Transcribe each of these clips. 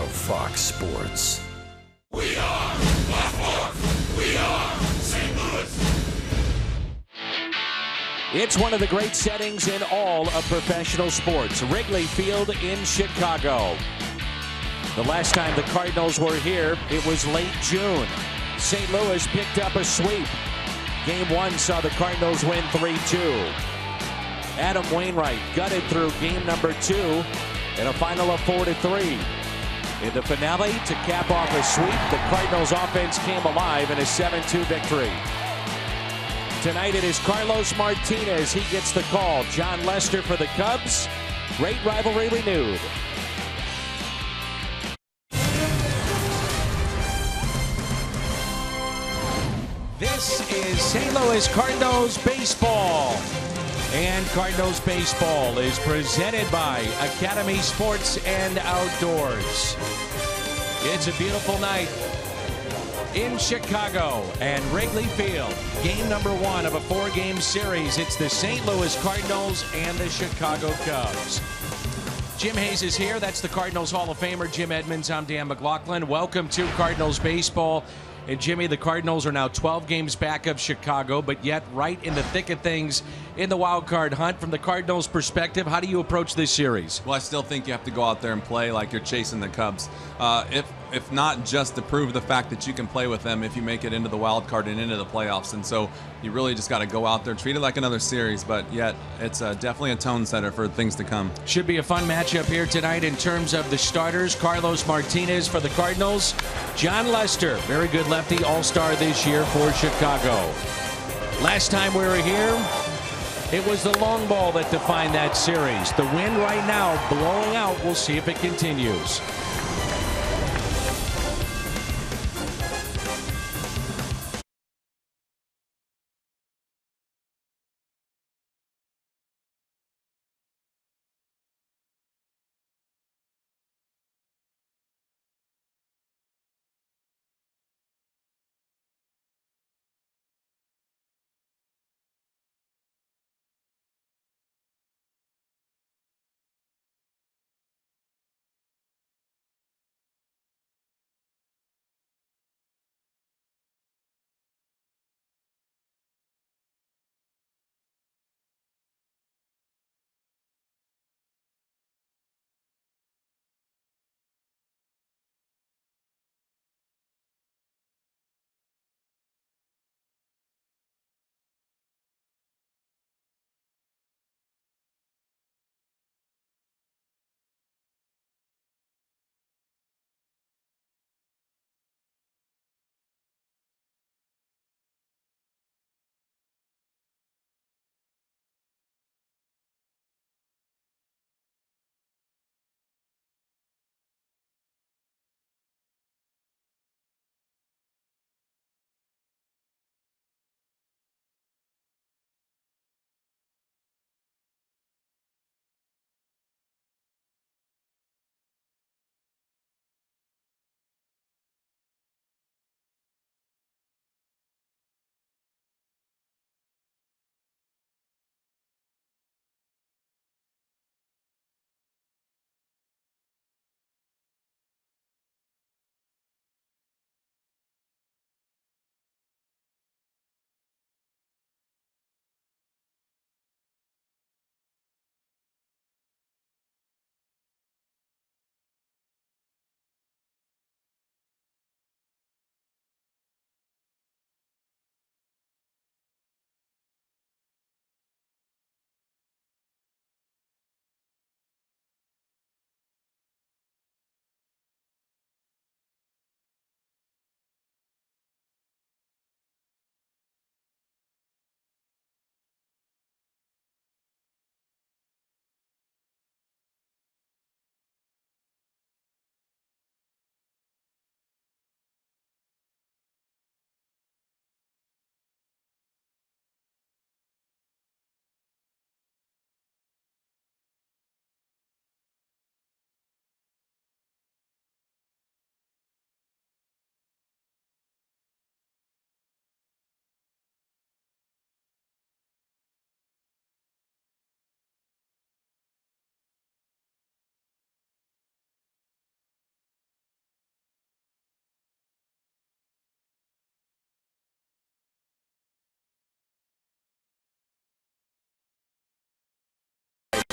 of Fox Sports. We are Baltimore. We are St. Louis. It's one of the great settings in all of professional sports. Wrigley Field in Chicago. The last time the Cardinals were here, it was late June. St. Louis picked up a sweep. Game 1 saw the Cardinals win 3-2. Adam Wainwright gutted through game number 2 in a final of 4-3. In the finale, to cap off a sweep, the Cardinals offense came alive in a 7-2 victory. Tonight it is Carlos Martinez. He gets the call. John Lester for the Cubs. Great rivalry renewed. This is St. Louis Cardinals baseball. And Cardinals baseball is presented by Academy Sports and Outdoors. It's a beautiful night in Chicago and Wrigley Field. Game number 1 of a 4-game series. It's the St. Louis Cardinals and the Chicago Cubs. Jim Hayes is here. That's the Cardinals Hall of Famer, Jim Edmonds. I'm Dan McLaughlin. Welcome to Cardinals baseball. And Jimmy, the Cardinals are now 12 games back of Chicago, but yet right in the thick of things in the wild card hunt. From the Cardinals' perspective, how do you approach this series? Well, I still think you have to go out there and play like you're chasing the Cubs. If not just to prove the fact that you can play with them if you make it into the wild card and into the playoffs. And so you really just got to go out there, treat it like another series, but yet it's definitely a tone setter for things to come. Should be a fun matchup here tonight in terms of the starters. Carlos Martinez for the Cardinals. John Lester, very good lefty, all-star this year for Chicago. Last time we were here, it was the long ball that defined that series. The wind right now blowing out. We'll see if it continues.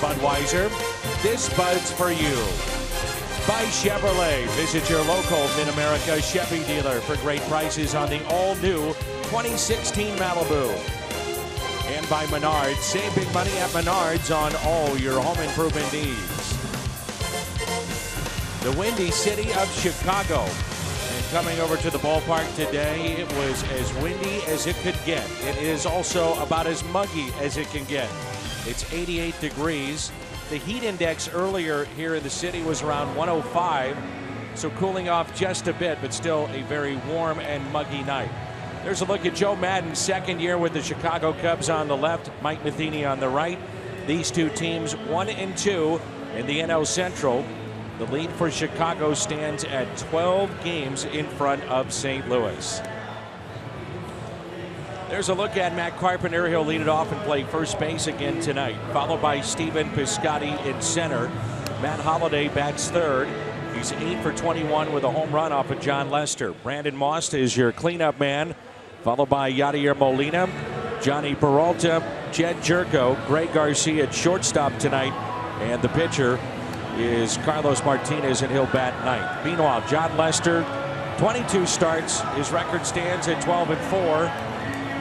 Budweiser, this Bud's for you. By Chevrolet, visit your local Mid-America Chevy dealer for great prices on the all-new 2016 Malibu. And by Menards, save big money at Menards on all your home improvement needs. The windy city of Chicago. And coming over to the ballpark today, it was as windy as it could get. It is also about as muggy as it can get. It's 88 degrees. The heat index earlier here in the city was around 105, so cooling off just a bit, but still a very warm and muggy night. There's a look at Joe Maddon's second year with the Chicago Cubs on the left, Mike Matheny on the right. These two teams 1-2 in the NL Central. The lead for Chicago stands at 12 games in front of St. Louis. There's a look at Matt Carpenter. He'll lead it off and play first base again tonight, followed by Stephen Piscotty in center. Matt Holliday bats third. He's 8 for 21 with a home run off of John Lester. Brandon Moss is your cleanup man, followed by Yadier Molina, Johnny Peralta, Jed Jerko, Greg Garcia at shortstop tonight, and the pitcher is Carlos Martinez, and he'll bat ninth. Meanwhile, John Lester, 22 starts. His record stands at 12-4.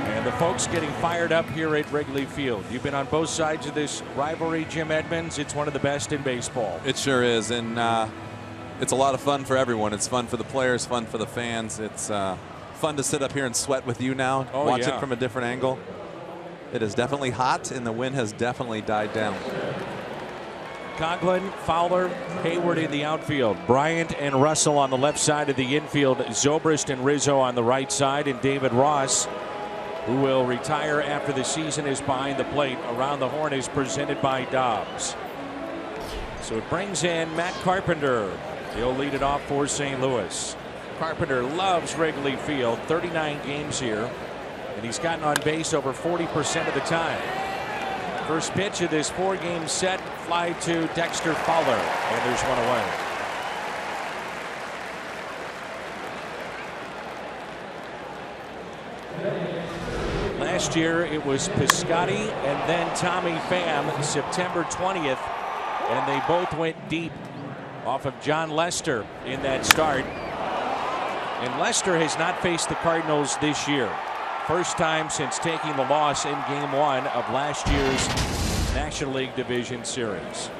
And the folks getting fired up here at Wrigley Field. You've been on both sides of this rivalry, Jim Edmonds. It's one of the best in baseball. It sure is, and it's a lot of fun for everyone. It's fun for the players, fun for the fans. It's fun to sit up here and sweat with you now, watch it from a different angle. It is definitely hot, and the wind has definitely died down. Coughlin, Fowler, Hayward in the outfield. Bryant and Russell on the left side of the infield. Zobrist and Rizzo on the right side, and David Ross, who will retire after the season, is behind the plate. Around the Horn is presented by Dobbs. So it brings in Matt Carpenter. He'll lead it off for St. Louis. Carpenter loves Wrigley Field, 39 games here, and he's gotten on base over 40% of the time. First pitch of this 4-game set, fly to Dexter Fowler, and there's one away. Last year it was Piscotty and then Tommy Pham, September 20th, and they both went deep off of John Lester in that start. And Lester has not faced the Cardinals this year. First time since taking the loss in Game 1 of last year's National League Division Series.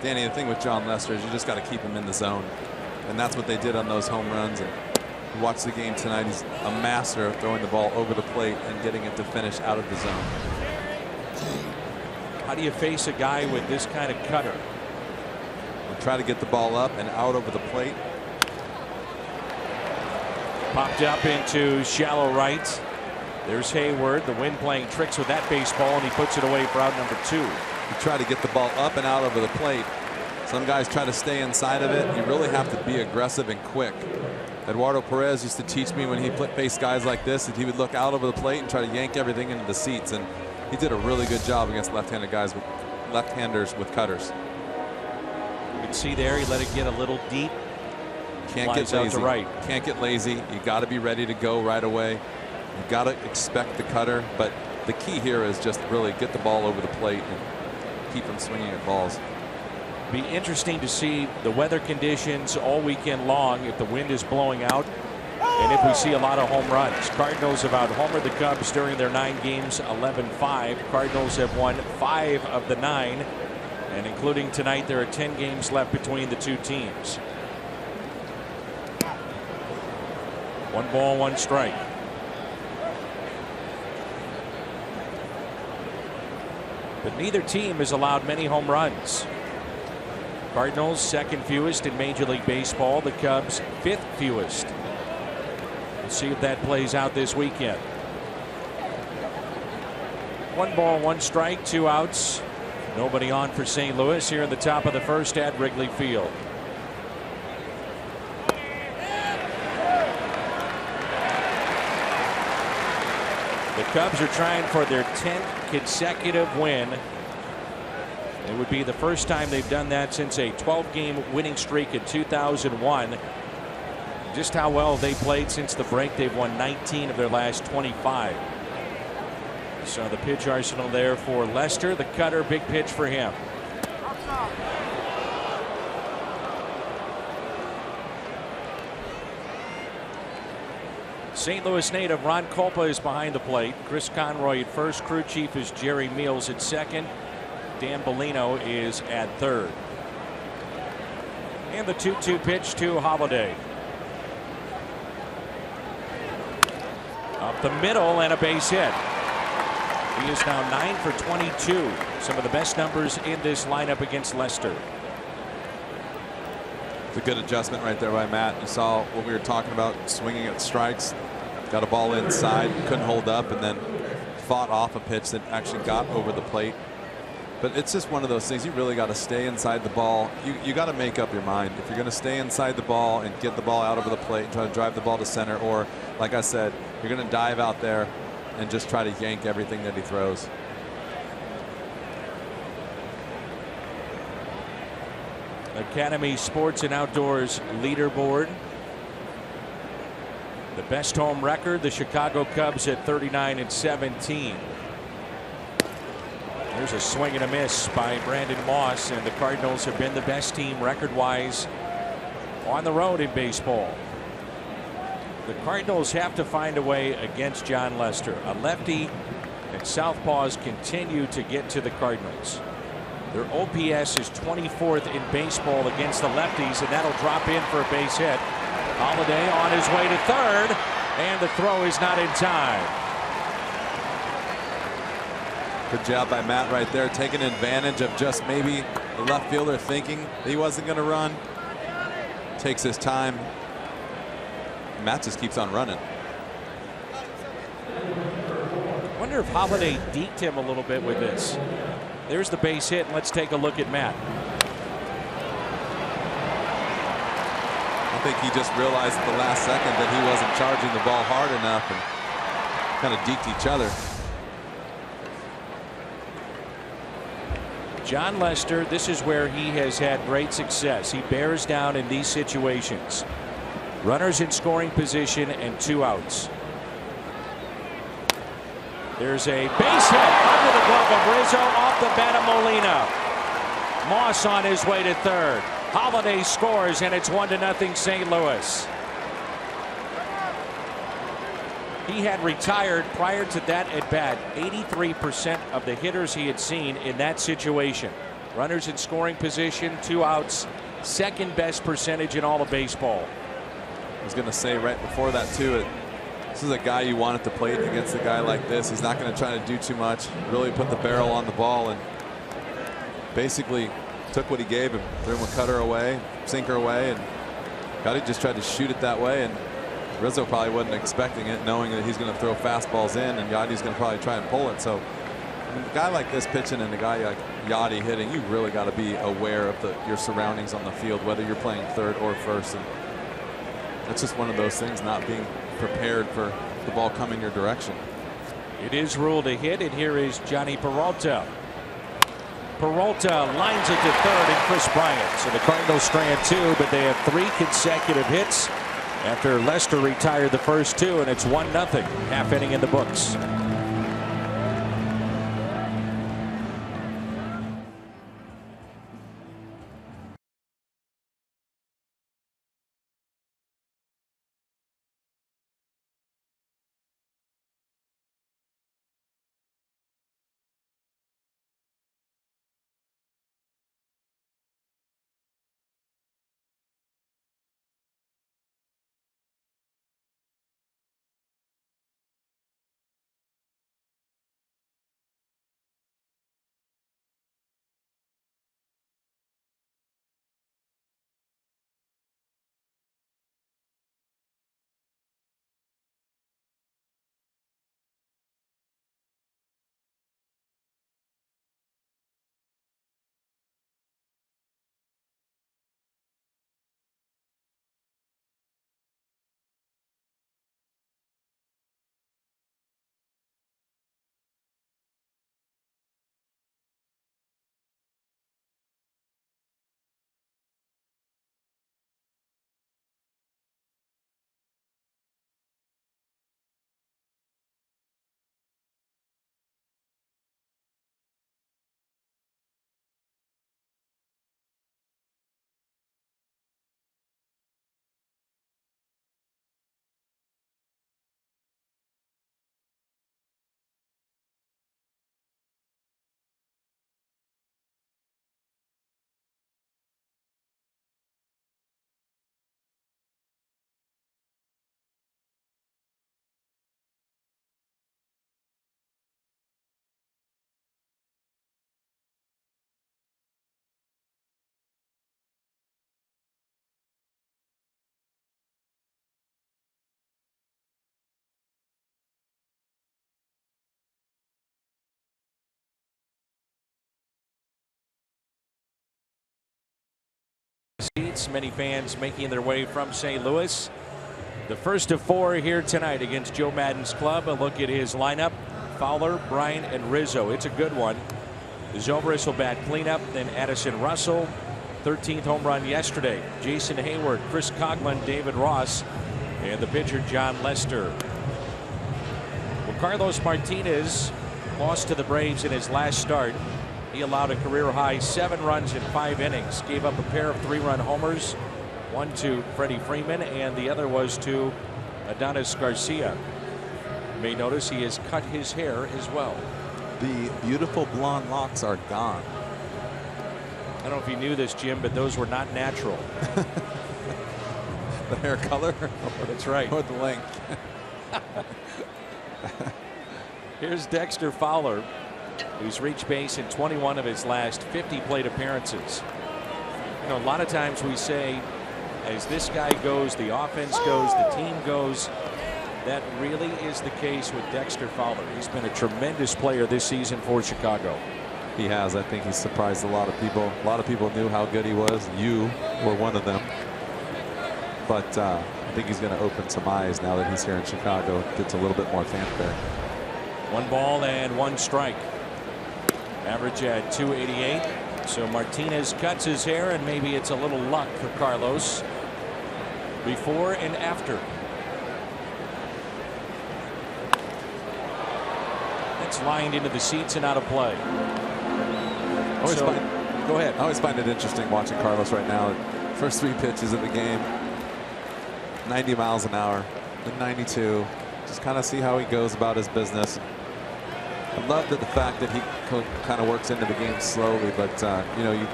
Danny, the thing with John Lester is you just got to keep him in the zone, and that's what they did on those home runs. And watch the game tonight. He's a master of throwing the ball over the plate and getting it to finish out of the zone. How do you face a guy with this kind of cutter? We'll try to get the ball up and out over the plate. Popped up into shallow right. There's Hayward. The wind playing tricks with that baseball, and he puts it away for out number 2. You try to get the ball up and out over the plate. Some guys try to stay inside of it. You really have to be aggressive and quick. Eduardo Perez used to teach me when he faced guys like this that he would look out over the plate and try to yank everything into the seats, and he did a really good job against left-handed guys with left-handers with cutters. You can see there he let it get a little deep. Can't get lazy. Out to right. Can't get lazy. You got to be ready to go right away. You got to expect the cutter, but the key here is just really get the ball over the plate and keep him swinging at balls. Be interesting to see the weather conditions all weekend long if the wind is blowing out and if we see a lot of home runs. Cardinals have out-homered the Cubs during their 9 games, 11-5. Cardinals have won 5 of the 9, and including tonight, there are 10 games left between the two teams. 1 ball, 1 strike. But neither team has allowed many home runs. Cardinals second fewest in Major League Baseball. The Cubs 5th fewest. We'll see if that plays out this weekend. 1 ball, 1 strike, 2 outs. Nobody on for St. Louis here in the top of the first at Wrigley Field. The Cubs are trying for their 10th consecutive win. It would be the first time they've done that since a 12-game winning streak in 2001. Just how well they played since the break. They've won 19 of their last 25. So the pitch arsenal there for Lester. The cutter, big pitch for him. St. Louis native Ron Culpa is behind the plate. Chris Conroy at first. Crew chief is Jerry Meals at second. Dan Bellino is at third. And the 2-2 pitch to Holiday. Up the middle and a base hit. He is now 9 for 22. Some of the best numbers in this lineup against Lester. It's a good adjustment right there by Matt. You saw what we were talking about, swinging at strikes. Got a ball inside, couldn't hold up, and then fought off a pitch that actually got over the plate. But it's just one of those things. You really got to stay inside the ball. You got to make up your mind. If you're going to stay inside the ball and get the ball out over the plate and try to drive the ball to center, or like I said, you're going to dive out there and just try to yank everything that he throws. Academy Sports and Outdoors leaderboard. The best home record, the Chicago Cubs at 39-17. There's a swing and a miss by Brandon Moss, and the Cardinals have been the best team record-wise on the road in baseball. The Cardinals have to find a way against John Lester. A lefty and southpaws continue to get to the Cardinals. Their OPS is 24th in baseball against the lefties, and that'll drop in for a base hit. Holiday on his way to third, and the throw is not in time. Good job by Matt right there, taking advantage of just maybe the left fielder thinking he wasn't going to run. Takes his time. Matt just keeps on running. I wonder if Holiday deked him a little bit with this. There's the base hit, and let's take a look at Matt. I think he just realized at the last second that he wasn't charging the ball hard enough and kind of deked each other. John Lester, this is where he has had great success. He bears down in these situations. Runners in scoring position and 2 outs. There's a base hit under the glove of Rizzo, off the bat of Molina. Moss on his way to third. Holiday scores, and it's 1-0 St. Louis. He had retired prior to that at bat. 83% of the hitters he had seen in that situation. Runners in scoring position, 2 outs, second best percentage in all of baseball. I was going to say right before that too, this is a guy you want at the plate against a guy like this. He's not going to try to do too much, really put the barrel on the ball, and basically took what he gave him, threw him a cutter away, sinker away, and Gotti just tried to shoot it that way, and Rizzo probably wasn't expecting it, knowing that he's going to throw fastballs in, and Yachty's going to probably try and pull it. So I mean, a guy like this pitching and a guy like Yachty hitting, you really got to be aware of your surroundings on the field, whether you're playing third or first. And it's just one of those things, not being prepared for the ball coming your direction. It is ruled a hit, and here is Johnny Peralta. Peralta lines it to third, and Chris Bryant. So the Cardinals strand 2, but they have 3 consecutive hits after Lester retired the first 2, and it's 1-0. Half inning in the books. seats. Many fans making their way from St. Louis. The first of 4 here tonight against Joe Maddon's club. A look at his lineup: Fowler, Bryant, and Rizzo. It's a good one. Zobrist will bat cleanup. Then Addison Russell, 13th home run yesterday. Jason Hayward, Chris Coghlan, David Ross, and the pitcher John Lester. Well, Carlos Martinez lost to the Braves in his last start. He allowed a career-high 7 runs in 5 innings. Gave up a pair of 3-run homers. One to Freddie Freeman, and the other was to Adonis Garcia. You may notice he has cut his hair as well. The beautiful blonde locks are gone. I don't know if you knew this, Jim, but those were not natural. The hair color? That's right. Or the length. Here's Dexter Fowler, who's reached base in 21 of his last 50 plate appearances. You know, a lot of times we say, as this guy goes, the offense goes, the team goes. That really is the case with Dexter Fowler. He's been a tremendous player this season for Chicago. He has. I think he's surprised a lot of people. A lot of people knew how good he was. You were one of them. But I think he's going to open some eyes now that he's here in Chicago. Gets a little bit more fanfare. 1 ball and 1 strike. Average at 288. So Martinez cuts his hair, and maybe it's a little luck for Carlos. Before and after. That's lined into the seats and out of play. Go ahead. I always find it interesting watching Carlos right now. First 3 pitches of the game, 90 miles an hour, then 92. Just kind of see how he goes about his business. I love the fact that he kind of works into the game slowly, but you know,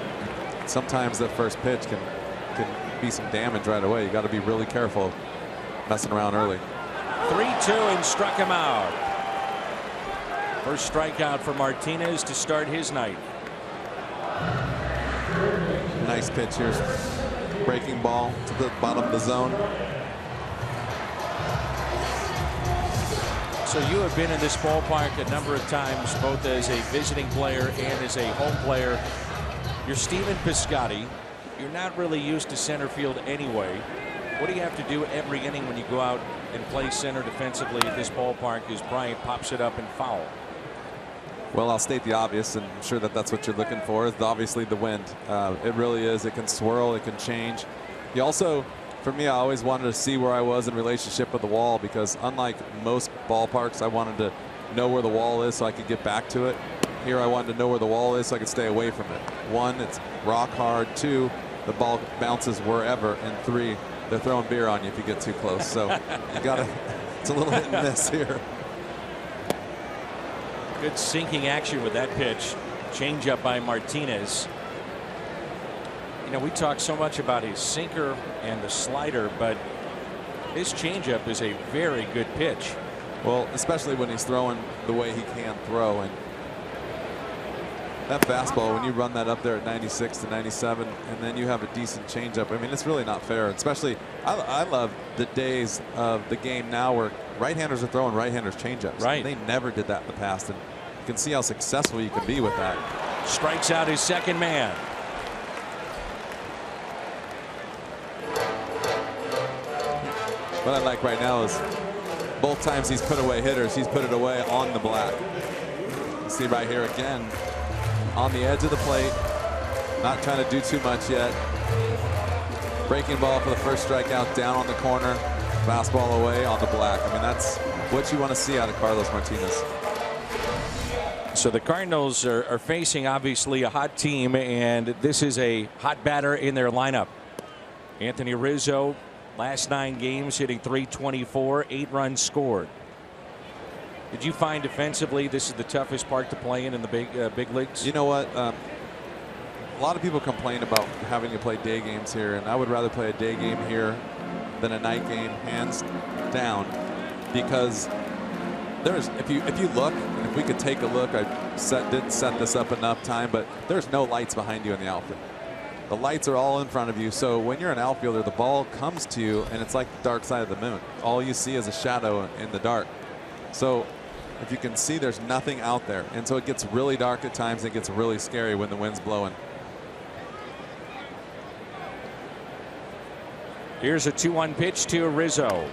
sometimes that first pitch can be some damage right away. You got to be really careful messing around early. 3-2 and struck him out. First strikeout for Martinez to start his night. Nice pitch here. Breaking ball to the bottom of the zone. So you have been in this ballpark a number of times, both as a visiting player and as a home player. You're Stephen Piscotty. You're not really used to center field anyway. What do you have to do every inning when you go out and play center defensively at this ballpark as Bryant pops it up and foul? Well, I'll state the obvious, and I'm sure that that's what you're looking for. Is obviously the wind. It really is. It can swirl. It can change. You also, for me, I always wanted to see where I was in relationship with the wall, because unlike most ballparks, I wanted to know where the wall is so I could get back to it. Here I wanted to know where the wall is so I could stay away from it. 1, it's rock hard. 2, the ball bounces wherever. And 3, they're throwing beer on you if you get too close. So you gotta, it's a little hit and miss here. Good sinking action with that pitch. Changeup by Martinez. You know, we talk so much about his sinker and the slider, but his changeup is a very good pitch. Well, especially when he's throwing the way he can throw. And that fastball, when you run that up there at 96 to 97, and then you have a decent changeup, I mean, it's really not fair. Especially, I love the days of the game now where right-handers are throwing right-handers changeups. Right. They never did that in the past, and you can see how successful you can be with that. Strikes out his second man. What I like right now is both times he's put away hitters, he's put it away on the black. You see right here again, on the edge of the plate, not trying to do too much yet. Breaking ball for the first strikeout, down on the corner, fastball away on the black. I mean, that's what you want to see out of Carlos Martinez. So the Cardinals are facing obviously a hot team, and this is a hot batter in their lineup. Anthony Rizzo, last 9 games hitting .324, 8 runs scored. Did you find defensively this is the toughest park to play in the big leagues? You know what? A lot of people complain about having to play day games here, and I would rather play a day game here than a night game, hands down, because there's, if you look, and if we could take a look, I didn't set this up enough time, but there's no lights behind you in the outfield. The lights are all in front of you, so when you're an outfielder, the ball comes to you, and it's like the dark side of the moon. All you see is a shadow in the dark. So if you can see, there's nothing out there, and so it gets really dark at times. It gets really scary when the wind's blowing. Here's a 2-1 pitch to Rizzo.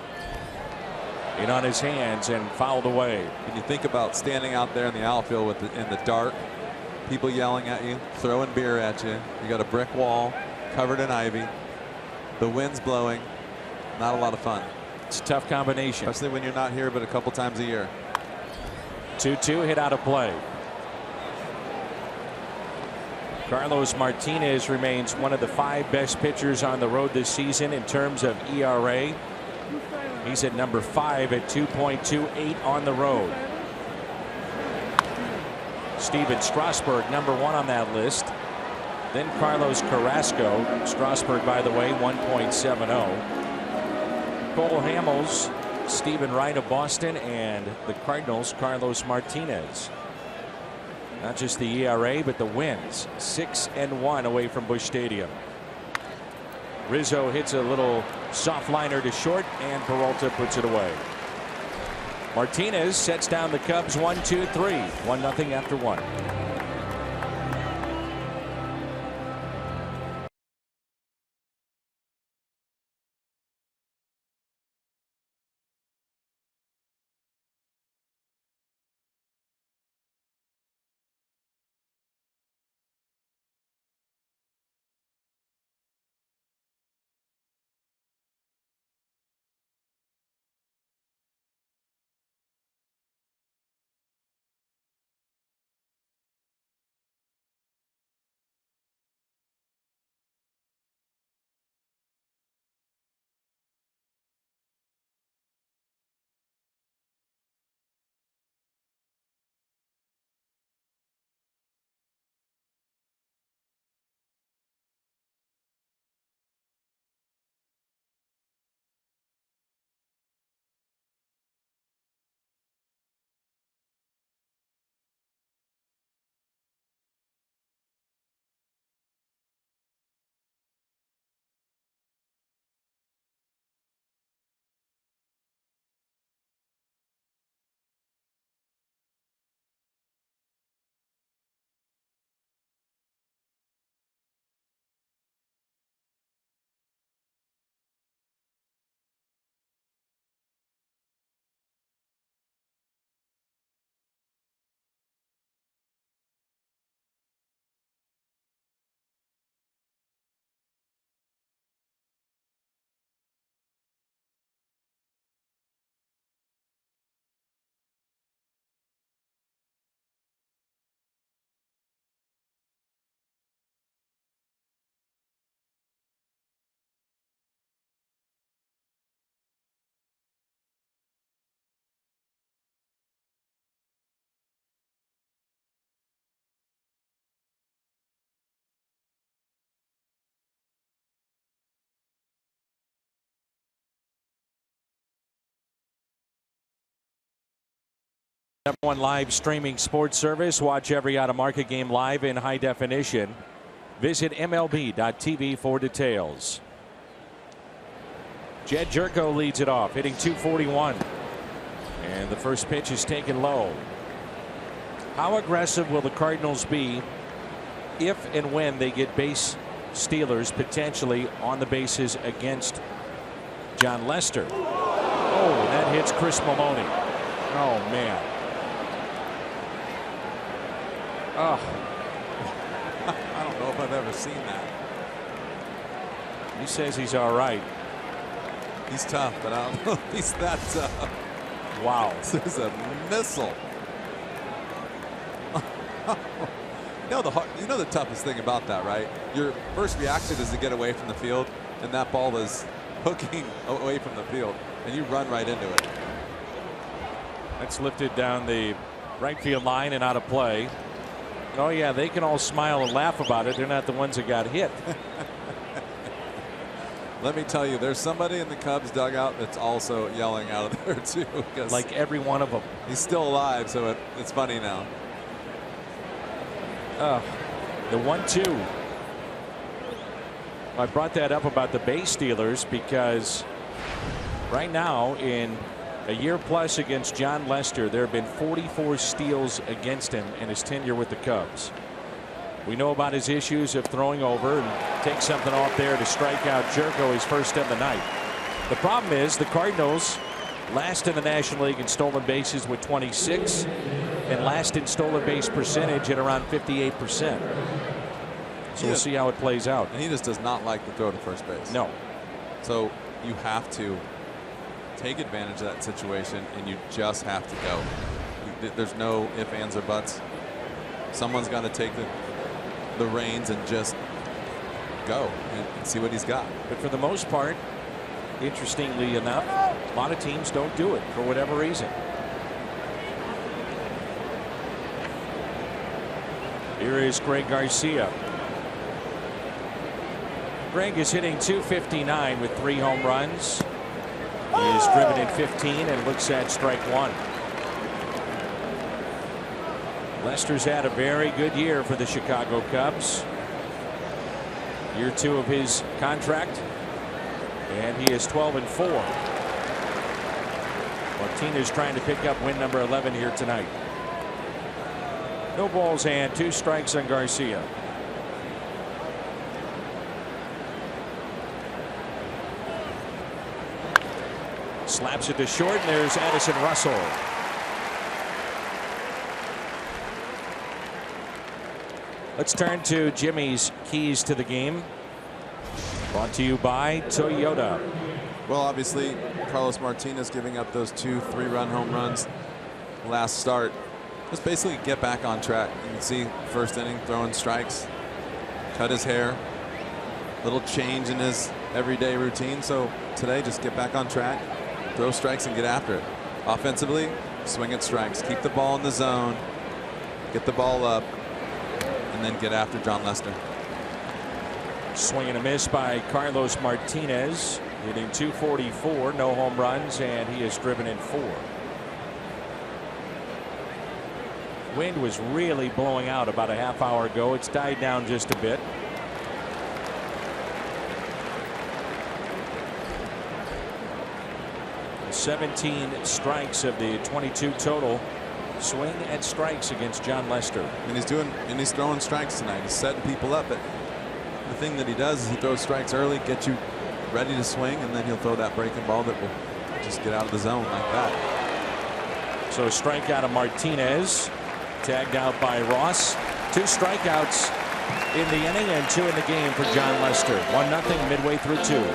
In on his hands and fouled away. When you think about standing out there in the outfield in the dark, people yelling at you, throwing beer at you. You got a brick wall covered in ivy. The wind's blowing. Not a lot of fun. It's a tough combination. Especially when you're not here but a couple times a year. 2-2 hit out of play. Carlos Martinez remains one of the 5 best pitchers on the road this season in terms of ERA. He's at number 5 at 2.28 on the road. Steven Strasburg, number 1 on that list. Then Carlos Carrasco. Strasburg, by the way, 1.70. Cole Hamels, Stephen Wright of Boston, and the Cardinals, Carlos Martinez. Not just the ERA, but the wins. 6-1 away from Busch Stadium. Rizzo hits a little soft liner to short, and Peralta puts it away. Martinez sets down the Cubs 1-2-3. 1-0 after 1. #1 live streaming sports service. Watch every out-of-market game live in high definition. Visit MLB.tv for details. Jed Jerko leads it off, hitting .241. And the first pitch is taken low. How aggressive will the Cardinals be if and when they get base stealers potentially on the bases against John Lester? Oh, and that hits Chris Maloney. Oh, man. Oh. I don't know if I've ever seen that. He says he's all right. He's tough, but I don't know if he's that tough. Wow. This is a missile. You know the toughest thing about that, right? Your first reaction is to get away from the field, and that ball is hooking away from the field, and you run right into it. That's lifted down the right field line and out of play. Oh yeah, they can all smile and laugh about it. They're not the ones that got hit. Let me tell you, there's somebody in the Cubs dugout that's also yelling out of there too. Like every one of them. He's still alive, so it's funny now. The 1-2. I brought that up about the base stealers because right now in a year plus against John Lester, there have been 44 steals against him in his tenure with the Cubs. We know about his issues of throwing over and take something off there to strike out Jerko, his first of the night. The problem is the Cardinals last in the National League in stolen bases with 26 and last in stolen base percentage at around 58%. So we'll see how it plays out. And he just does not like to throw to first base. No. So you have to take advantage of that situation, and you just have to go. There's no ifs, ands, or buts. Someone's got to take the reins and just go and see what he's got. But for the most part, interestingly enough, a lot of teams don't do it for whatever reason. Here is Greg Garcia. Greg is hitting .259 with 3 home runs. He is driven in 15 and looks at strike 1. Lester's had a very good year for the Chicago Cubs. Year 2 of his contract, and he is 12-4. Martinez trying to pick up win number 11 here tonight. No balls and 2 strikes on Garcia. Slaps it to short, and there's Addison Russell. Let's turn to Jimmy's keys to the game. Brought to you by Toyota. Well, obviously, Carlos Martinez giving up those 2 3-run home runs last start. Just basically get back on track. You can see first inning throwing strikes, cut his hair, little change in his everyday routine. So today, just get back on track, throw strikes, and get after it. Offensively, swing at strikes, keep the ball in the zone, get the ball up, and then get after John Lester. Swing and a miss by Carlos Martinez, hitting .244, no home runs, and he is driven in 4. Wind was really blowing out about a half hour ago. It's died down just a bit. The 17 strikes of the 22 total. Swing at strikes against John Lester. And he's throwing strikes tonight. He's setting people up. But the thing that he does is he throws strikes early, get you ready to swing, and then he'll throw that breaking ball that will just get out of the zone like that. So a strikeout of Martinez, tagged out by Ross. 2 strikeouts in the inning and 2 in the game for John Lester. 1-0 midway through 2.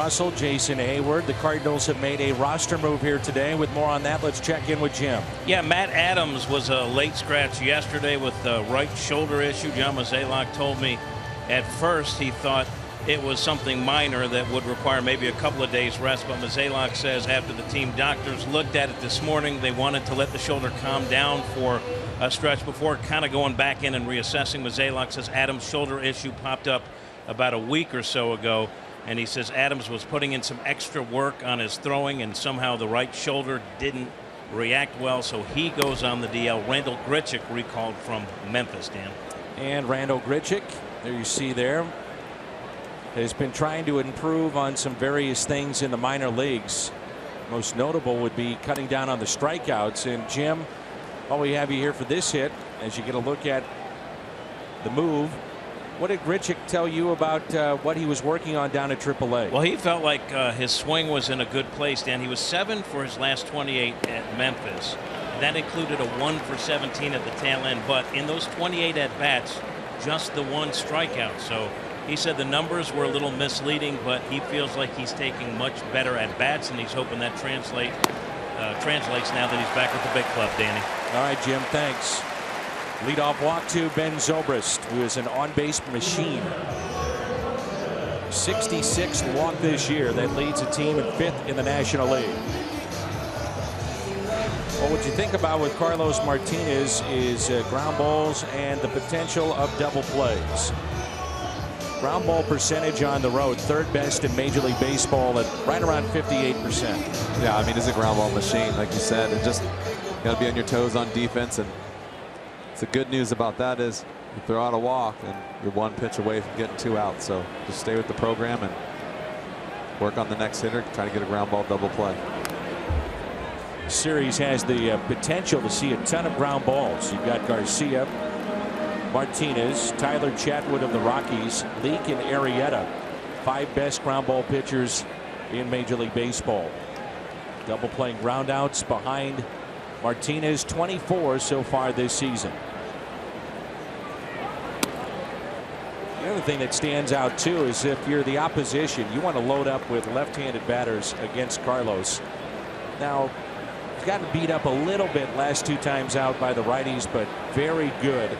Russell, Jason Hayward. The Cardinals have made a roster move here today. With more on that, let's check in with Jim. Yeah, Matt Adams was a late scratch yesterday with the right shoulder issue. John Mozeliak told me at first he thought it was something minor that would require maybe a couple of days rest, but Mozeliak says after the team doctors looked at it this morning, they wanted to let the shoulder calm down for a stretch before kind of going back in and reassessing. Mozeliak says Adams' shoulder issue popped up about a week or so ago, and he says Adams was putting in some extra work on his throwing, and somehow the right shoulder didn't react well, so he goes on the DL. Randall Grichuk recalled from Memphis, Dan. And Randall Grichuk, there you see there, has been trying to improve on some various things in the minor leagues. Most notable would be cutting down on the strikeouts. And Jim, while we have you here for this hit, as you get a look at the move, what did Grichuk tell you about what he was working on down at AAA? Well, he felt like his swing was in a good place, Dan. He was 7 for his last 28 at Memphis. That included a 1 for 17 at the tail end, but in those 28 at-bats, just the 1 strikeout. So he said the numbers were a little misleading, but he feels like he's taking much better at-bats, and he's hoping that translates now that he's back with the big club, Danny. All right, Jim, thanks. Leadoff walk to Ben Zobrist, who is an on-base machine. 66th walk this year. That leads a team in 5th in the National League. Well, what you think about with Carlos Martinez is ground balls and the potential of double plays. Ground ball percentage on the road, 3rd best in Major League Baseball at right around 58%. Yeah, I mean, it's a ground ball machine, like you said. It just got to be on your toes on defense. And the good news about that is you throw out a walk and you're 1 pitch away from getting 2 outs. So just stay with the program and work on the next hitter, try to get a ground ball double play. Series has the potential to see a ton of ground balls. You've got Garcia, Martinez, Tyler Chatwood of the Rockies, Leake and Arrieta, 5 best ground ball pitchers in Major League Baseball. Double playing groundouts behind Martinez, 24 so far this season. The other thing that stands out too is if you're the opposition, you want to load up with left-handed batters against Carlos. Now, he's gotten beat up a little bit last 2 times out by the righties, but very good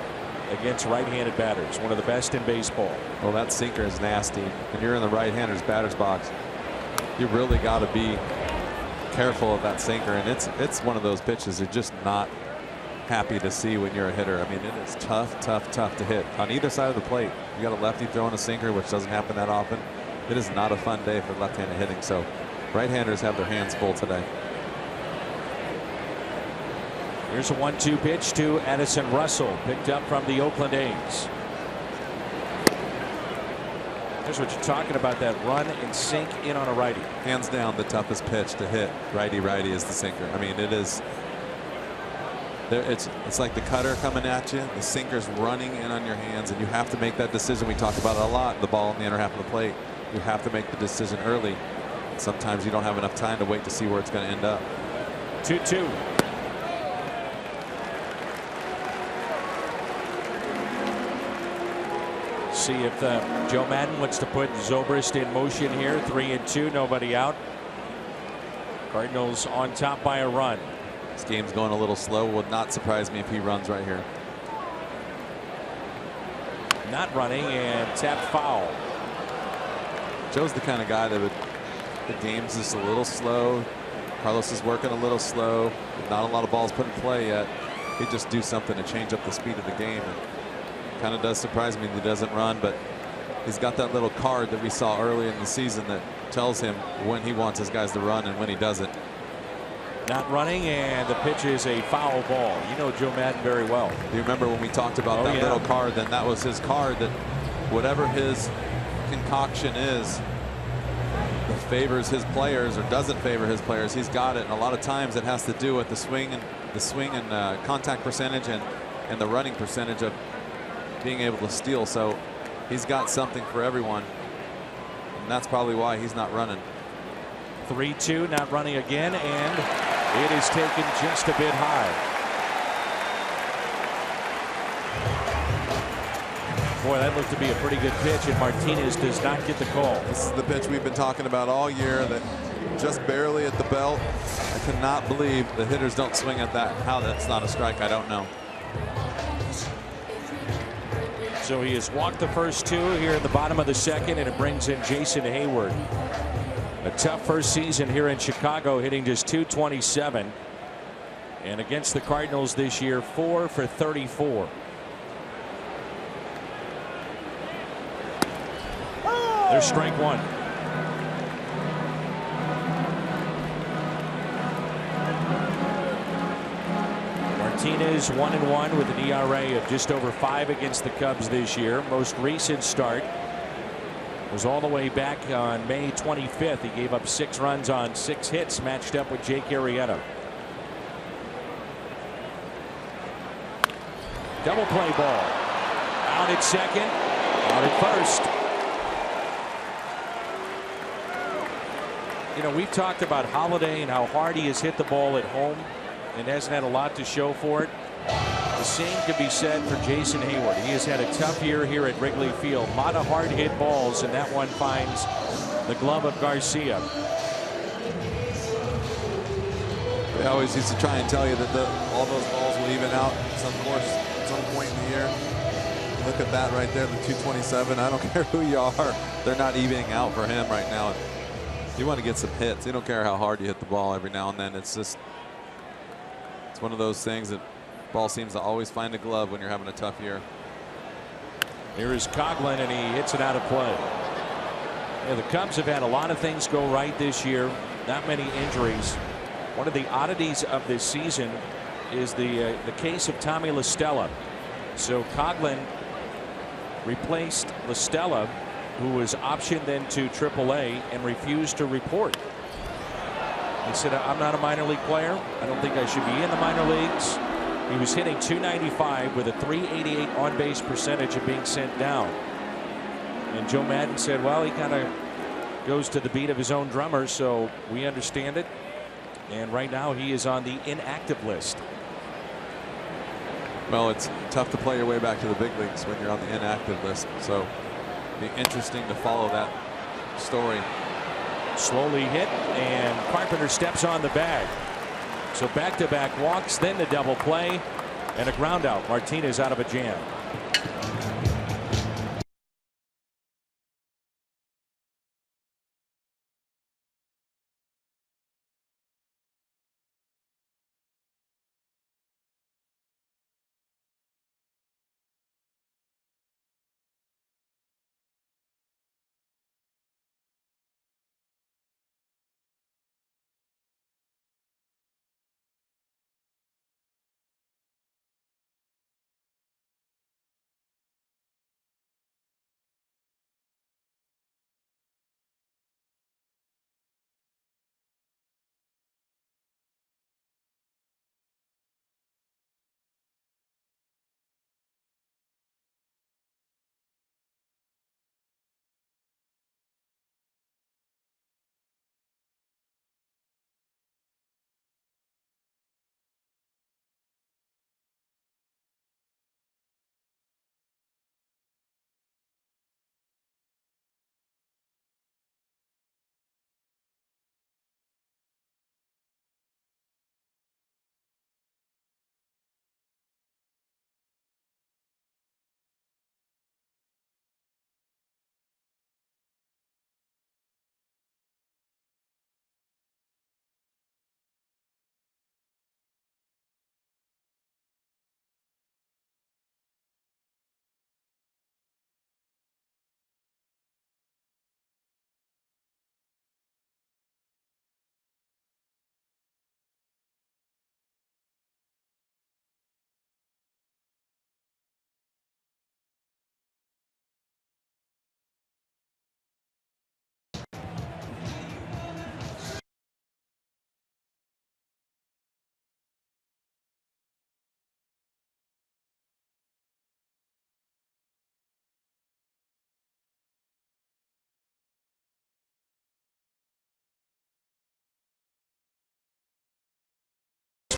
against right-handed batters. One of the best in baseball. Well, that sinker is nasty. When you're in the right-hander's batter's box, you really got to be careful of that sinker, and it's one of those pitches you're just not happy to see when you're a hitter. I mean, it is tough to hit on either side of the plate. You got a lefty throwing a sinker, which doesn't happen that often. It is not a fun day for left-handed hitting, so right-handers have their hands full today. Here's a 1-2 pitch to Addison Russell, picked up from the Oakland A's. Here's what you're talking about, that run and sink in on a righty. Hands down, the toughest pitch to hit righty is the sinker. I mean, it is. It's like the cutter coming at you, the sinker's running in on your hands, and you have to make that decision. We talk about it a lot, the ball in the inner half of the plate. You have to make the decision early. Sometimes you don't have enough time to wait to see where it's going to end up. 2-2. See if Joe Madden wants to put Zobrist in motion here. 3-2, nobody out. Cardinals on top by a run. This game's going a little slow. Would not surprise me if he runs right here. Not running and tapped foul. Joe's the kind of guy that the game's just a little slow. Carlos is working a little slow. Not a lot of balls put in play yet. He'd just do something to change up the speed of the game. And kind of does surprise me that he doesn't run, but he's got that little card that we saw early in the season that tells him when he wants his guys to run and when he doesn't. Not running, and the pitch is a foul ball. You know Joe Madden very well. Do you remember when we talked about that little card? Then that was his card, that whatever his concoction is that favors his players or doesn't favor his players, he's got it. And a lot of times it has to do with the swing and contact percentage and the running percentage of being able to steal. So he's got something for everyone, and that's probably why he's not running. 3-2, not running again, and it is taken just a bit high. Boy, that looked to be a pretty good pitch, and Martinez does not get the call. This is the pitch we've been talking about all year, that just barely at the belt. I cannot believe the hitters don't swing at that. How that's not a strike, I don't know. So he has walked the first two here in the bottom of the second, and it brings in Jason Hayward. A tough first season here in Chicago, hitting just .227. And against the Cardinals this year, 4 for 34. There's strike one. Martinez 1-1 with an ERA of just over 5 against the Cubs this year. Most recent start was all the way back on May 25th. He gave up 6 runs on 6 hits, matched up with Jake Arrieta. Double play ball. Out at second, out at first. You know, we've talked about Holiday and how hard he has hit the ball at home and hasn't had a lot to show for it. The same could be said for Jason Hayward. He has had a tough year here at Wrigley Field. A lot of hard hit balls, and that one finds the glove of Garcia. They always used to try and tell you that all those balls will even out at some point in the year. Look at that right there, the 227. I don't care who you are. They're not evening out for him right now. You want to get some hits. You don't care how hard you hit the ball every now and then. It's just, it's one of those things that ball seems to always find a glove when you're having a tough year. Here is Coughlin, and he hits it out of play. Yeah, the Cubs have had a lot of things go right this year. Not many injuries. One of the oddities of this season is the case of Tommy La Stella. So Coughlin replaced La Stella, who was optioned then to AAA and refused to report. He said, I'm not a minor league player. I don't think I should be in the minor leagues. He was hitting .295 with a .388 on base percentage of being sent down. And Joe Maddon said, well, he kind of goes to the beat of his own drummer, so we understand it. And right now he is on the inactive list. Well, it's tough to play your way back to the big leagues when you're on the inactive list. So it'll be interesting to follow that story. Slowly hit, and Carpenter steps on the bag. So back-to-back walks, then the double play, and a ground out. Martinez out of a jam.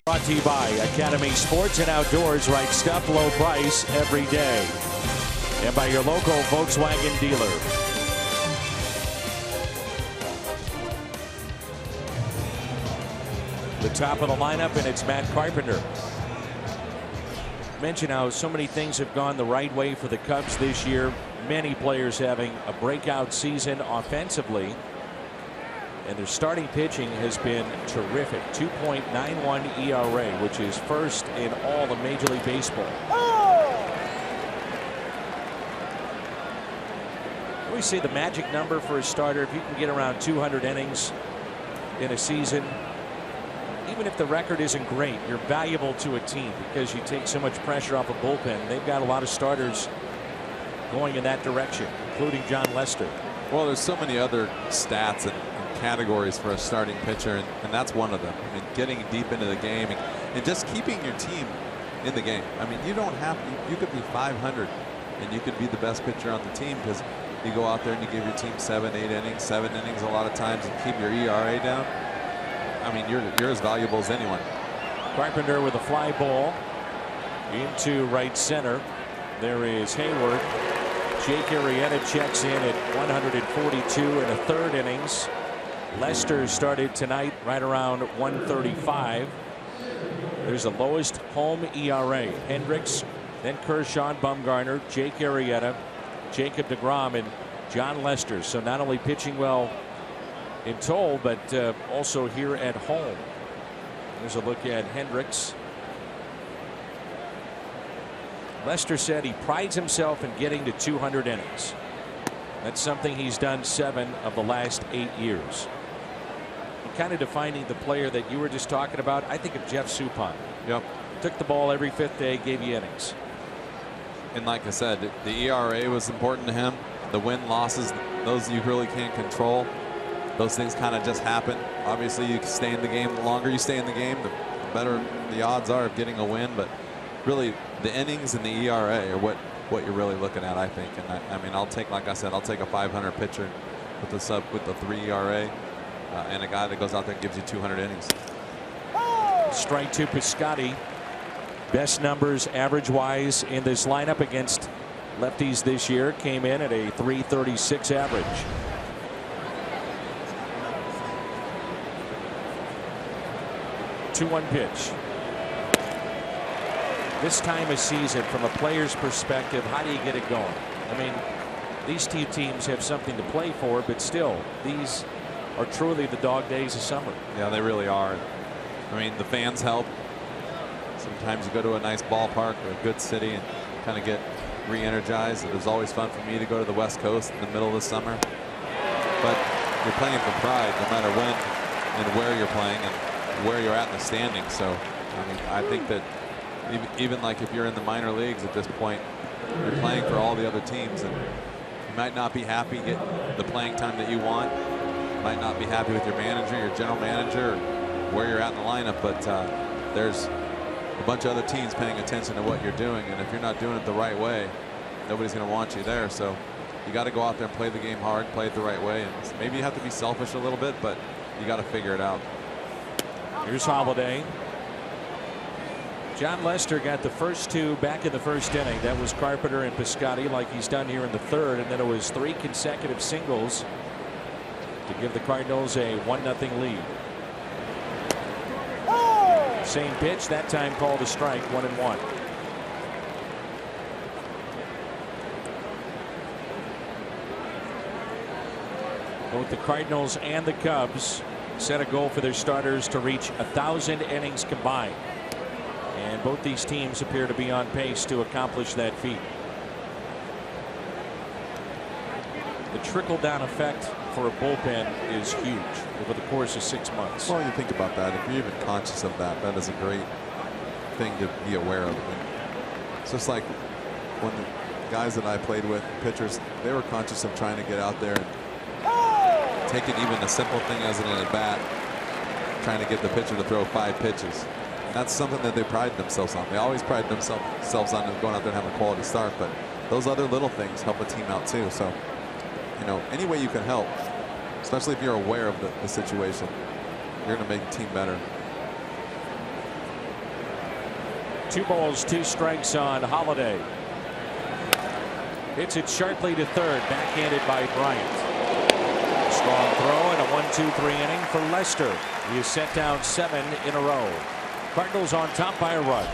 Brought to you by Academy Sports and Outdoors. Right stuff, low price every day. and by your local Volkswagen dealer. The top of the lineup, and it's Matt Carpenter. Mention how so many things have gone the right way for the Cubs this year. Many players having a breakout season offensively, and their starting pitching has been terrific. 2.91 ERA, which is first in all of Major League Baseball. We say the magic number for a starter, if you can get around 200 innings in a season, even if the record isn't great, you're valuable to a team because you take so much pressure off a bullpen. They've got a lot of starters going in that direction, including John Lester. Well, there's so many other stats and categories for a starting pitcher, and that's one of them. I mean, getting deep into the game and just keeping your team in the game. I mean, you don't have you could be 500 and you could be the best pitcher on the team because you go out there and you give your team 7 innings a lot of times and keep your ERA down. I mean, you're as valuable as anyone. Carpenter with a fly ball into right center. There is Hayward. Jake Arrieta checks in at 142 in the third innings. Lester started tonight right around 135. There's the lowest home ERA. Hendricks, then Kershaw, Bumgarner, Jake Arrieta, Jacob deGrom, and John Lester. So not only pitching well in total, but also here at home. There's a look at Hendricks. Lester said he prides himself in getting to 200 innings. That's something he's done 7 of the last 8 years. And kind of defining the player that you were just talking about, I think of Jeff Suppan. Yep. Took the ball every 5th day, gave you innings. And like I said, the ERA was important to him. The win losses, those you really can't control. Those things kind of just happen. Obviously, you stay in the game. The longer you stay in the game, the better the odds are of getting a win. But really, the innings and the ERA are what you're really looking at, I think. And I mean, I'll take, like I said, I'll take a 500 pitcher with the 3 ERA and a guy that goes out there and gives you 200 innings. Strike to Piscotty. Best numbers average-wise in this lineup against lefties this year. Came in at a .336 average. 2-1 pitch. This time of season, from a player's perspective, how do you get it going? I mean, these two teams have something to play for, but still, these are truly the dog days of summer. Yeah, they really are. I mean, the fans help. Sometimes you go to a nice ballpark or a good city and kind of get re-energized. It was always fun for me to go to the West Coast in the middle of the summer. But you're playing for pride no matter when and where you're playing and where you're at in the standings. So, I mean, I think that even like if you're in the minor leagues at this point, you're playing for all the other teams, and you might not be happy getting the playing time that you want. You might not be happy with your manager, your general manager, or where you're at in the lineup, but there's a bunch of other teams paying attention to what you're doing, and if you're not doing it the right way, nobody's going to want you there. So you got to go out there and play the game hard, play it the right way, and maybe you have to be selfish a little bit, but you got to figure it out. Here's Holiday. John Lester got the first 2 back in the first inning. That was Carpenter and Piscotty, like he's done here in the third, and then it was 3 consecutive singles to give the Cardinals a 1-0 lead. Same pitch, that time called a strike, 1-1. Both the Cardinals and the Cubs set a goal for their starters to reach 1,000 innings combined. And both these teams appear to be on pace to accomplish that feat. The trickle-down effect for a bullpen is huge over the course of 6 months. Well, you think about that. If you're even conscious of that, that is a great thing to be aware of. It's just like when the guys that I played with, pitchers, they were conscious of trying to get out there and take it, even a simple thing as an at-bat, trying to get the pitcher to throw 5 pitches. That's something that they pride themselves on. They always pride themselves on going out there and having a quality start, but those other little things help a team out too. So, you know, any way you can help, especially if you're aware of the situation, you're going to make a team better. 2 balls, 2 strikes on Holiday. Hits it sharply to third, backhanded by Bryant. Strong throw and a 1-2-3 inning for Lester. He is set down 7 in a row. Cardinals on top by a run.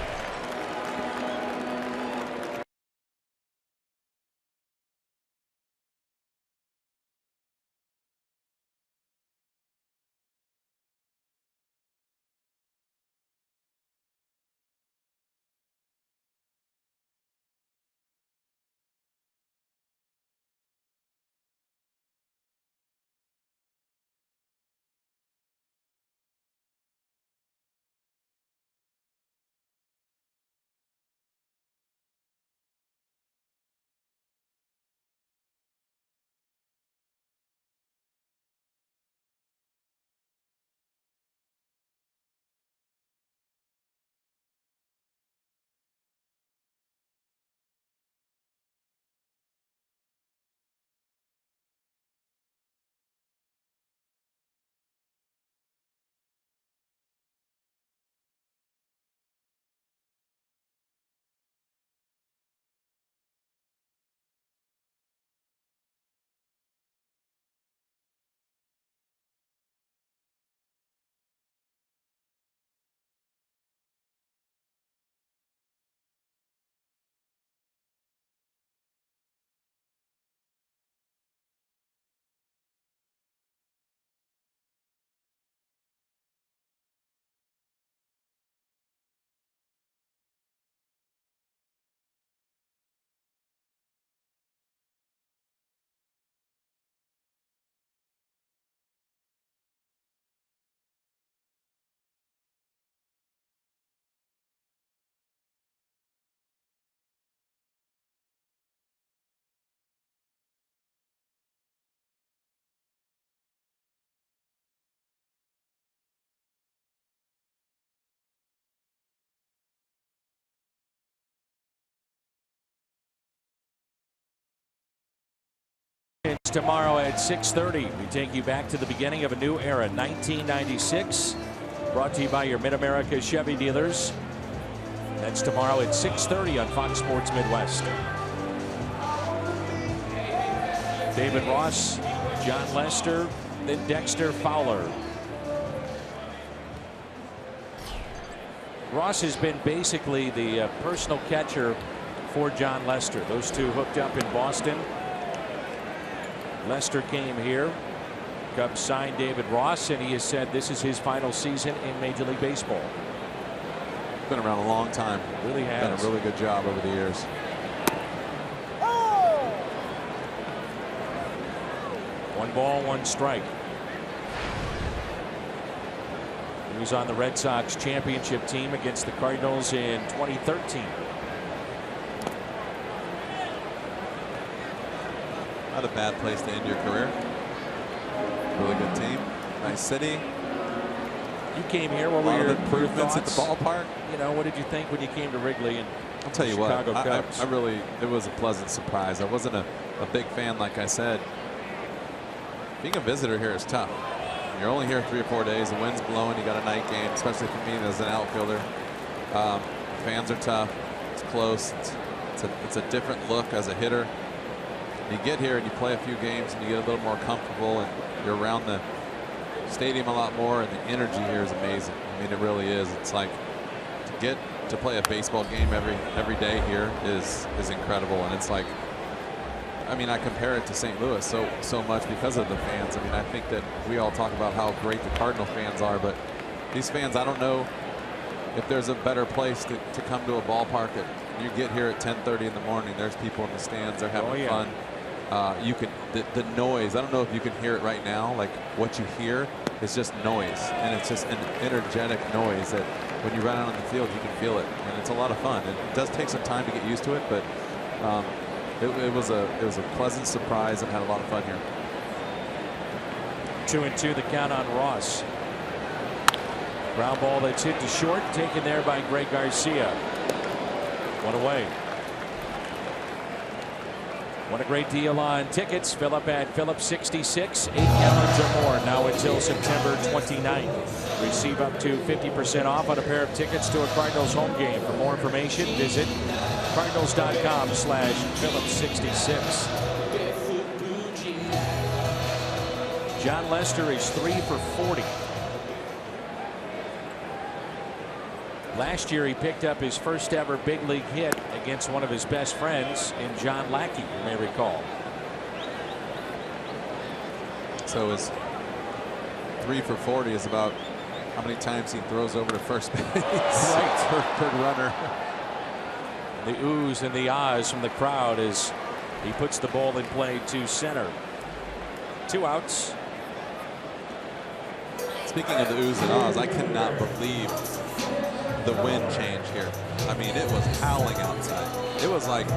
Tomorrow at 6:30, we take you back to the beginning of a new era, 1996. Brought to you by your Mid-America Chevy dealers. That's tomorrow at 6:30 on Fox Sports Midwest. David Ross, John Lester, then Dexter Fowler. Ross has been basically the personal catcher for John Lester. Those two hooked up in Boston. Lester came here. Cubs signed David Ross, and he has said this is his final season in Major League Baseball. Been around a long time. Really has. Done a really good job over the years. One ball, one strike. He was on the Red Sox championship team against the Cardinals in 2013. Not a bad place to end your career. Really good team. Nice city. You came here. What were your improvements at the ballpark? You know, what did you think when you came to Wrigley? And I'll tell you Chicago what. Cubs? I really, it was a pleasant surprise. I wasn't a big fan, like I said. Being a visitor here is tough. You're only here 3 or 4 days. The wind's blowing. You got a night game, especially for me as an outfielder. Fans are tough. It's close. It's a different look as a hitter. You get here and you play a few games and you get a little more comfortable and you're around the stadium a lot more, and the energy here is amazing. I mean, it really is. It's like to get to play a baseball game every day here is incredible. And it's like, I mean, I compare it to St. Louis so much because of the fans. I mean, I think that we all talk about how great the Cardinal fans are, but these fans, I don't know if there's a better place to come to a ballpark. You get here at 10:30 in the morning. There's people in the stands. They're having fun. You can the noise. I don't know if you can hear it right now. Like what you hear is just noise, and it's just an energetic noise that when you run out on the field, you can feel it, and it's a lot of fun. It does take some time to get used to it, but it was a pleasant surprise and had a lot of fun here. 2-2 the count on Ross. Ground ball that's hit to short, taken there by Greg Garcia. One away. What a great deal on tickets. Fill up at Phillips 66, 8 gallons or more now until September 29th. Receive up to 50% off on a pair of tickets to a Cardinals home game. For more information, visit Cardinals.com/Phillips66. John Lester is 3 for 40. Last year he picked up his first ever big league hit against one of his best friends in John Lackey, you may recall. So his 3 for 40 is about how many times he throws over to first base. Right. per runner. The oohs and the ahs from the crowd as he puts the ball in play to center. 2 outs. Speaking of the oohs and ahs, I cannot believe the wind change here. I mean, it was howling outside. It was like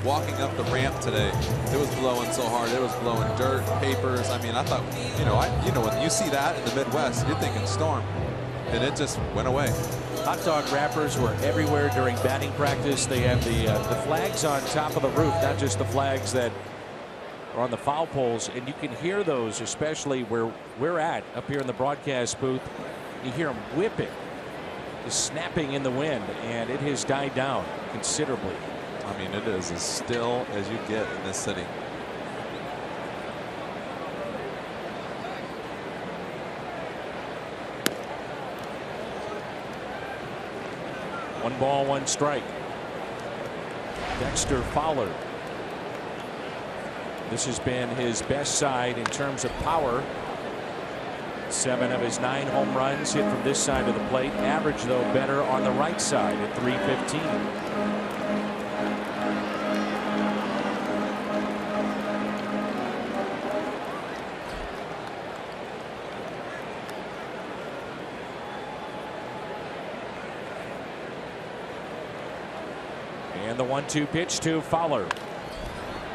walking up the ramp today. It was blowing so hard. It was blowing dirt, papers. I mean, I thought, when you see that in the Midwest, you're thinking storm, and it just went away. Hot dog wrappers were everywhere during batting practice. They have the flags on top of the roof, not just the flags that are on the foul poles, and you can hear those, especially where we're at up here in the broadcast booth. You hear them whipping, just snapping in the wind, and it has died down considerably. I mean, it is as still as you get in this city. One ball, one strike. Dexter Fowler. This has been his best side in terms of power. 7 of his 9 home runs hit from this side of the plate. Average, though, better on the right side at .315. And the 1-2 pitch to Fowler.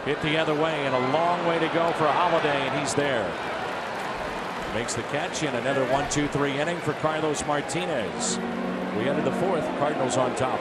Hit the other way and a long way to go for Holiday, and he's there. Makes the catch in another 1-2-3 inning for Carlos Martinez. We enter the 4th. Cardinals on top.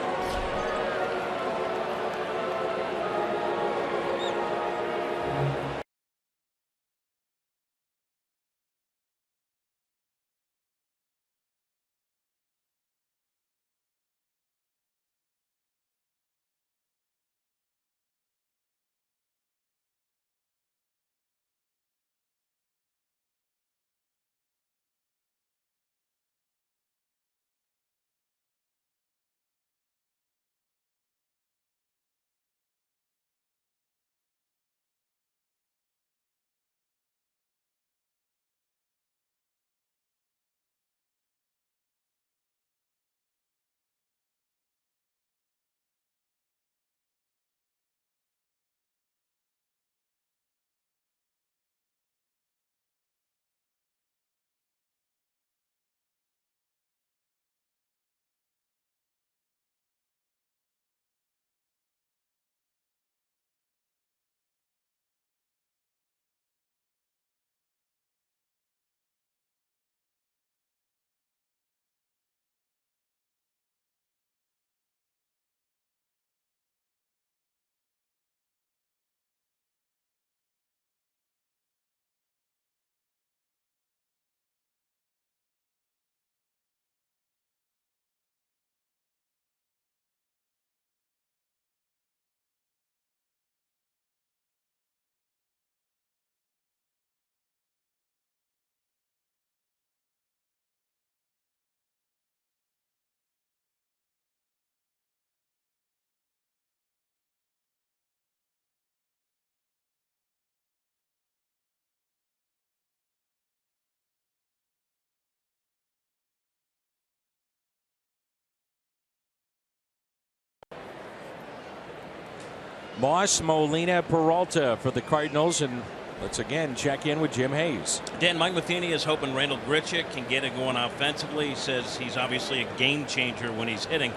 Moss, Molina, Peralta for the Cardinals, and let's again check in with Jim Hayes. Dan, Mike Matheny is hoping Randall Grichuk can get it going offensively. He says he's obviously a game changer when he's hitting.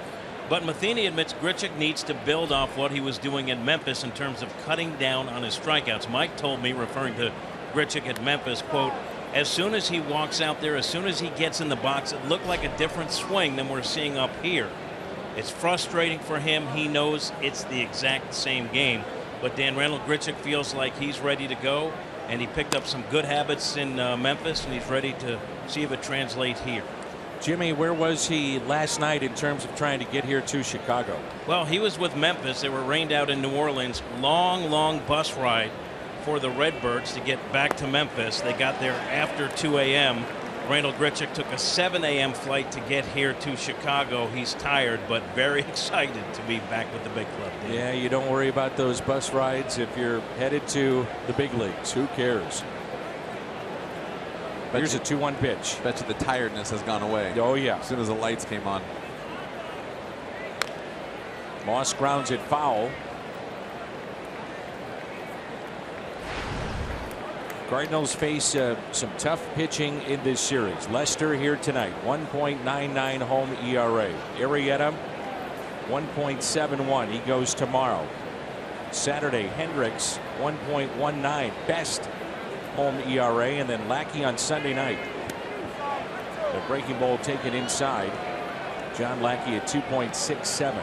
But Matheny admits Grichuk needs to build off what he was doing in Memphis in terms of cutting down on his strikeouts. Mike told me, referring to Grichuk at Memphis, quote, as soon as he walks out there, as soon as he gets in the box, it looked like a different swing than we're seeing up here. It's frustrating for him. He knows it's the exact same game. But Dan, Randall Grichuk feels like he's ready to go, and he picked up some good habits in Memphis, and he's ready to see if it translates here. Jimmy, where was he last night in terms of trying to get here to Chicago? Well, he was with Memphis. They were rained out in New Orleans. Long bus ride for the Redbirds to get back to Memphis. They got there after 2 a.m. Randall Grichuk took a 7 a.m. flight to get here to Chicago. He's tired, but very excited to be back with the big club. Yeah, you don't worry about those bus rides if you're headed to the big leagues. Who cares? Here's a 2-1 pitch. Bet you the tiredness has gone away. Oh, yeah. As soon as the lights came on. Moss grounds it foul. Cardinals face some tough pitching in this series. Lester here tonight, 1.99 home ERA. Arrieta, 1.71. He goes tomorrow. Saturday, Hendricks, 1.19. Best home ERA. And then Lackey on Sunday night. The breaking ball taken inside. John Lackey at 2.67.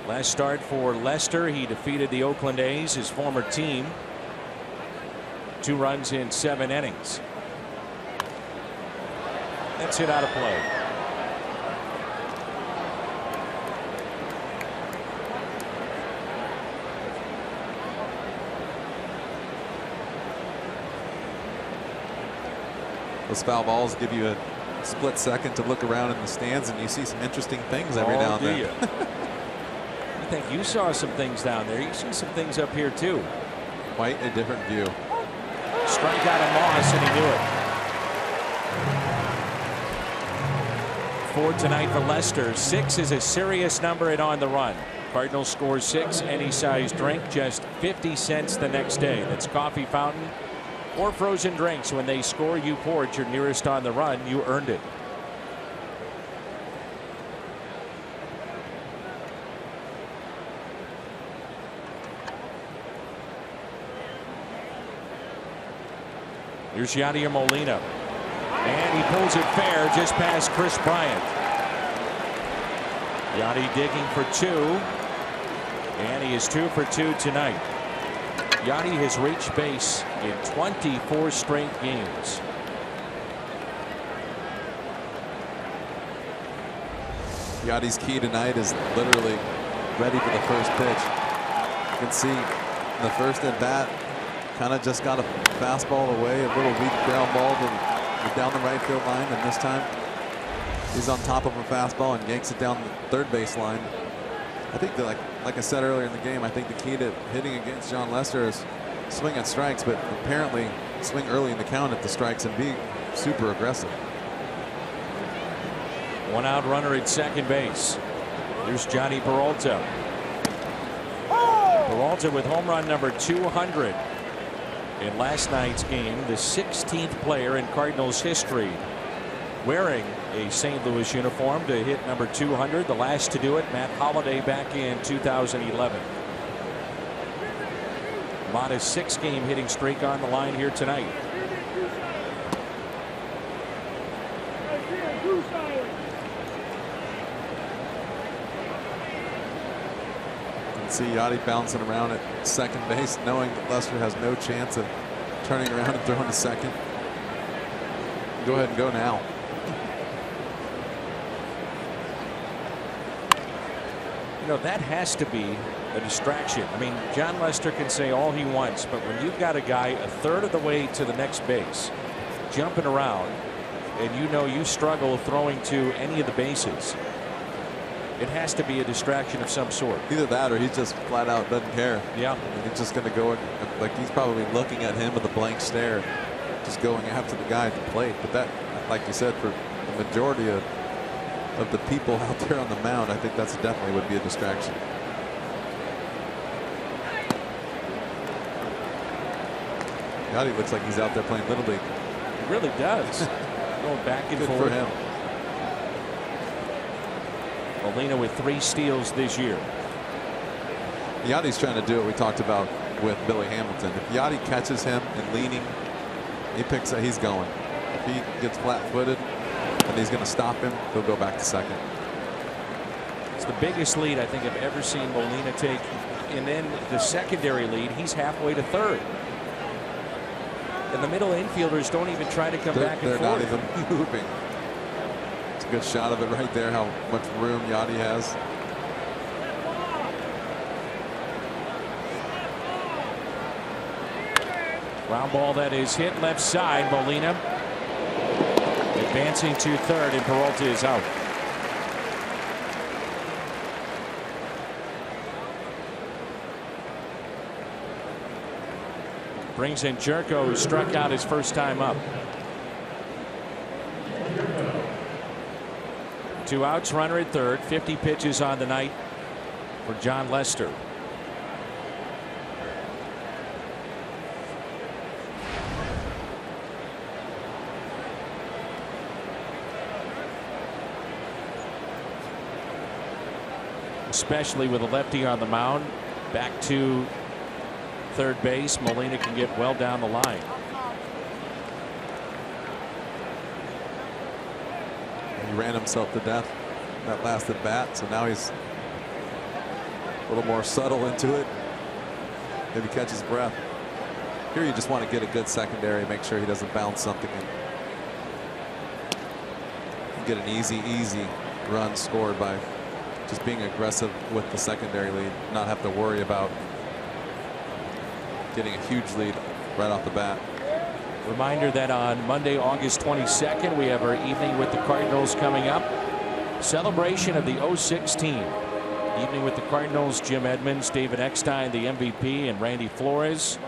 Last start for Lester, he defeated the Oakland A's, his former team. 2 runs in 7 innings. That's hit out of play. Those foul balls give you a split second to look around in the stands, and you see some interesting things every now and then. I think you saw some things down there. You see some things up here too. Quite a different view. Strike out of Moss, and he knew it. 4 tonight for Lester. 6 is a serious number and on the run. Cardinals score 6. Any size drink, just 50 cents the next day. That's coffee fountain or frozen drinks. When they score, you pour at your nearest on the run. You earned it. Here's Yadier Molina. And he pulls it fair just past Chris Bryant. Yadi digging for 2. And he is 2 for 2 tonight. Yadi has reached base in 24 straight games. Yadi's key tonight is literally ready for the first pitch. You can see in the first at bat, kind of just got a fastball away, a little weak ground ball down the right field line, and this time he's on top of a fastball and yanks it down the third base line. I think that, like I said earlier in the game, I think the key to hitting against John Lester is swing at strikes, but apparently swing early in the count at the strikes and be super aggressive. 1 out runner at second base. Here's Johnny Peralta. Peralta with home run number 200 in last night's game, the 16th player in Cardinals history wearing a St. Louis uniform to hit number 200. The last to do it, Matt Holliday, back in 2011. Modest 6-game hitting streak on the line here tonight. See Yadi bouncing around at second base, knowing that Lester has no chance of turning around and throwing to second. Go ahead and go now. You know, that has to be a distraction. I mean, John Lester can say all he wants, but when you've got a guy a third of the way to the next base jumping around, and you know you struggle throwing to any of the bases, it has to be a distraction of some sort. Either that or he just flat out doesn't care. Yeah. And he's just going to go, like he's probably looking at him with a blank stare, just going after the guy at the plate. But that, like you said, for the majority of the people out there on the mound, I think that's definitely would be a distraction. Yadi looks like he's out there playing Little League. He really does. Going back and forth. Good for him. Molina with 3 steals this year. Yadi's trying to do what we talked about with Billy Hamilton. If Yadi catches him and leaning, he picks it, he's going. If he gets flat-footed and he's going to stop him, he'll go back to second. It's the biggest lead I think I've ever seen Molina take. And then the secondary lead, he's halfway to third. And the middle infielders don't even try to come back and They're forth. not even moving. It's a good shot of it right there, how much room Yachty has. Ground ball that is hit left side. Molina advancing to third, and Peralta is out. Brings in Jerko, who struck out his first time up. 2 outs, runner at third. 50 pitches on the night for John Lester. Especially with a lefty on the mound. Back to third base. Molina can get well down the line. He ran himself to death that last at bat, so now he's a little more subtle into it. Maybe catch his breath. Here you just want to get a good secondary, make sure he doesn't bounce something and get an easy run scored by just being aggressive with the secondary lead, not have to worry about getting a huge lead right off the bat. Reminder that on Monday, August 22nd, we have our evening with the Cardinals coming up. Celebration of the 06 team. Evening with the Cardinals, Jim Edmonds, David Eckstein, the MVP, and Randy Flores.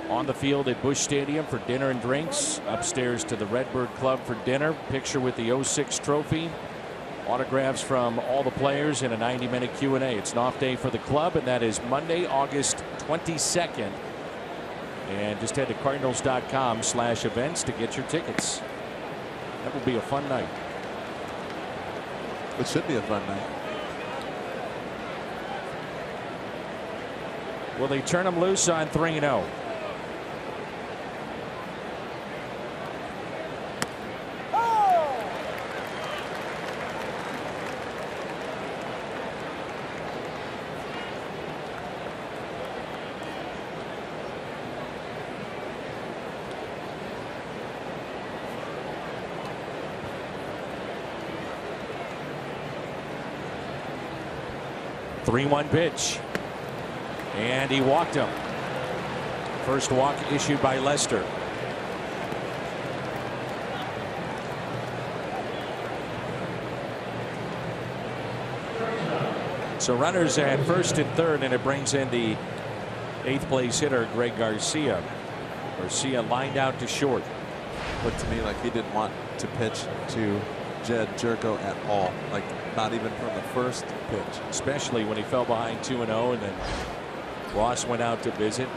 On the field at Busch Stadium for dinner and drinks. Upstairs to the Redbird Club for dinner. Picture with the 06 trophy. Autographs from all the players in a 90-minute Q&A. It's an off day for the club, and that is Monday, August 22nd. And just head to cardinals.com/events to get your tickets. That will be a fun night. It should be a fun night. Will they turn him loose on 3-0? Three-1 pitch. And he walked him. First walk issued by Lester. So runners at first and third, and it brings in the 8th place hitter, Greg Garcia. Garcia lined out to short. Looked to me like he didn't want to pitch to Jed Jerko at all, like not even from the first pitch. Especially when he fell behind 2-0, and then Ross went out to visit.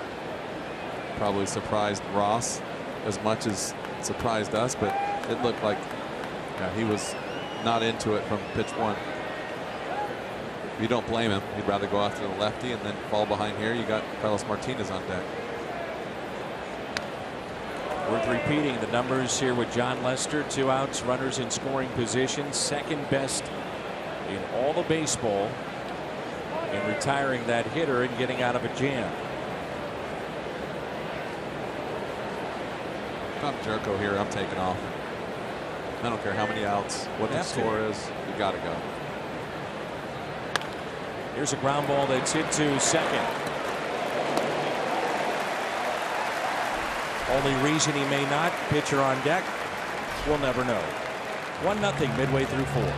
Probably surprised Ross as much as surprised us, but it looked like he was not into it from pitch 1. You don't blame him. He'd rather go after the lefty and then fall behind here. You got Carlos Martinez on deck. Worth repeating the numbers here with John Lester. 2 outs, runners in scoring position, second best in all of baseball, and retiring that hitter and getting out of a jam. If I'm Jerko here, I'm taking off. I don't care how many outs, what the score is, you got to go. Here's a ground ball that's hit to second. Only reason he may not, pitcher on deck, we'll never know. 1-0 midway through 4.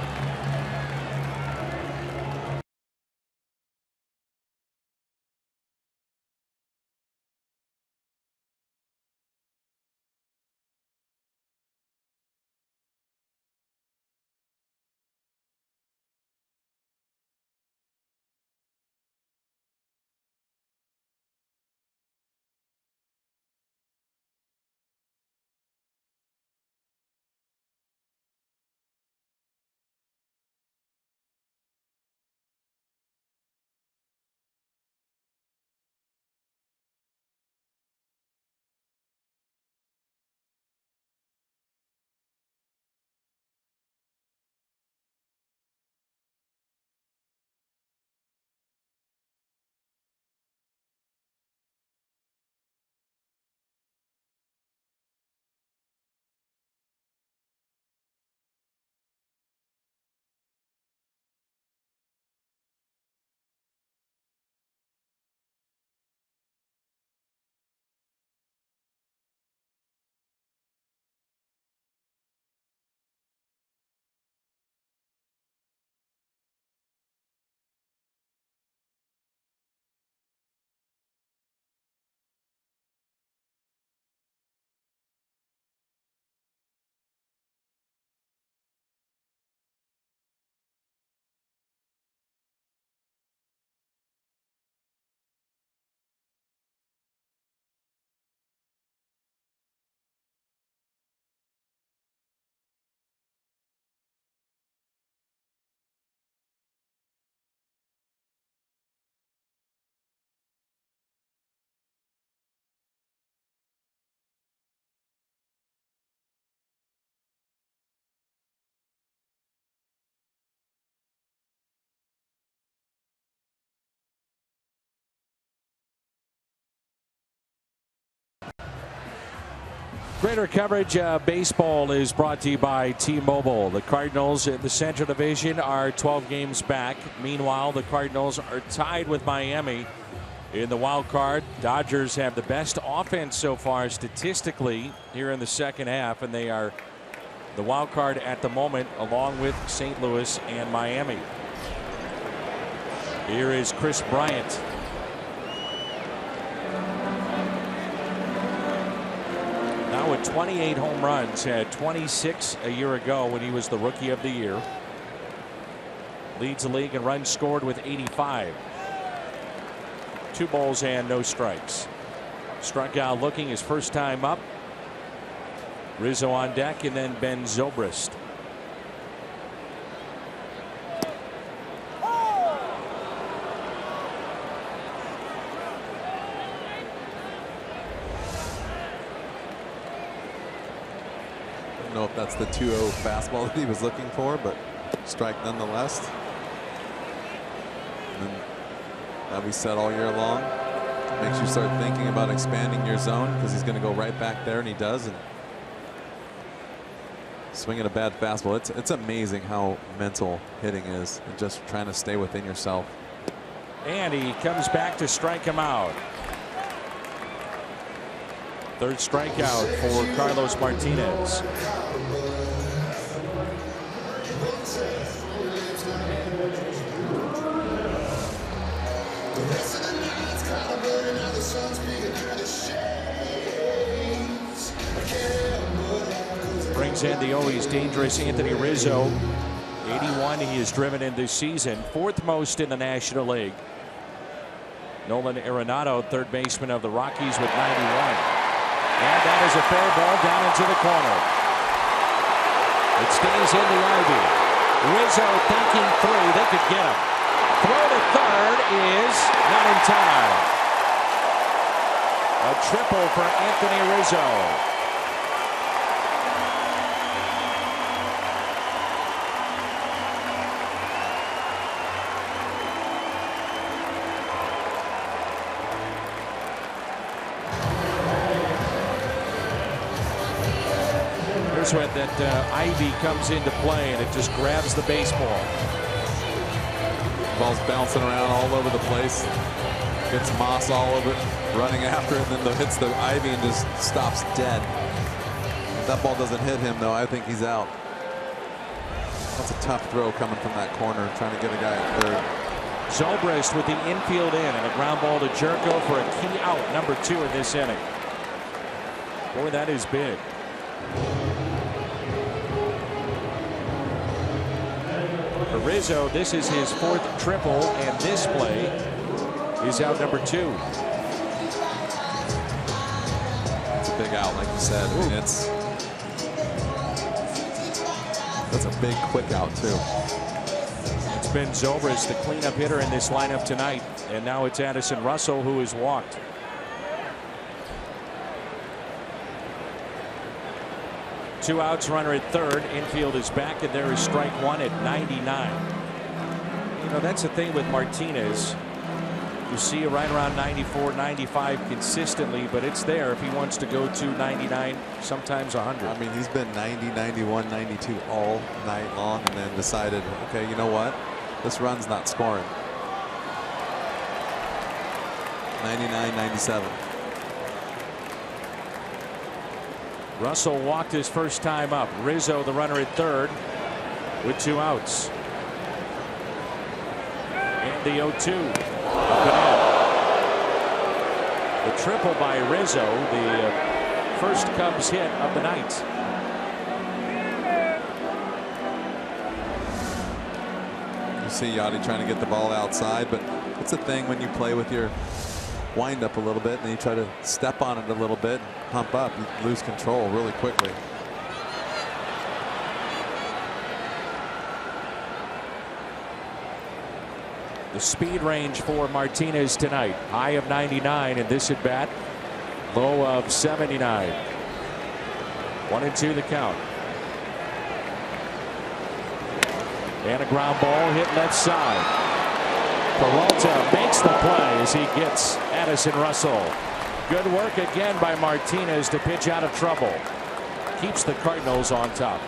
Greater coverage of baseball is brought to you by T-Mobile. The Cardinals in the Central Division are 12 games back. Meanwhile, the Cardinals are tied with Miami in the wild card. Dodgers have the best offense so far statistically here in the second half, and they are the wild card at the moment along with St. Louis and Miami. Here is Chris Bryant. Now with 28 home runs, had 26 a year ago when he was the Rookie of the Year. Leads the league in runs scored with 85. 2 balls and no strikes. Struck out looking his first time up. Rizzo on deck, and then Ben Zobrist. I don't know if that's the 2-0 fastball that he was looking for, but strike nonetheless. And that we said all year long. Makes you start thinking about expanding your zone, because he's going to go right back there, and he does. And swinging a bad fastball. It's amazing how mental hitting is, and just trying to stay within yourself. And he comes back to strike him out. Third strikeout for Carlos Martinez. Brings in the always dangerous Anthony Rizzo. 81 he has driven in this season, 4th most in the National League. Nolan Arenado, third baseman of the Rockies, with 91. And that is a fair ball down into the corner. It stays in the ivy. Rizzo thinking 3. They could get him. Throw to third is not in time. A triple for Anthony Rizzo. When that ivy comes into play, and it just grabs the baseball. Ball's bouncing around all over the place. Gets moss all over it, running after it, and then hits the ivy and just stops dead. If that ball doesn't hit him, though, I think he's out. That's a tough throw coming from that corner, trying to get a guy at third. Zobrist with the infield in, and a ground ball to Jerko for a key out, number 2 in this inning. Boy, that is big. For Rizzo, this is his 4th triple, and this play is out number 2. It's a big out, like you said. I mean, that's a big quick out too. It's been Zobrist, the cleanup hitter in this lineup tonight, and now it's Addison Russell who is walked. Two outs, runner at third. Infield is back, and there is strike 1 at 99. You know, that's the thing with Martinez. You see it right around 94, 95 consistently, but it's there if he wants to go to 99, sometimes 100. I mean, he's been 90, 91, 92 all night long, and then decided, okay, you know what? This run's not scoring. 99, 97. Russell walked his first time up. Rizzo, the runner at third, with 2 outs. And the 0-2. Up and in. The triple by Rizzo, the first Cubs hit of the night. You see Yachty trying to get the ball outside, but it's a thing when you play with your wind up a little bit and then you try to step on it a little bit, pump up, you lose control really quickly. The speed range for Martinez tonight, high of 99 in this at bat, low of 79. 1-2 the count. And a ground ball hit left side. Peralta makes the play as he gets Addison Russell. Good work again by Martinez to pitch out of trouble. Keeps the Cardinals on top.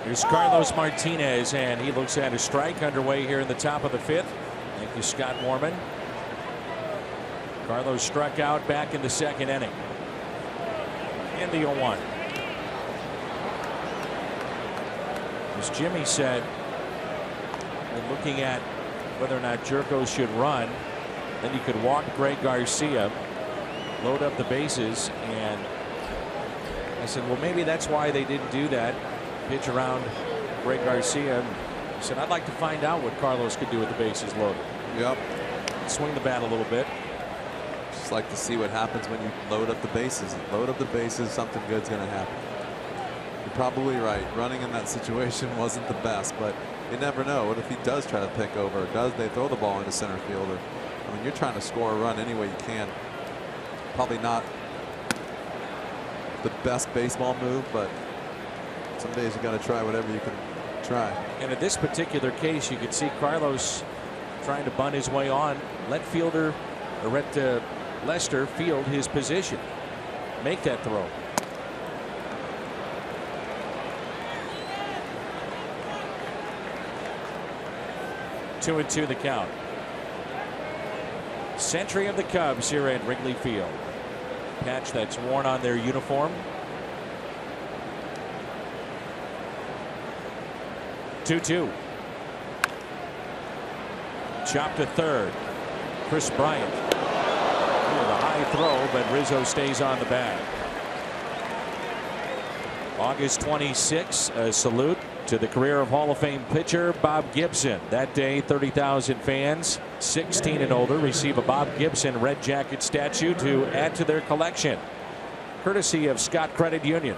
Here's Carlos Martinez, and he looks at a strike underway here in the top of the 5th. Thank you, Scott Mormon. Carlos struck out back in the 2nd inning. In the 0-1. As Jimmy said, when looking at whether or not Jerko should run, then you could walk Greg Garcia, load up the bases, and I said, well, maybe that's why they didn't do that. Pitch around Greg Garcia. He said, I'd like to find out what Carlos could do with the bases loaded. Yep. Swing the bat a little bit. Just like to see what happens when you load up the bases. Load up the bases, something good's going to happen. You're probably right. Running in that situation wasn't the best, but you never know. What if he does try to pick over? Does they throw the ball into center field? Or, I mean, you're trying to score a run any way you can. Probably not the best baseball move, but some days you got to try whatever you can try. And in this particular case, you could see Carlos trying to bunt his way on. Let Lester field his position. Make that throw. Two and two the count. Century of the Cubs here at Wrigley Field. Patch that's worn on their uniform. 2-2. Chop to third. Chris Bryant. With a high throw, but Rizzo stays on the bag. August 26, a salute to the career of Hall of Fame pitcher Bob Gibson. That day, 30,000 fans 16 and older receive a Bob Gibson red jacket statue to add to their collection, courtesy of Scott Credit Union.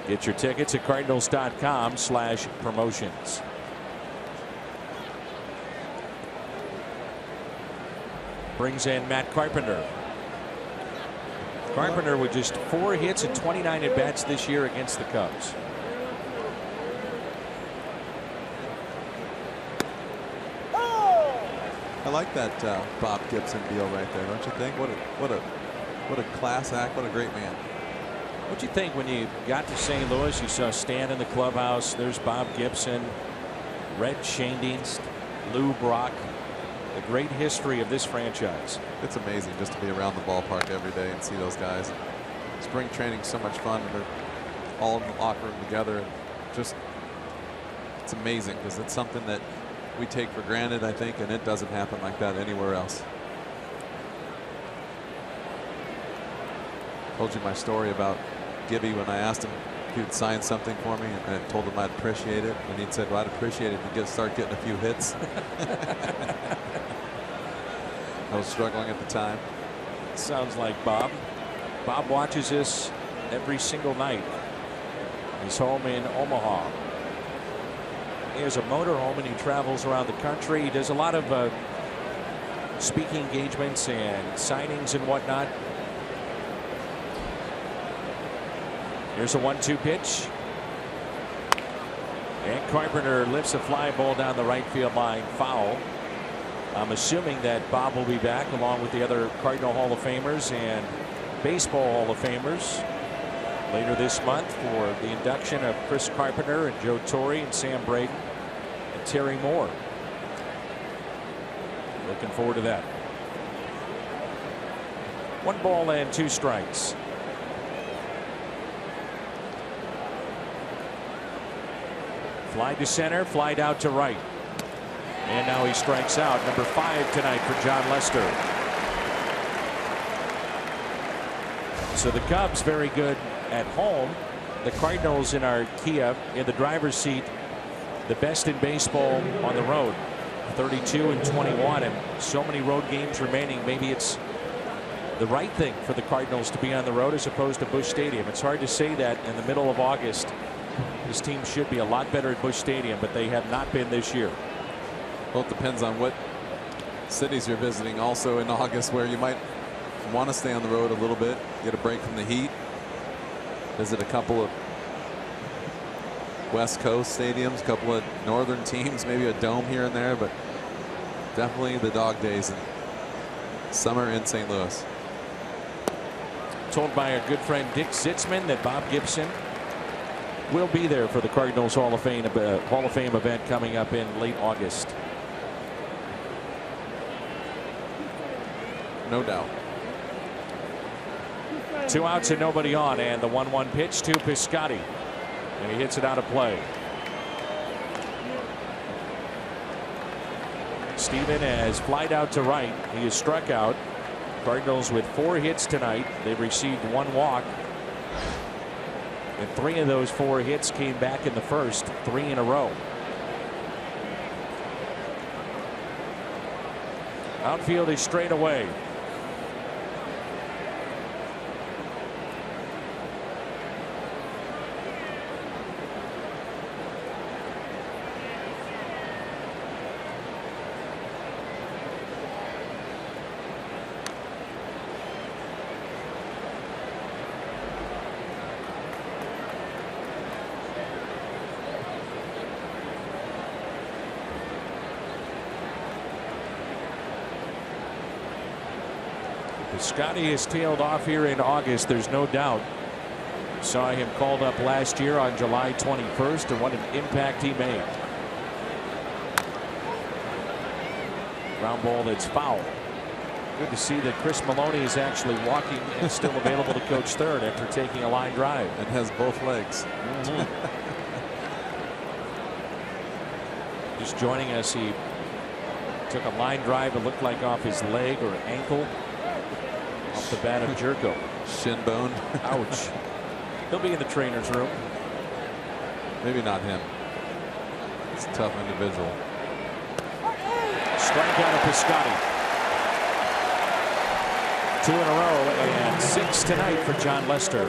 Get your tickets at cardinals.com/promotions. Brings in Matt Carpenter. Carpenter with just 4 hits and 29 at bats this year against the Cubs. I like that Bob Gibson deal right there, don't you think? What a class act. What a great man. What'd you think when you got to St. Louis? You saw Stan in the clubhouse. There's Bob Gibson. Red Schoendienst, Lou Brock, the great history of this franchise. It's amazing just to be around the ballpark every day and see those guys. Spring training's so much fun. They're all in the locker room together. And just, it's amazing because it's something that we take for granted, I think, and it doesn't happen like that anywhere else. Told you my story about Gibby when I asked him if he would sign something for me, and I told him I'd appreciate it, and he said, well, I'd appreciate it if you start getting a few hits. I was struggling at the time. Sounds like Bob. Bob watches this every single night. He's home in Omaha. He has a motorhome and he travels around the country. He does a lot of speaking engagements and signings and whatnot. Here's a 1-2 pitch. And Carpenter lifts a fly ball down the right field line, foul. I'm assuming that Bob will be back along with the other Cardinal Hall of Famers and Baseball Hall of Famers later this month for the induction of Chris Carpenter and Joe Torre and Sam Braden and Terry Moore. Looking forward to that. 1 ball and 2 strikes. Fly to center, flied out to right. And now he strikes out. Number 5 tonight for John Lester. So the Cubs very good at home. The Cardinals in our Kia in the driver's seat, the best in baseball on the road. 32-21 and so many road games remaining. Maybe it's the right thing for the Cardinals to be on the road as opposed to Busch Stadium. It's hard to say that in the middle of August. This team should be a lot better at Busch Stadium, but they have not been this year. Well, it depends on what cities you're visiting also in August, where you might want to stay on the road a little bit, get a break from the heat, visit a couple of West Coast stadiums, a couple of northern teams, maybe a dome here and there, but definitely the dog days in summer in St. Louis. Told by our good friend Dick Sitzman that Bob Gibson will be there for the Cardinals Hall of Fame event coming up in late August. No doubt. 2 outs and nobody on, and the 1-1 pitch to Piscotty, and he hits it out of play. Steven has flied out to right. He is struck out. Cardinals with 4 hits tonight. They've received 1 walk. And 3 of those 4 hits came back in the first, 3 in a row. Outfield is straight away. Scotty is tailed off here in August. There's no doubt. Saw him called up last year on July 21st, and what an impact he made. Ground ball that's foul. Good to see that Chris Maloney is actually walking and still available to coach third after taking a line drive. And has both legs. Just joining us, he took a line drive. It looked like off his leg or ankle. Off the bat of Jerko. Shin bone. Ouch. He'll be in the trainer's room. Maybe not him. He's a tough individual. Strikeout of Piscotty. 2 in a row and 6 tonight for John Lester.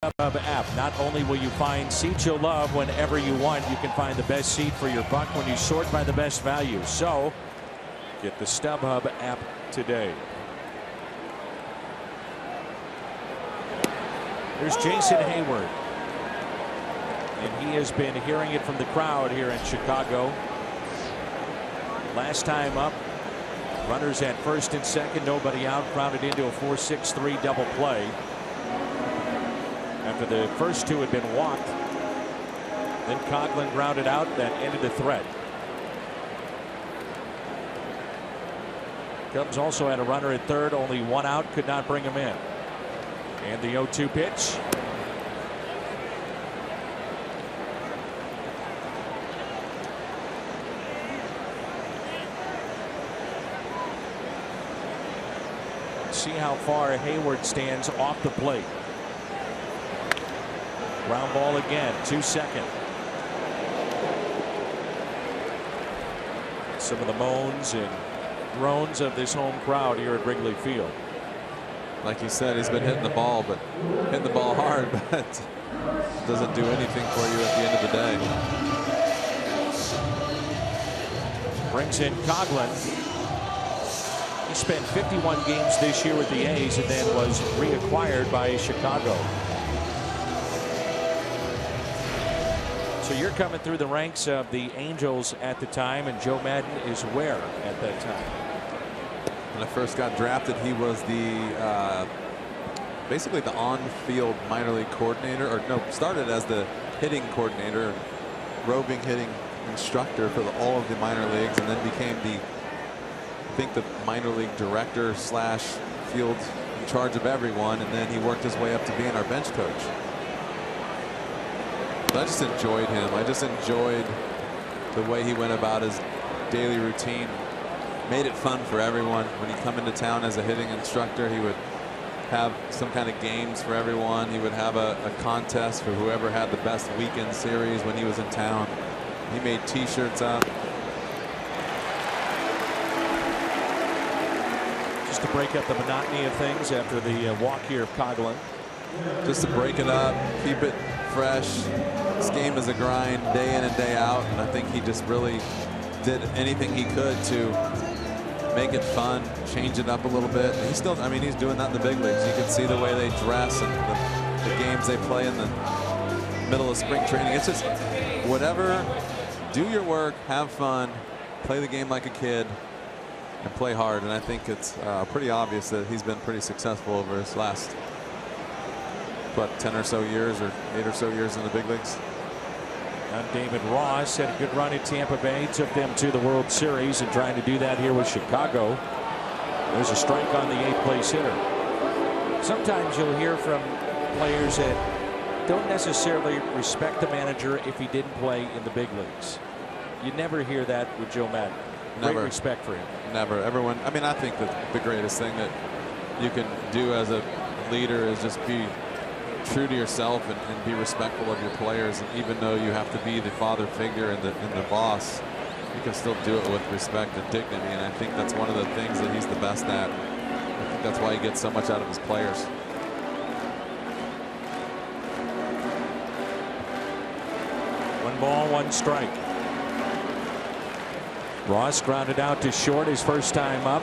StubHub app. Not only will you find seats you'll love whenever you want, you can find the best seat for your buck when you sort by the best value. So get the StubHub app today. Here's Jason Hayward. And he has been hearing it from the crowd here in Chicago. Last time up, runners at first and second, nobody out, grounded into a 4-6-3 double play. After the first two had been walked, then Coughlin grounded out. That ended the threat. Cubs also had a runner at third, only one out, could not bring him in. And the 0-2 pitch. See how far Hayward stands off the plate. Ground ball again, 2-2. Some of the moans and groans of this home crowd here at Wrigley Field. Like you said, he's been hitting the ball, but hitting the ball hard, but doesn't do anything for you at the end of the day. Brings in Coughlin. He spent 51 games this year with the A's and then was reacquired by Chicago. So you're coming through the ranks of the Angels at the time, and Joe Maddon is where at that time? When I first got drafted, he was the basically the on-field minor league coordinator, or no, started as the hitting coordinator, roving hitting instructor for all of the minor leagues, and then became the, I think, the minor league director slash field in charge of everyone, and then he worked his way up to being our bench coach. But I just enjoyed him. I just enjoyed the way he went about his daily routine. Made it fun for everyone. When he'd come into town as a hitting instructor, he would have some kind of games for everyone. He would have a contest for whoever had the best weekend series when he was in town. He made t-shirts up. Just to break up the monotony of things after the walk here of Coughlin. Just to break it up, keep it fresh. This game is a grind day in and day out, and I think he just really did anything he could to make it fun, change it up a little bit. He's still, I mean, he's doing that in the big leagues. You can see the way they dress and the games they play in the middle of spring training. It's just whatever, do your work, have fun, play the game like a kid, and play hard. And I think it's pretty obvious that he's been pretty successful over his last, what, 10 or so years or 8 or so years in the big leagues. And David Ross had a good run at Tampa Bay, took them to the World Series, and trying to do that here with Chicago. There's a strike on the 8th place hitter. Sometimes you'll hear from players that don't necessarily respect the manager if he didn't play in the big leagues. You never hear that with Joe Maddon. Great Never. respect for him. Never. Everyone, I mean, I think that the greatest thing that you can do as a leader is just be true to yourself and be respectful of your players. And even though you have to be the father figure and the boss, you can still do it with respect and dignity. And I think that's one of the things that he's the best at. I think that's why he gets so much out of his players. One ball, one strike. Ross grounded out to short his first time up.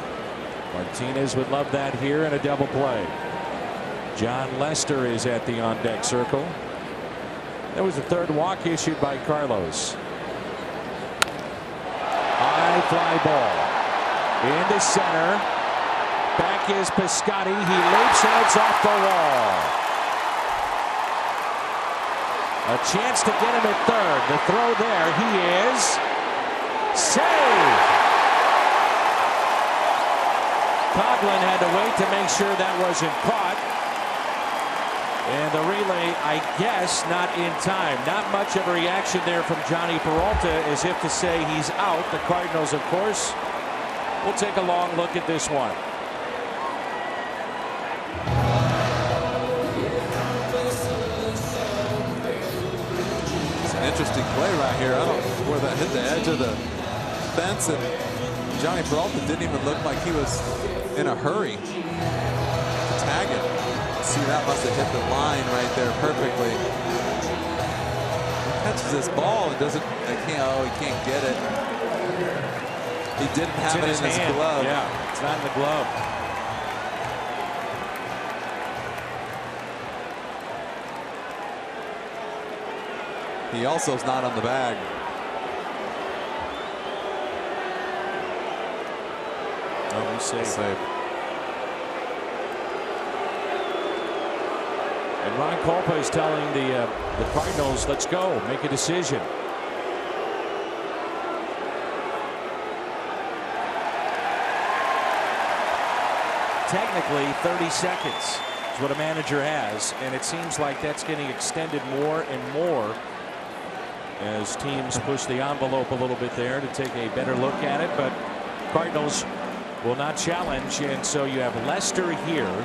Martinez would love that here in a double play. John Lester is at the on-deck circle. That was the third walk issued by Carlos. High fly ball into center. Back is Piscotty. He leaps and it's off the wall. A chance to get him at third. The throw there. He is saved. Coughlin had to wait to make sure that wasn't caught. And the relay, I guess, not in time. Not much of a reaction there from Johnny Peralta, as if to say he's out. The Cardinals, of course, will take a long look at this one. It's an interesting play right here. I don't know where that hit the edge of the fence, and Johnny Peralta didn't even look like he was in a hurry to tag it. see, that must have hit the line right there perfectly. He catches this ball and doesn't, he can't get it. He didn't have it in his glove. Yeah, it's not in the glove. He also is not on the bag. Oh, he's safe. Safe. And Ron Kolpa is telling the Cardinals, let's go, make a decision. Technically 30 seconds is what a manager has, and it seems like that's getting extended more and more as teams push the envelope a little bit there to take a better look at it. But Cardinals will not challenge, and so you have Lester here.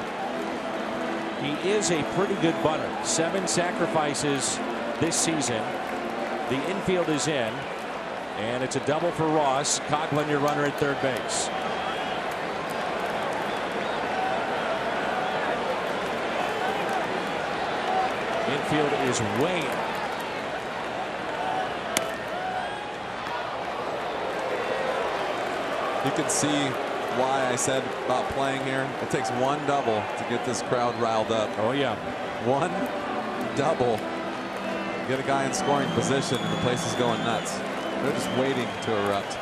He is a pretty good bunter. 7 sacrifices this season. The infield is in, and it's a double for Ross. Coughlin, your runner at third base. Infield is way in. You can see why I said about playing here. It takes one double to get this crowd riled up. Oh yeah. One double. Get a guy in scoring position and the place is going nuts. They're just waiting to erupt.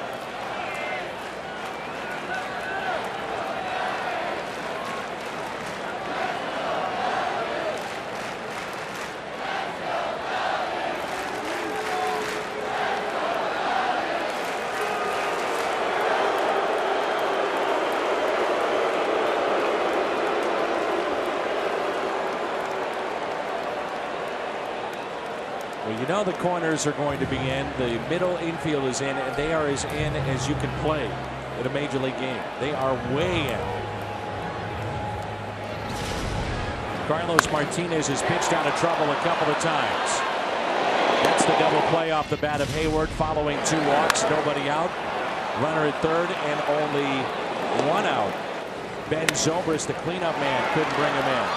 Well, you know the corners are going to be in. The middle infield is in, and they are as in as you can play in a major league game. They are way in. Carlos Martinez has pitched out of trouble a couple of times. That's the double play off the bat of Hayward following 2 walks, nobody out. Runner at third and only 1 out. Ben Zobrist, the cleanup man, couldn't bring him in.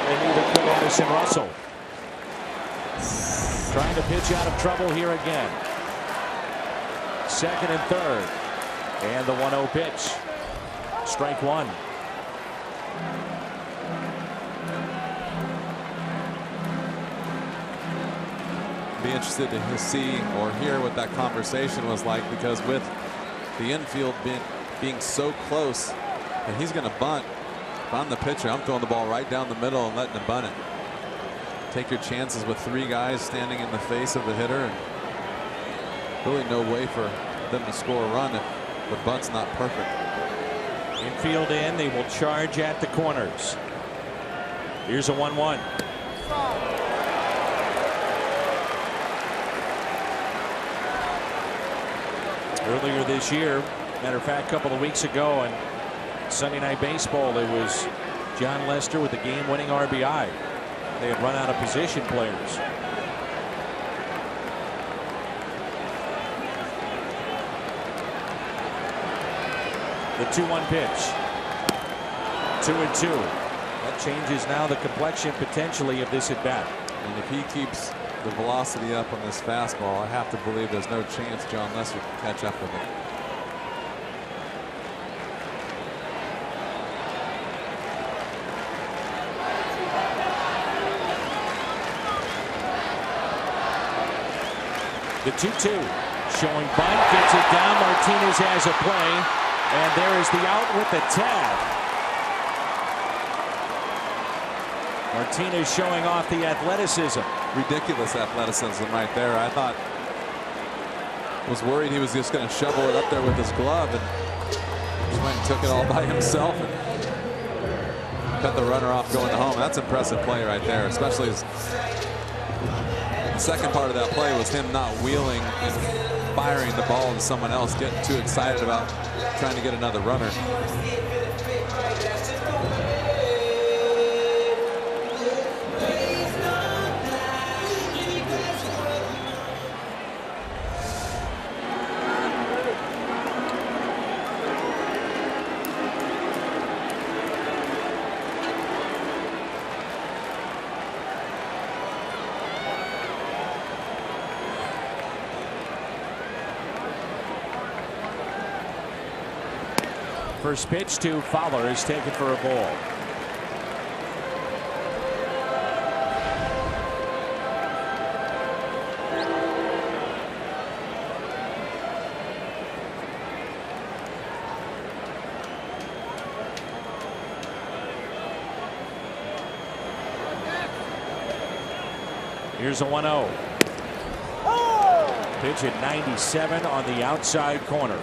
And neither could Addison Russell. Trying to pitch out of trouble here again. Second and third. And the 1-0 pitch. Strike 1. Be interested to see or hear what that conversation was like, because with the infield being so close that he's going to bunt. If I'm the pitcher, I'm throwing the ball right down the middle and letting him bunt it. Take your chances with 3 guys standing in the face of the hitter, and really no way for them to score a run if the bunt's not perfect. Infield in, they will charge at the corners. Here's a 1-1. Earlier this year, matter of fact, a couple of weeks ago on Sunday Night Baseball, it was John Lester with the game-winning RBI. They had run out of position players. The 2-1 pitch. 2-2. That changes now the complexion potentially of this at bat. And if he keeps the velocity up on this fastball, I have to believe there's no chance John Lester can catch up with it. The 2-2 showing bunt, gets it down. Martinez has a play, and there is the out with the tag. Martinez showing off the athleticism. Ridiculous athleticism right there. I was worried he was just going to shovel it up there with his glove, and just went and took it all by himself and cut the runner off going home. That's impressive play right there, especially as the second part of that play was him not wheeling and firing the ball to someone else, getting too excited about trying to get another runner. First pitch to Fowler is taken for a ball. Here's a 1-0. Pitch at 97 on the outside corner.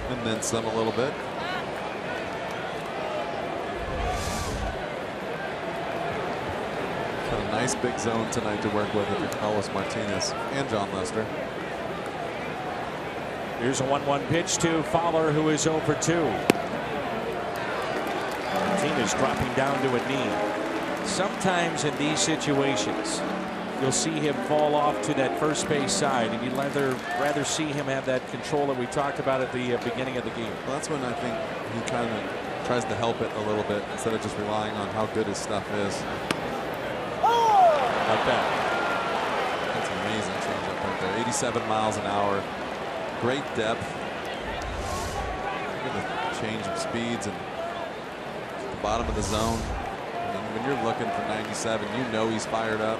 And then some a little bit. Got a nice big zone tonight to work with if you're Carlos Martinez and John Lester. Here's a 1-1 pitch to Fowler, who is 0 for 2. Martinez dropping down to a knee. Sometimes in these situations, you'll see him fall off to that first base side, and you'd rather see him have that control that we talked about at the beginning of the game. Well, that's when I think he kind of tries to help it a little bit instead of just relying on how good his stuff is. Like that. That's an amazing changeup right there. 87 miles an hour. Great depth. Look at the change of speeds and the bottom of the zone. And when you're looking for 97, you know he's fired up.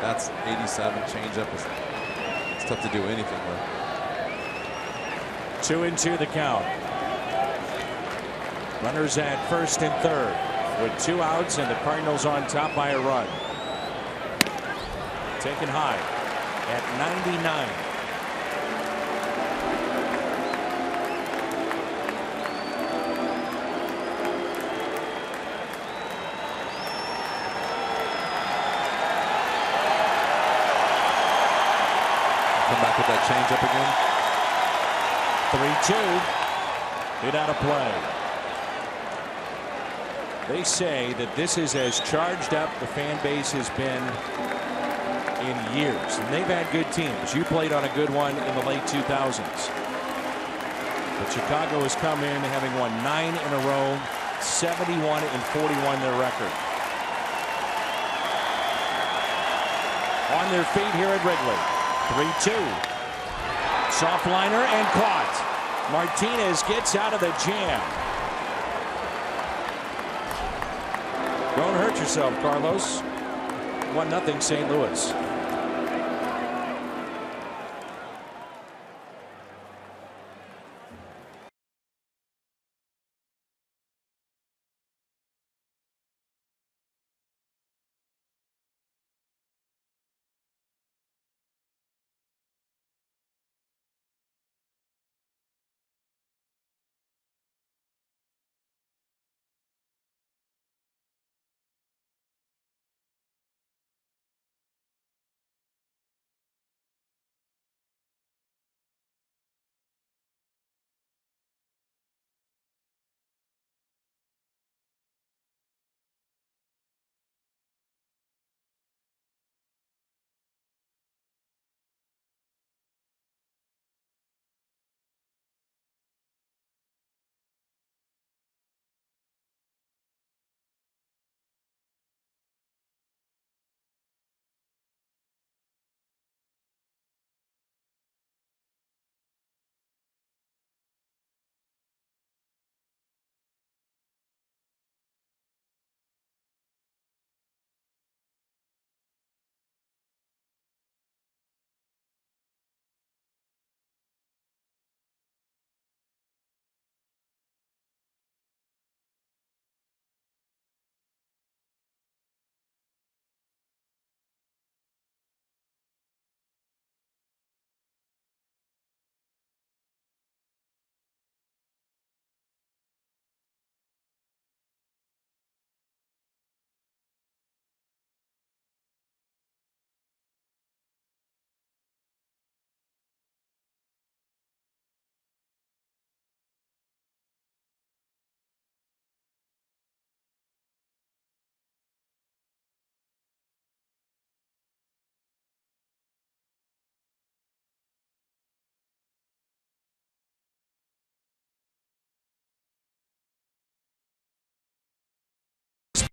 That's 87 changeup. It's tough to do anything with. 2-2 the count. Runners at first and third with 2 outs, and the Cardinals on top by a run. Taken high at 99. Come back with that changeup again. 3-2. Hit out of play. They say that this is as charged up the fan base has been in years, and they've had good teams. You played on a good one in the late 2000s, but Chicago has come in having won 9 in a row, 71 and 41 their record. On their feet here at Wrigley. 3-2. Soft liner and caught. Martinez gets out of the jam. Don't hurt yourself, Carlos. 1-0 St. Louis.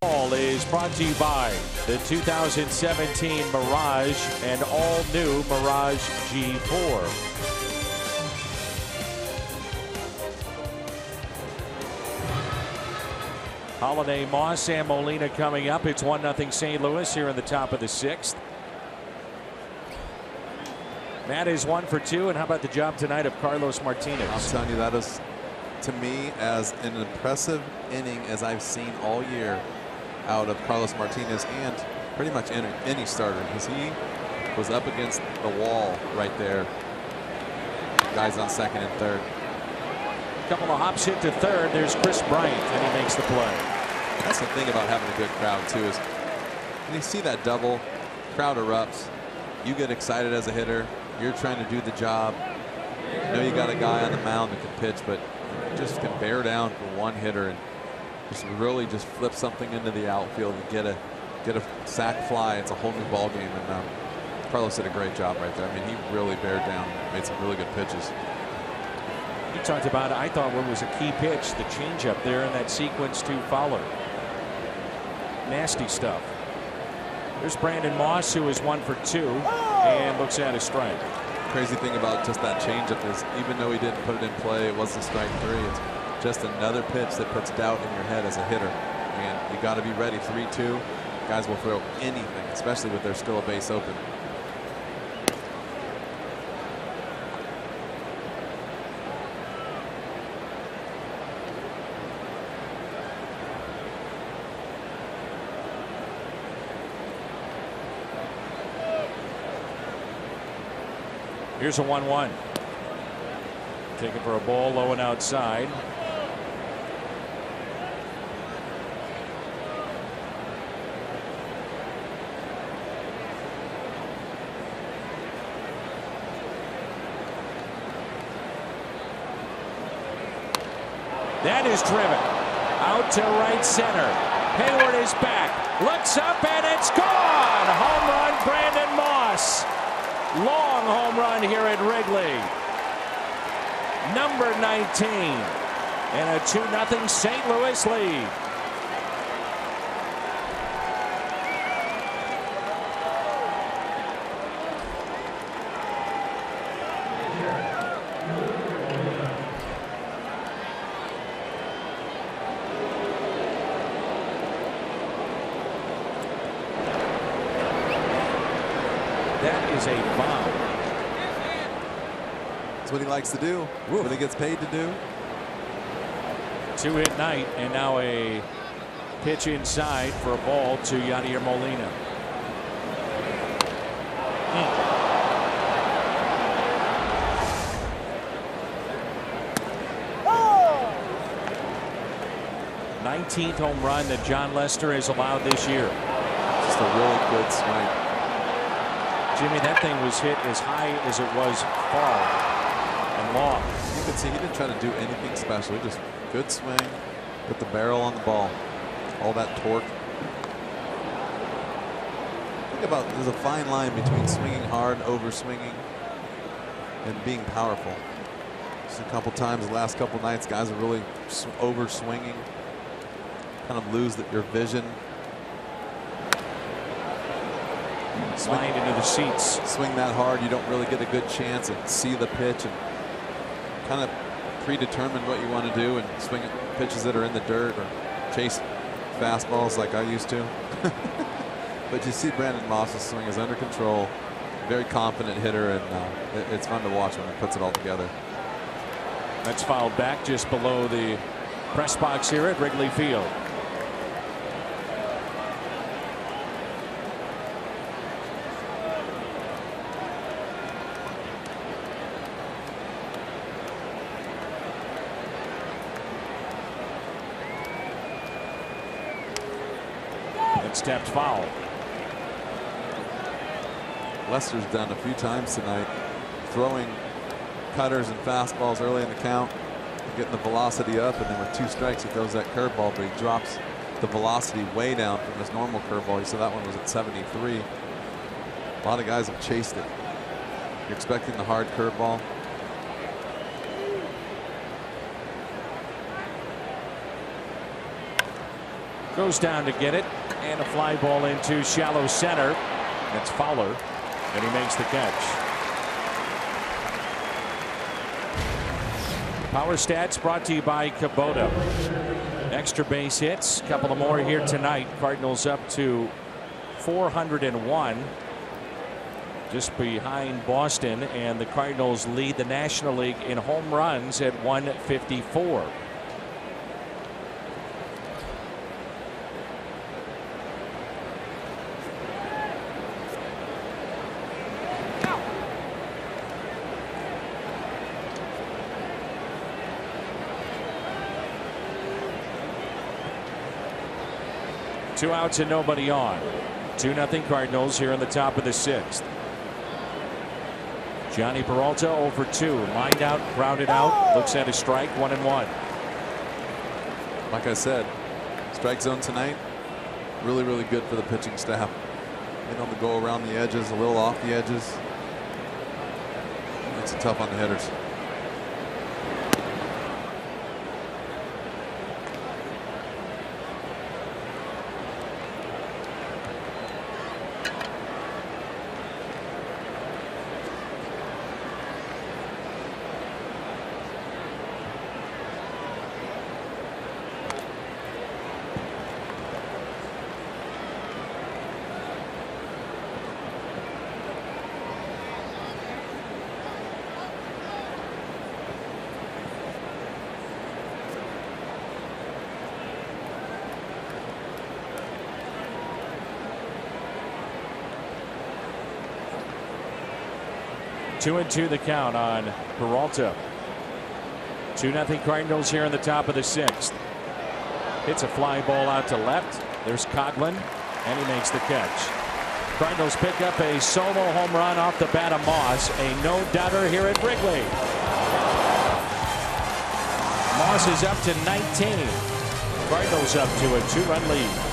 Ball is brought to you by the 2017 Mirage and all-new Mirage G4. Holiday, Moss, and Molina coming up. It's 1-0 St. Louis here in the top of the 6th. Matt is 1 for 2, and how about the job tonight of Carlos Martinez? I'm telling you, that is, to me, as an impressive inning as I've seen all year out of Carlos Martinez and pretty much any starter, because he was up against the wall right there. Guys on second and third. Couple of hops hit to third. There's Chris Bryant, and he makes the play. That's the thing about having a good crowd too, is when you see that double, crowd erupts, you get excited as a hitter. You're trying to do the job. You know you got a guy on the mound that can pitch, but just can bear down for one hitter and just really just flip something into the outfield and get a sac fly. It's a whole new ball game, and Carlos did a great job right there. I mean, he really bared down, made some really good pitches. You talked about, I thought, what was a key pitch, the changeup there in that sequence to Fowler. Nasty stuff. There's Brandon Moss, who is 1 for 2 and looks at a strike. Crazy thing about just that changeup is, even though he didn't put it in play, it wasn't strike 3. It's just another pitch that puts doubt in your head as a hitter. And you got to be ready. 3-2. Guys will throw anything, especially with there's still a base open. Here's a 1-1. Taking for a ball low and outside. That is driven out to right center. Hayward is back, looks up, and it's gone. Home run, Brandon Moss. Long home run here at Wrigley. Number 19. And a 2-0 St. Louis lead. That is a bomb. That's what he likes to do. What he gets paid to do. 2-hit night, and now a pitch inside for a ball to Yadier Molina. Hmm. 19th home run that John Lester has allowed this year. Just a really good swing. Jimmy, that thing was hit as high as it was far and long. You can see he didn't try to do anything special. He just good swing, put the barrel on the ball. All that torque. Think about, there's a fine line between swinging hard, over swinging, and being powerful. Just a couple times the last couple nights, guys are really over swinging, kind of lose your vision. Swing into the seats. Swing that hard, you don't really get a good chance and see the pitch and kind of predetermine what you want to do and swing at pitches that are in the dirt or chase fastballs like I used to. But you see Brandon Moss's swing is under control, very confident hitter, and it's fun to watch when he puts it all together. That's fouled back just below the press box here at Wrigley Field. Stepped foul. Lester's done a few times tonight, throwing cutters and fastballs early in the count, getting the velocity up, and then with 2 strikes he throws that curveball, but he drops the velocity way down from his normal curveball. You saw that one was at 73. A lot of guys have chased it. You're expecting the hard curveball. Goes down to get it, and a fly ball into shallow center. That's Fowler, and he makes the catch. Power Stats brought to you by Kubota. Extra base hits, a couple of more here tonight. Cardinals up to 401, just behind Boston, and the Cardinals lead the National League in home runs at 154. Two outs and nobody on. 2-0 Cardinals here in the top of the 6th. Johnny Peralta 0 for 2. Lined out, grounded out. Looks at a strike, 1-1. Like I said, strike zone tonight, really, really good for the pitching staff. They know to go around the edges, a little off the edges. Makes it tough on the hitters. Two and two the count on Peralta. 2-0 Cardinals here in the top of the 6th. Hits a fly ball out to left. There's Coghlan, and he makes the catch. Cardinals pick up a solo home run off the bat of Moss. A no-doubter here at Wrigley. Moss is up to 19. Cardinals up to a 2-run lead.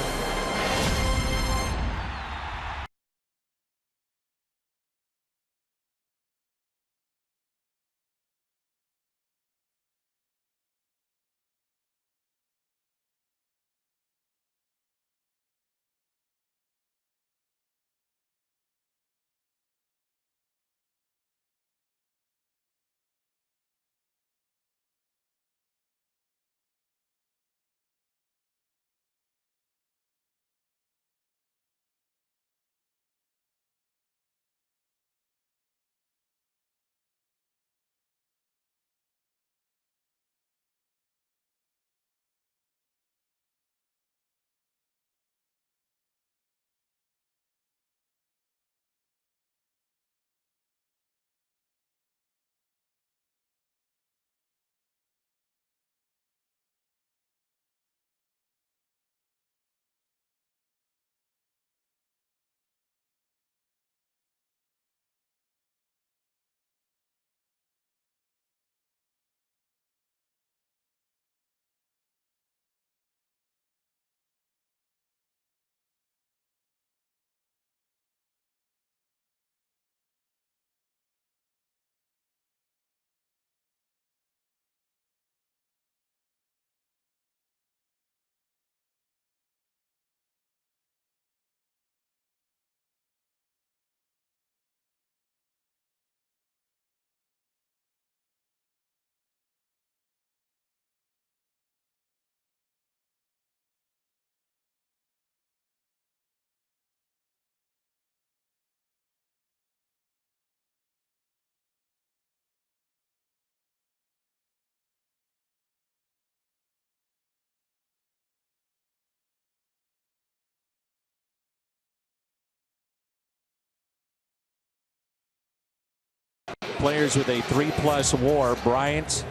Players with a 3+ WAR: Bryant,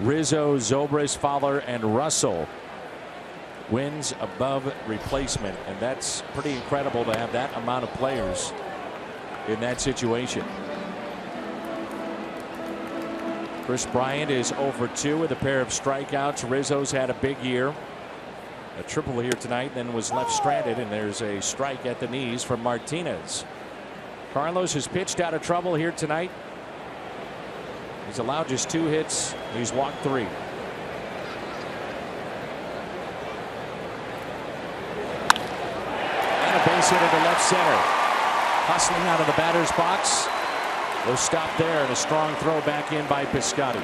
Rizzo, Zobrist, Fowler, and Russell. Wins above replacement, and that's pretty incredible to have that amount of players in that situation. Chris Bryant is 0 for 2 with a pair of strikeouts. Rizzo's had a big year. A triple here tonight, then was left stranded, and there's a strike at the knees from Martinez. Carlos has pitched out of trouble here tonight. He's allowed just 2 hits. He's walked 3. left center. Hustling out of the batter's box. No stop there, and a strong throw back in by Piscotty.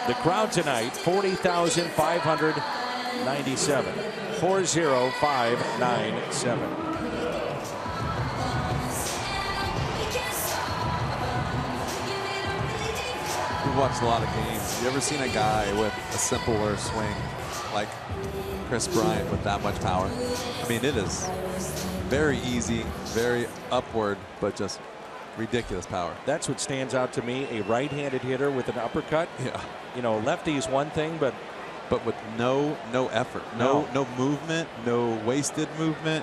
The crowd tonight, 40,597. 40597. We've watched a lot of games. You ever seen a guy with a simpler swing like Chris Bryant with that much power? I mean, it is very easy, very upward, but just ridiculous power. That's what stands out to me, a right-handed hitter with an uppercut. Yeah. You know, lefty is one thing, but with no effort, no movement, no wasted movement.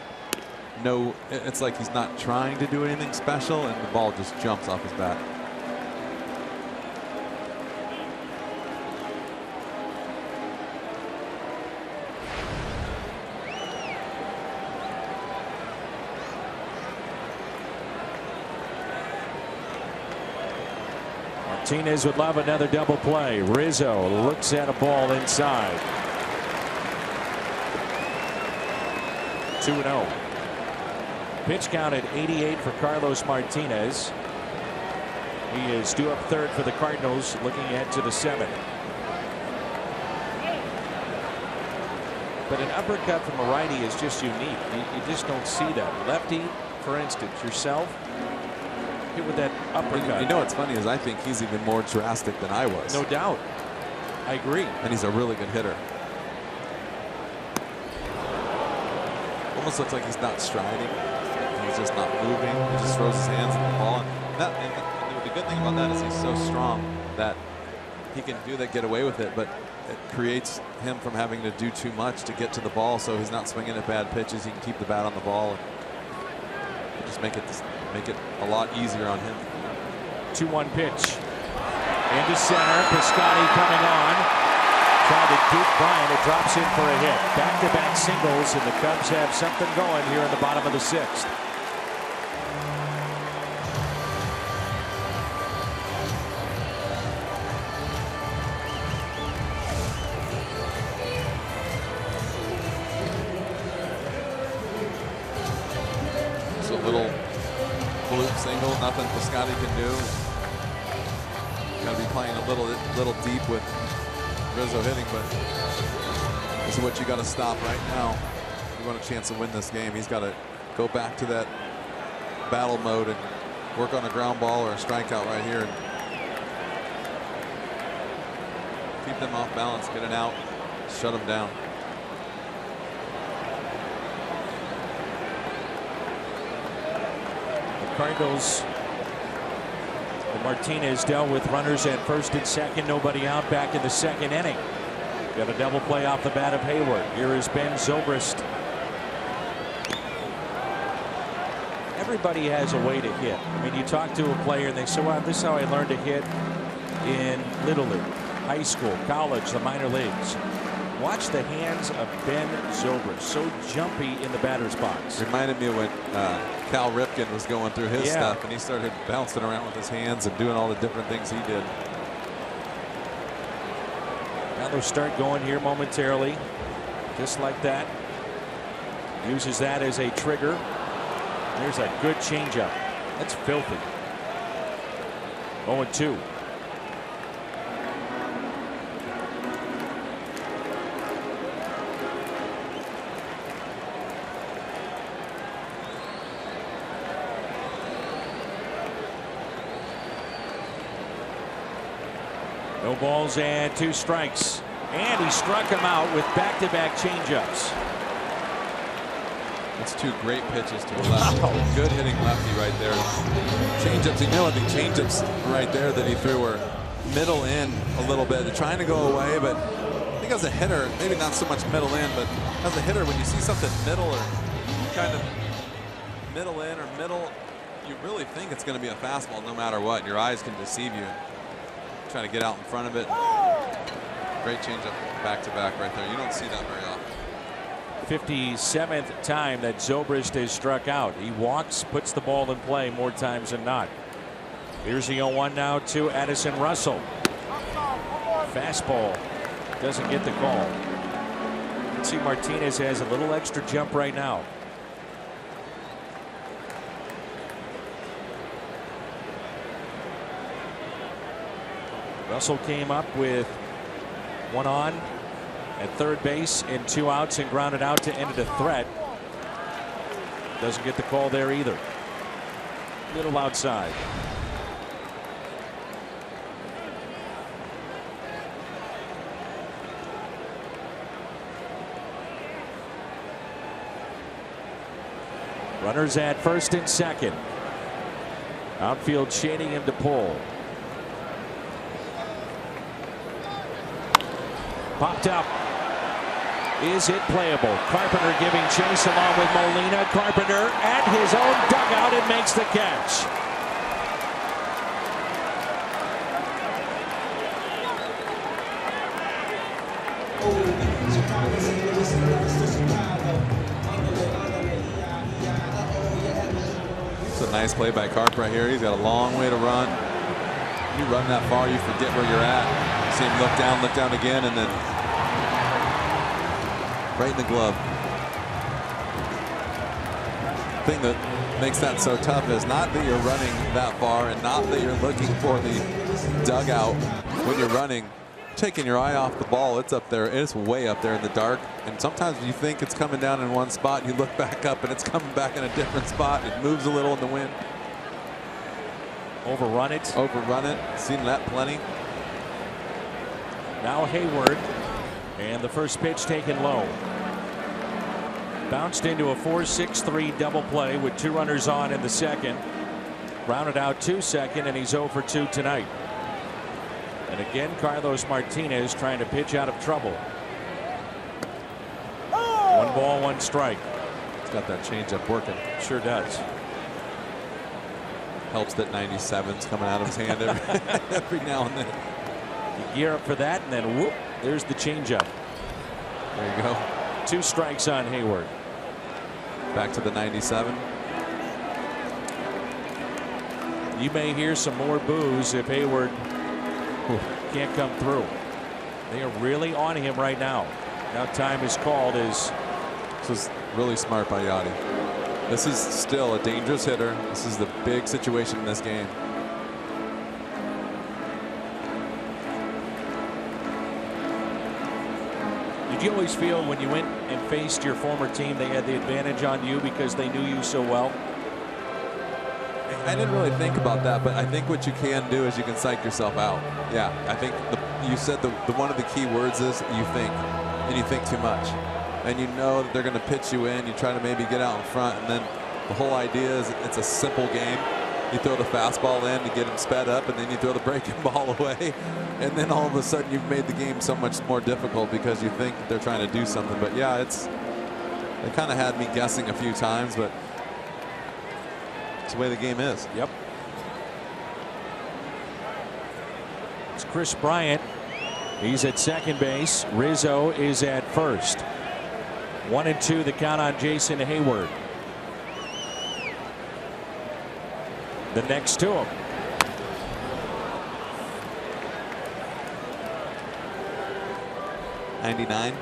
No, it's like he's not trying to do anything special, and the ball just jumps off his bat. Martinez would love another double play. Rizzo looks at a ball inside. 2-0. Pitch count at 88 for Carlos Martinez. He is due up third for the Cardinals, looking ahead to the 7th. But an uppercut from a righty is just unique. You just don't see that. Lefty, for instance, yourself, hit with that uppercut. You know what's funny is I think he's even more drastic than I was. No doubt. I agree. And he's a really good hitter. Almost looks like he's not striding. He's just not moving. He just throws his hands at the ball. And the good thing about that is he's so strong that he can do that, get away with it, but it creates him from having to do too much to get to the ball, so he's not swinging at bad pitches. He can keep the bat on the ball and just make it a lot easier on him. 2-1 pitch. Into center. Piscotty coming on. Tried to duke Bryant. It drops in for a hit. Back-to-back singles, and the Cubs have something going here in the bottom of the 6th. It's a little fluke single, nothing Piscotty can do. Got to be playing a little deep with Rizzo hitting, but this is what you got to stop right now. If you want a chance to win this game, he's got to go back to that battle mode and work on a ground ball or a strikeout right here and keep them off balance, get an out, shut them down. Cardinals. Martinez dealt with runners at first and second, nobody out, back in the 2nd inning. Got a double play off the bat of Hayward. Here is Ben Zobrist. Everybody has a way to hit. I mean, you talk to a player and they say, well, this is how I learned to hit in Little League, high school, college, the minor leagues. Watch the hands of Ben Zobrist, so jumpy in the batter's box. Reminded me of when Cal Ripken was going through his stuff, and he started bouncing around with his hands and doing all the different things he did. Now they'll start going here momentarily, just like that. Uses that as a trigger. There's a good changeup. That's filthy. 0-2. No balls and 2 strikes. And he struck him out with back-to-back changeups. That's 2 great pitches to a left. Wow. Good hitting lefty right there. Changeups, you know, the changeups right there that he threw were middle in a little bit. They're trying to go away, but I think as a hitter, maybe not so much middle in, but as a hitter, when you see something middle or kind of middle in or middle, you really think it's going to be a fastball no matter what. Your eyes can deceive you. Trying to get out in front of it. Great changeup back-to-back right there. You don't see that very often. 57th time that Zobrist has struck out. He walks, puts the ball in play more times than not. Here's the 0-1 now to Addison Russell. Fastball Doesn't get the call. You can see Martinez has a little extra jump right now. Russell came up with one on at third base and 2 outs and grounded out to end a threat. Doesn't get the call there either. Little outside. Runners at first and second. Outfield shading him to pull. Popped up. Is it playable? Carpenter giving chase along with Molina. Carpenter at his own dugout and makes the catch. It's a nice play by Carp right here. He's got a long way to run. You run that far, you forget where you're at. You see him look down again, and then right in the glove. The thing that makes that so tough is not that you're running that far and not that you're looking for the dugout when you're running. Taking your eye off the ball, it's up there. It's way up there in the dark. And sometimes you think it's coming down in one spot, you look back up and it's coming back in a different spot. It moves a little in the wind. Overrun it. Overrun it. Seen that plenty. Now Hayward. And the first pitch taken low. Bounced into a 4-6-3 double play with 2 runners on in the second. Grounded out to second, and he's 0 for 2 tonight. And again, Carlos Martinez trying to pitch out of trouble. 1 ball, 1 strike. He's got that changeup working. Sure does. Helps that 97's coming out of his hand every now and then. You gear up for that, and then whoop, there's the changeup. There you go. 2 strikes on Hayward. Back to the 97. You may hear some more boos if Hayward can't come through. They are really on him right now. Now time is called. This is really smart by Yachty. This is still a dangerous hitter. This is the big situation in this game. Did you always feel when you went and faced your former team they had the advantage on you because they knew you so well? I didn't really think about that, but I think what you can do is you can psych yourself out. Yeah, I think you said the one of the key words is you think, and you think too much. And you know that they're going to pitch you in. You try to maybe get out in front, and then the whole idea is it's a simple game. You throw the fastball in to get him sped up, and then you throw the breaking ball away. And then all of a sudden you've made the game so much more difficult because you think that they're trying to do something. But yeah, it kind of had me guessing a few times, but it's the way the game is. Yep. It's Chris Bryant. He's at second base. Rizzo is at first. 1-2 the count on Jason Hayward. The next to him. '99.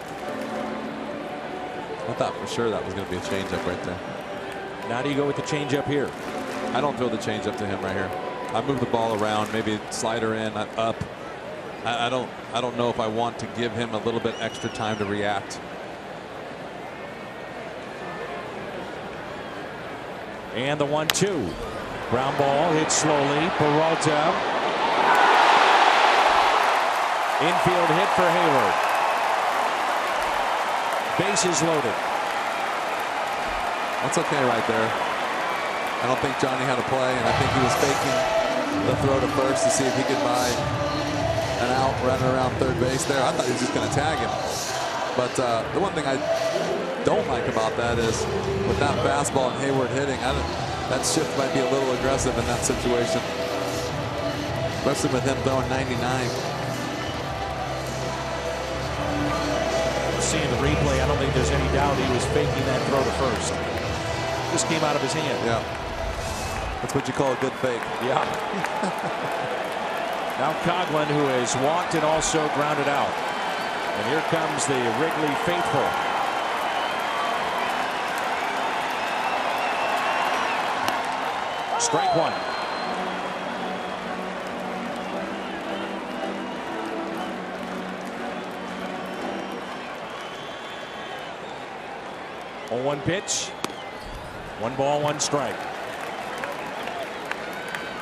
I thought for sure that was going to be a changeup right there. Now do you go with the changeup here? I don't throw the changeup to him right here. I move the ball around, maybe slider in, up. I don't know if I want to give him a little bit extra time to react. And the 1-2. Ground ball hit slowly. Peralta. Infield hit for Hayward. Bases loaded. That's okay right there. I don't think Johnny had a play, and I think he was faking the throw to first to see if he could buy an out running around third base there. I thought he was just going to tag him. But the one thing I don't like about that is with that fastball and Hayward hitting, that shift might be a little aggressive in that situation, especially with him throwing 99. Seeing the replay, I don't think there's any doubt he was faking that throw to first. Just came out of his hand. Yeah, that's what you call a good fake. Yeah. Now Coughlin, who has walked and also grounded out. And here comes the Wrigley faithful. Strike one. On one pitch. 1 ball, 1 strike.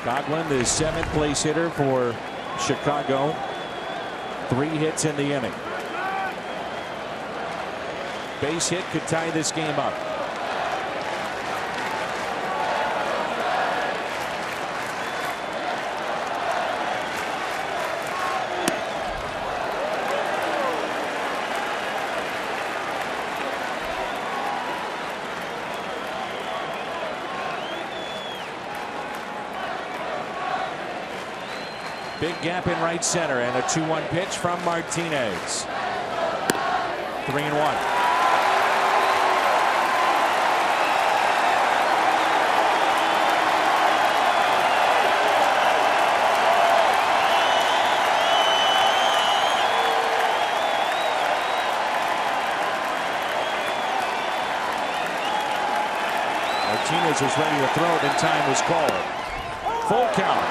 Coghlan, the 7th place hitter for Chicago. 3 hits in the inning. Base hit could tie this game up. Big gap in right center and a 2-1 pitch from Martinez. 3-1. Martinez was ready to throw it and time was called. Full count.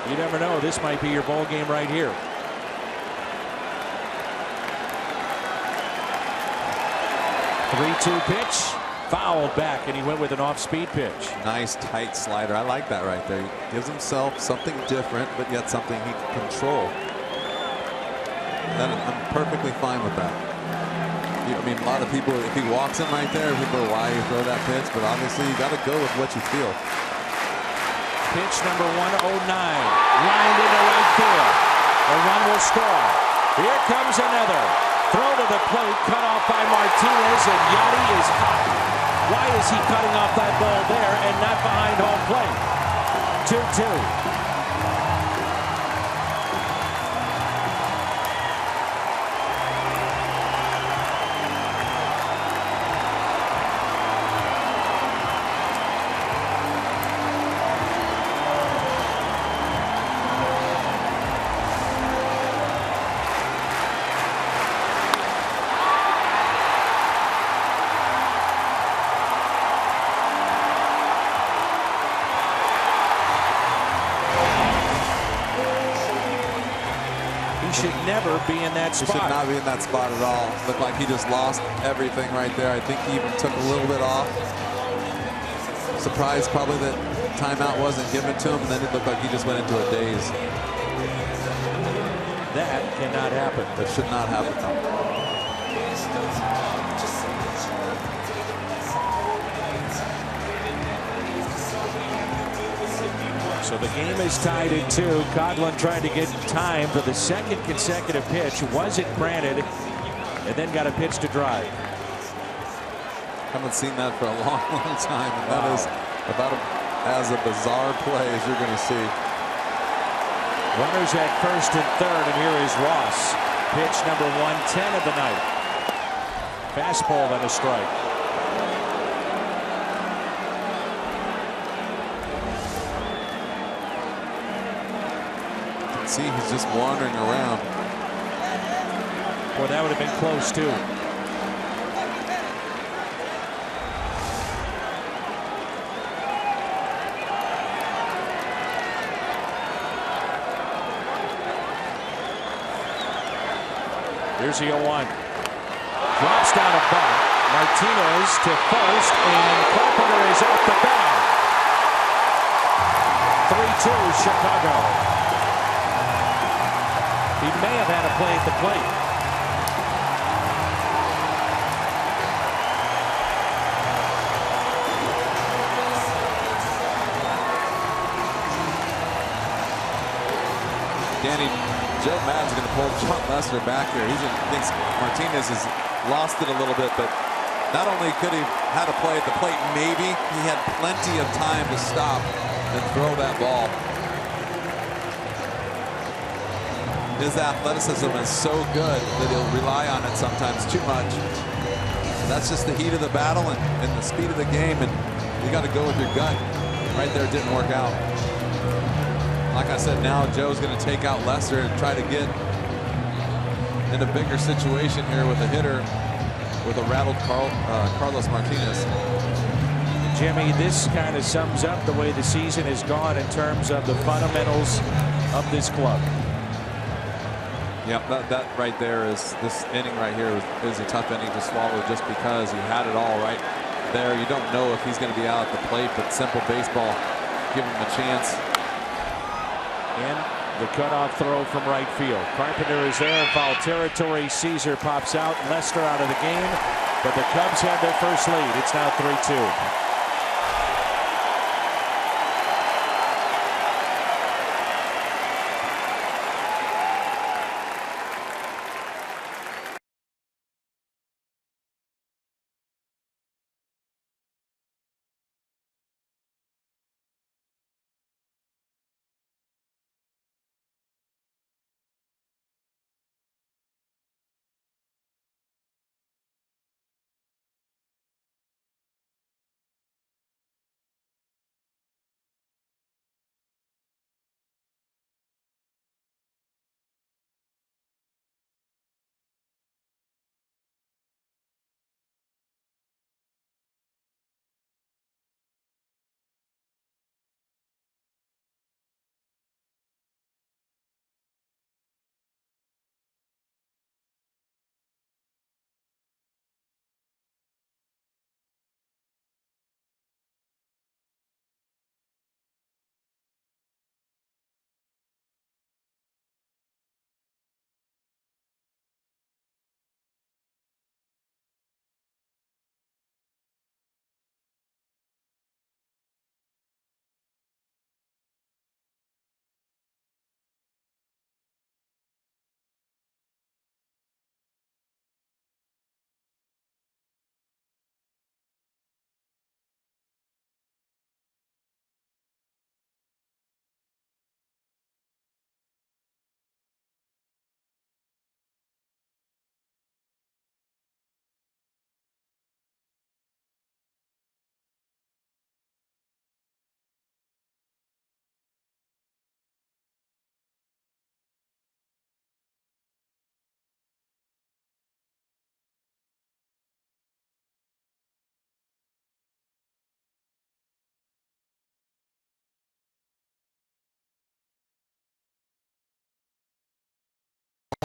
You never know. This might be your ball game right here. 3-2 pitch. Fouled back, and he went with an off-speed pitch. Nice tight slider. I like that right there. He gives himself something different, but yet something he can control. And I'm perfectly fine with that. I mean, a lot of people, if he walks him right there, people are, why you throw that pitch? But obviously, you got to go with what you feel. Pitch number 109, lined into right field. A run will score. Here comes another. Throw to the plate, cut off by Martinez, and Yachty is hot. Why is he cutting off that ball there and not behind home plate? 2-2. Should never be in that spot. He should not be in that spot at all. Looked like he just lost everything right there. I think he even took a little bit off. Surprised probably that timeout wasn't given to him, and then it looked like he just went into a daze. That cannot happen. That should not happen. So the game is tied at 2. Coghlan trying to get time for the 2nd consecutive pitch. Wasn't granted, and then got a pitch to drive. Haven't seen that for a long, long time, and that is about as a bizarre play as you're going to see. Runners at first and third, and here is Ross. Pitch number 110 of the night. Fastball and a strike. See, he's just wandering around. Well, that would have been close too. Here's the 0-1. Drops down a bunt. Martinez to first, and Carpenter is off the bag. 3-2 Chicago. He may have had a play at the plate. Danny, Joe Maddon's going to pull John Lester back here. He thinks Martinez has lost it a little bit, but not only could he had a play at the plate, maybe he had plenty of time to stop and throw that ball. His athleticism is so good that he'll rely on it sometimes too much. And that's just the heat of the battle and the speed of the game, and you got to go with your gut. Right there, it didn't work out. Like I said, now Joe's going to take out Lester and try to get in a bigger situation here with a hitter with a rattled Carlos Martinez. Jimmy, this kind of sums up the way the season has gone in terms of the fundamentals of this club. Yep, that right there is, this inning right here is a tough inning to swallow just because he had it all right there. You don't know if he's going to be out at the plate, but simple baseball, give him a chance. And the cutoff throw from right field. Carpenter is there in foul territory. Caesar pops out. Lester out of the game, but the Cubs have their first lead. It's now 3-2.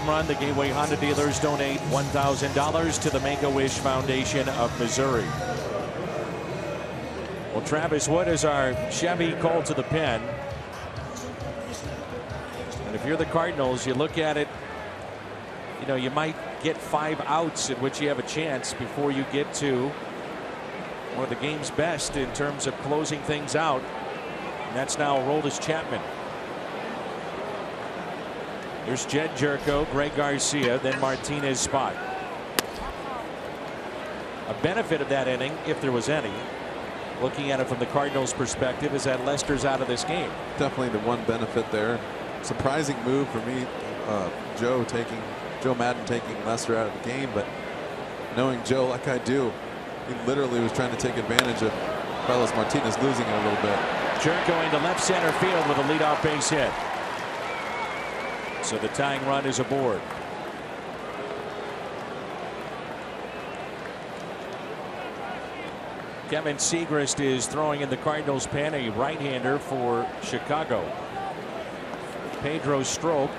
Run. The Gateway Honda dealers donate $1,000 to the Make-A-Wish Foundation of Missouri. Well, Travis Wood is our Chevy called to the pen. And if you're the Cardinals, you look at it, you know, you might get 5 outs in which you have a chance before you get to one of the game's best in terms of closing things out. And that's now Aroldis Chapman. There's Jed Jerko, Greg Garcia, then Martinez spot. A benefit of that inning, if there was any, looking at it from the Cardinals' perspective, is that Lester's out of this game. Definitely the one benefit there. Surprising move for me, Joe Madden taking Lester out of the game, but knowing Joe like I do, he literally was trying to take advantage of Carlos Martinez losing it a little bit. Jerko into left center field with a leadoff base hit. So the tying run is aboard. Kevin Segrist is throwing in the Cardinals pen, a right-hander for Chicago. Pedro Strop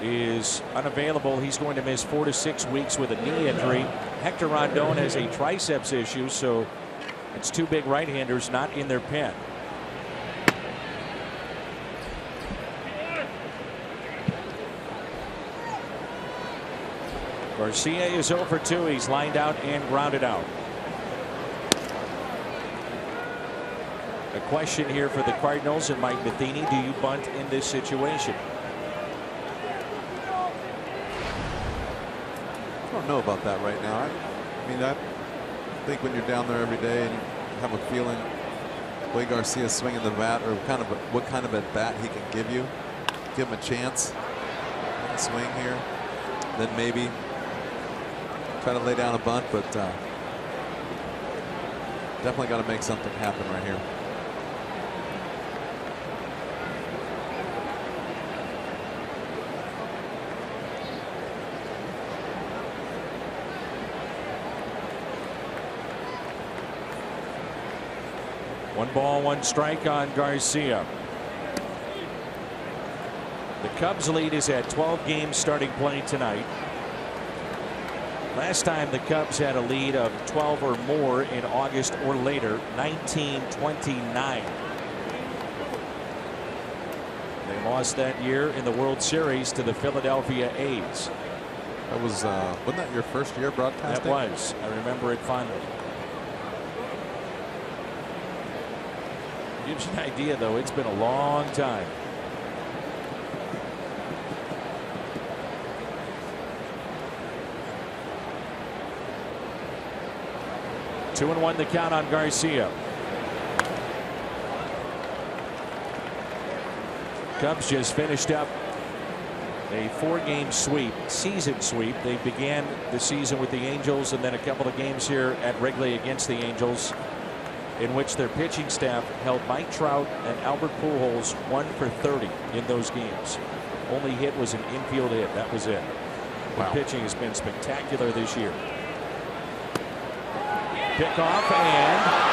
is unavailable. He's going to miss 4 to 6 weeks with a knee injury. Hector Rondon has a triceps issue, so it's 2 big right-handers not in their pen. Garcia is 0 for 2. He's lined out and grounded out. A question here for the Cardinals and Mike Matheny. Do you bunt in this situation? I don't know about that right now. I mean, I think when you're down there every day and you have a feeling the way Garcia's swinging the bat, or what kind of at bat he can give you, give him a chance, swing here, then maybe try to lay down a bunt, but definitely got to make something happen right here. 1-1 on Garcia. The Cubs lead is at 12 games starting play tonight. Last time the Cubs had a lead of 12 or more in August or later, 1929. They lost that year in the World Series to the Philadelphia A's. That was, wasn't that your first year broadcasting? That was. I remember it fondly. Gives you an idea, though. It's been a long time. Two and one the count on Garcia. Cubs just finished up a 4-game sweep, season sweep. They began the season with the Angels and then a couple of games here at Wrigley against the Angels, in which their pitching staff held Mike Trout and Albert Pujols 1 for 30 in those games. Only hit was an infield hit. That was it. The pitching has been spectacular this year. Pick off and out.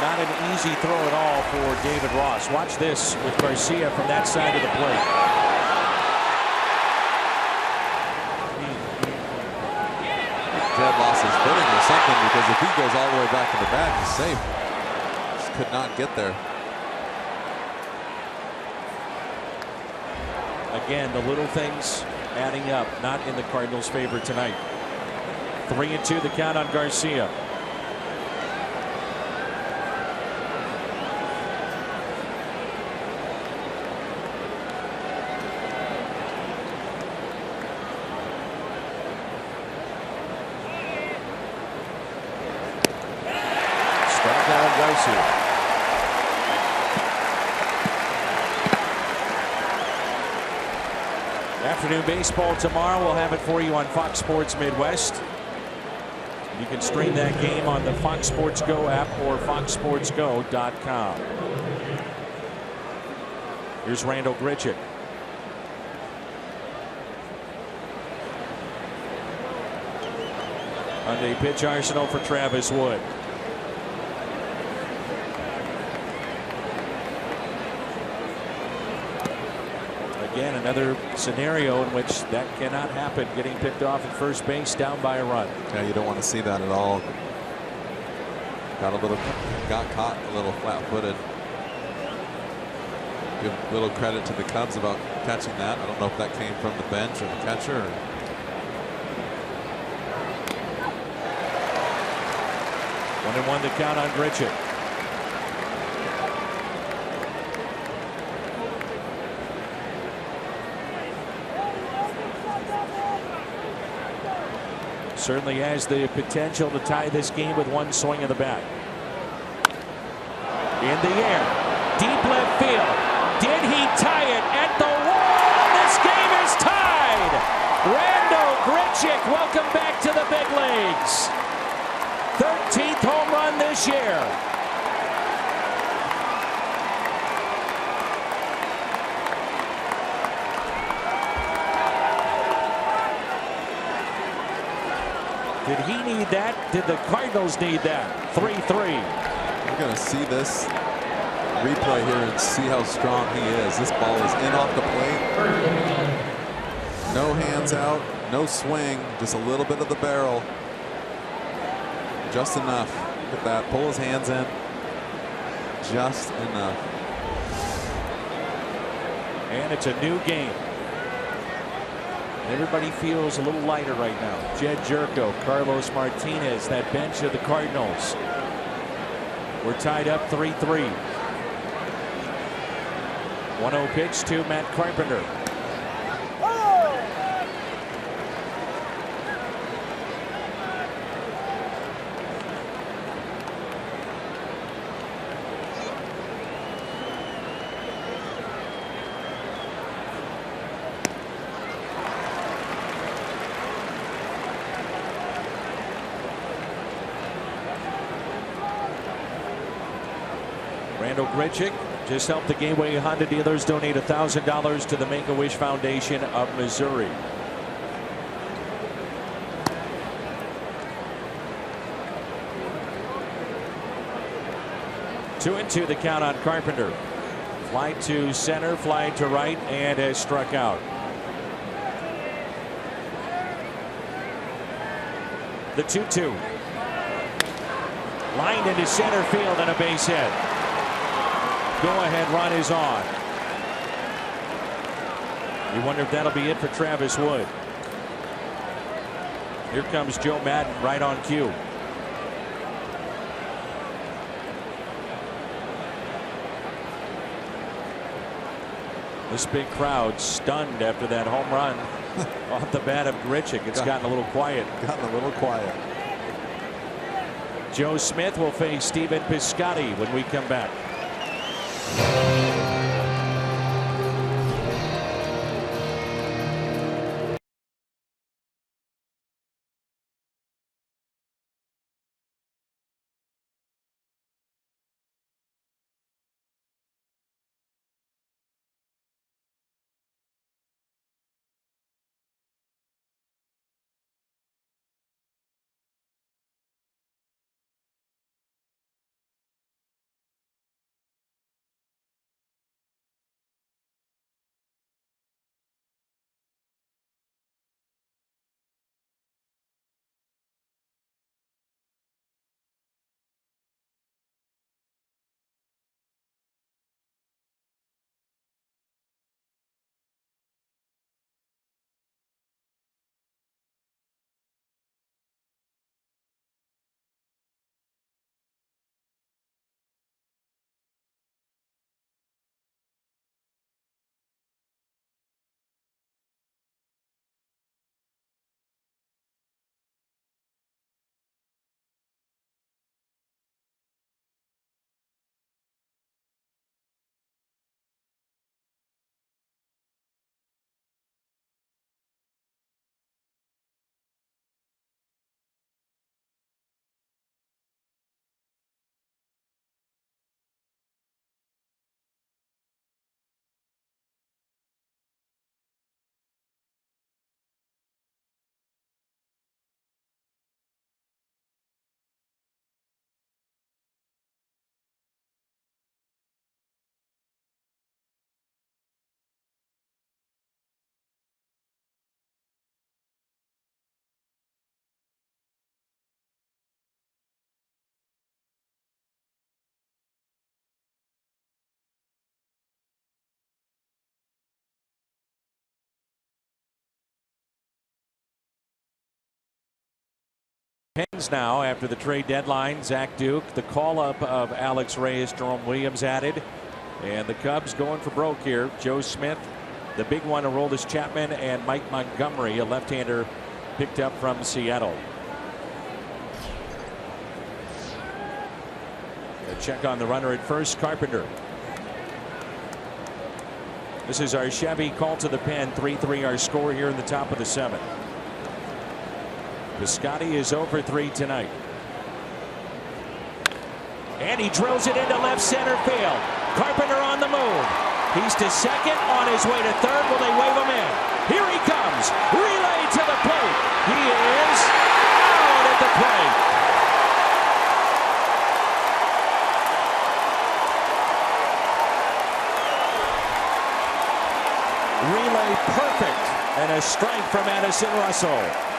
Not an easy throw at all for David Ross. Watch this with Garcia from that side of the plate. Jed lost his footing or something, because if he goes all the way back to the bag, he's safe. Just could not get there. Again, the little things adding up, not in the Cardinals' favor tonight. 3-2 the count on Garcia. Strikeout Garcia. Afternoon baseball tomorrow. We'll have it for you on Fox Sports Midwest. You can stream that game on the Fox Sports Go app or foxsportsgo.com. Here's Randall Grichuk. On the pitch arsenal for Travis Wood. Again, another scenario in which that cannot happen. Getting picked off at first base, down by a run. Yeah, you don't want to see that at all. Got caught a little flat-footed. Give a little credit to the Cubs about catching that. I don't know if that came from the bench or the catcher. Or... 1-1 the count on Grichuk. Certainly has the potential to tie this game with one swing of the bat. In the air, deep left field. Did he tie it at the wall? This game is tied. Randall Grichuk, welcome back to the big leagues. 13th home run this year. Did he need that? Did the Cardinals need that? 3-3. We're going to see this replay here and see how strong he is. This ball is in off the plate. No hands out, no swing, just a little bit of the barrel. Just enough. Look at that. Pull his hands in. Just enough. And it's a new game. Everybody feels a little lighter right now. Jed Jerko, Carlos Martinez, that bench of the Cardinals. We're tied up 3-3. 1-0 pitch to Matt Carpenter. Randall Grichuk Just help the Gateway Honda dealers donate $1,000 to the Make-A-Wish Foundation of Missouri. Two and two the count on Carpenter. Fly to center, fly to right, and has struck out. The 2-2. Lined into center field and a base hit. Go-ahead run is on. You wonder if that'll be it for Travis Wood. Here comes Joe Madden right on cue. This big crowd stunned after that home run off the bat of Grichuk. It's gotten a little quiet. Gotten a little quiet. Joe Smith will face Stephen Piscotty when we come back. Pens now after the trade deadline. Zach Duke, the call up of Alex Reyes, Jerome Williams added, and the Cubs going for broke here. Joe Smith, the big one, Aroldis Chapman, and Mike Montgomery, a left-hander picked up from Seattle. A check on the runner at first, Carpenter. This is our Chevy call to the pen. 3-3 our score here in the top of the seventh. Piscotty is over 3 tonight. And he drills it into left center field. Carpenter on the move. He's to second, on his way to third. Will they wave him in? Here he comes. Relay to the plate. He is out at the plate. Relay perfect. And a strike from Addison Russell.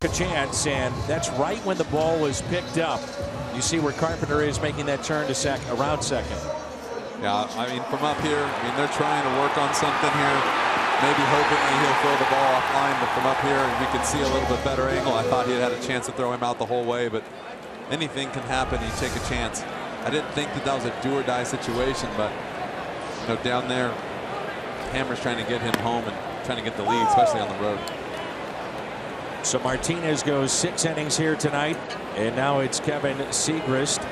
A chance, and that's right when the ball was picked up. You see where Carpenter is making that turn to around second. Yeah, I mean, from up here, I mean, they're trying to work on something here. Maybe hoping that he'll throw the ball offline, but from up here, we can see a little bit better angle. I thought he had a chance to throw him out the whole way, but anything can happen. You take a chance. I didn't think that was a do-or-die situation, but you know, down there, Hammer's trying to get him home and trying to get the lead, especially on the road. So Martinez goes 6 innings here tonight, and now it's Kevin Segrist.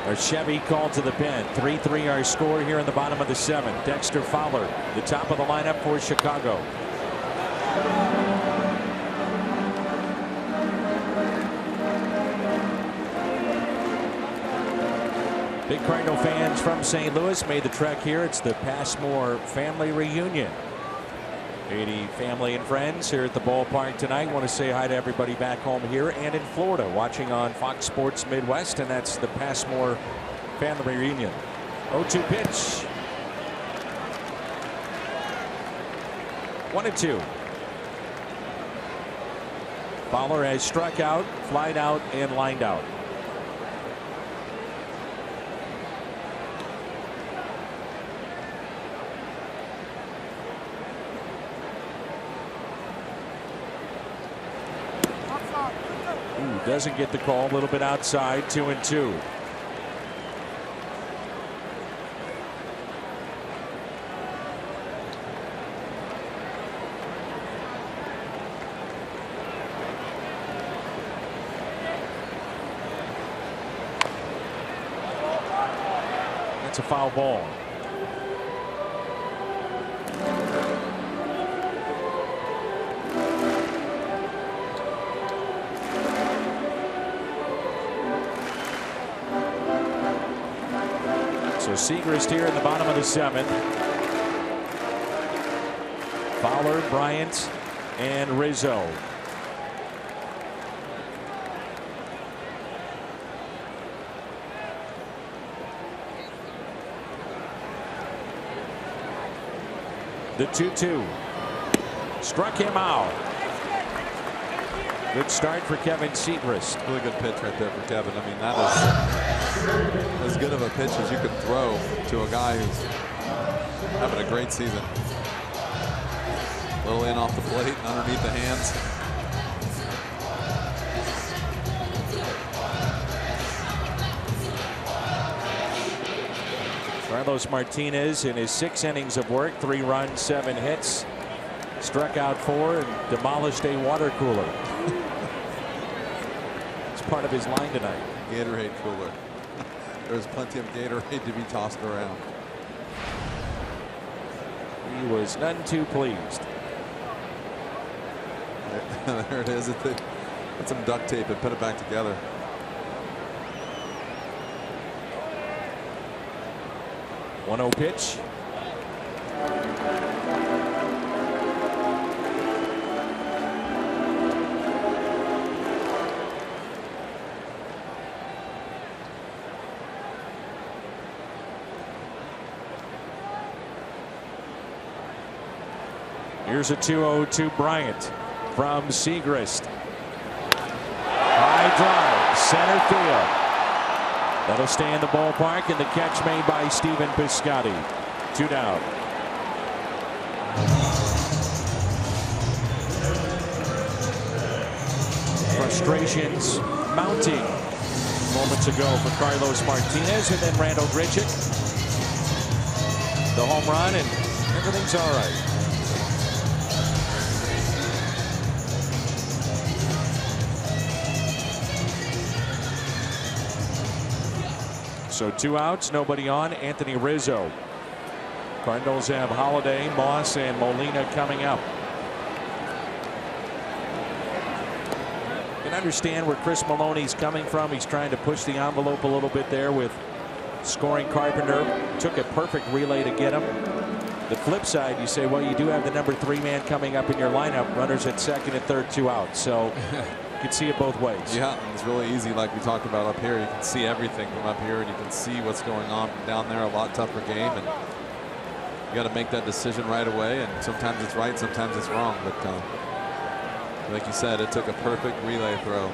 Our Chevy called to the pen. 3-3 our score here in the bottom of the 7th. Dexter Fowler, the top of the lineup for Chicago. Big Cardinal fans from St. Louis made the trek here. It's the Passmore family reunion. 80 family and friends here at the ballpark tonight. Want to say hi to everybody back home here and in Florida watching on Fox Sports Midwest, and that's the Passmore family reunion. 0-2 pitch. 1-2. Fowler has struck out, flied out, and lined out. Doesn't get the call. A little bit outside. 2-2. That's a foul ball. So Segrist here in the bottom of the 7th. Fowler, Bryant, and Rizzo. The 2-2. Struck him out. Good start for Kevin Segrist. Really good pitch right there for Kevin. I mean, that is as good of a pitch as you could throw to a guy who's having a great season. A little in off the plate, underneath the hands. Carlos Martinez in his 6 innings of work, 3 runs, 7 hits. Struck out 4 and demolished a water cooler. It's part of his line tonight. Gatorade cooler. There's plenty of Gatorade to be tossed around. He was none too pleased. There it is. Put some duct tape and put it back together. One 1-0 pitch. Here's a 2-0 to Bryant from Segrist. High drive, center field. That'll stay in the ballpark, and the catch made by Stephen Piscotty. 2 down. Frustrations mounting moments ago for Carlos Martinez, and then Randall Grichuk. The home run, and everything's all right. So 2 outs, nobody on. Anthony Rizzo. Cardinals have Holiday, Moss, and Molina coming up. You can understand where Chris Maloney's coming from. He's trying to push the envelope a little bit there with scoring Carpenter. Took a perfect relay to get him. The flip side, you say, well, you do have the number 3 man coming up in your lineup. Runners at second and third, 2 outs. So you can see it both ways. Yeah, it's really easy, like we talked about up here. You can see everything from up here, and you can see what's going on from down there. A lot tougher game, and You got to make that decision right away, and sometimes it's right, sometimes it's wrong. But like you said, it took a perfect relay throw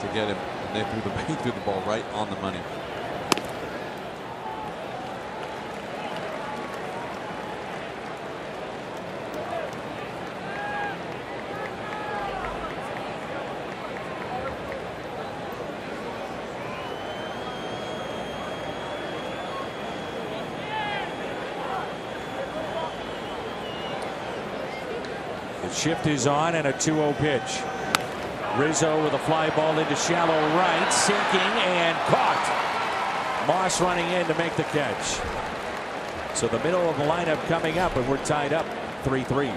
to get him, and they threw the ball right on the money. Shift is on and a 2-0 pitch. Rizzo with a fly ball into shallow right, sinking and caught. Moss running in to make the catch. So the middle of the lineup coming up, and we're tied up 3-3.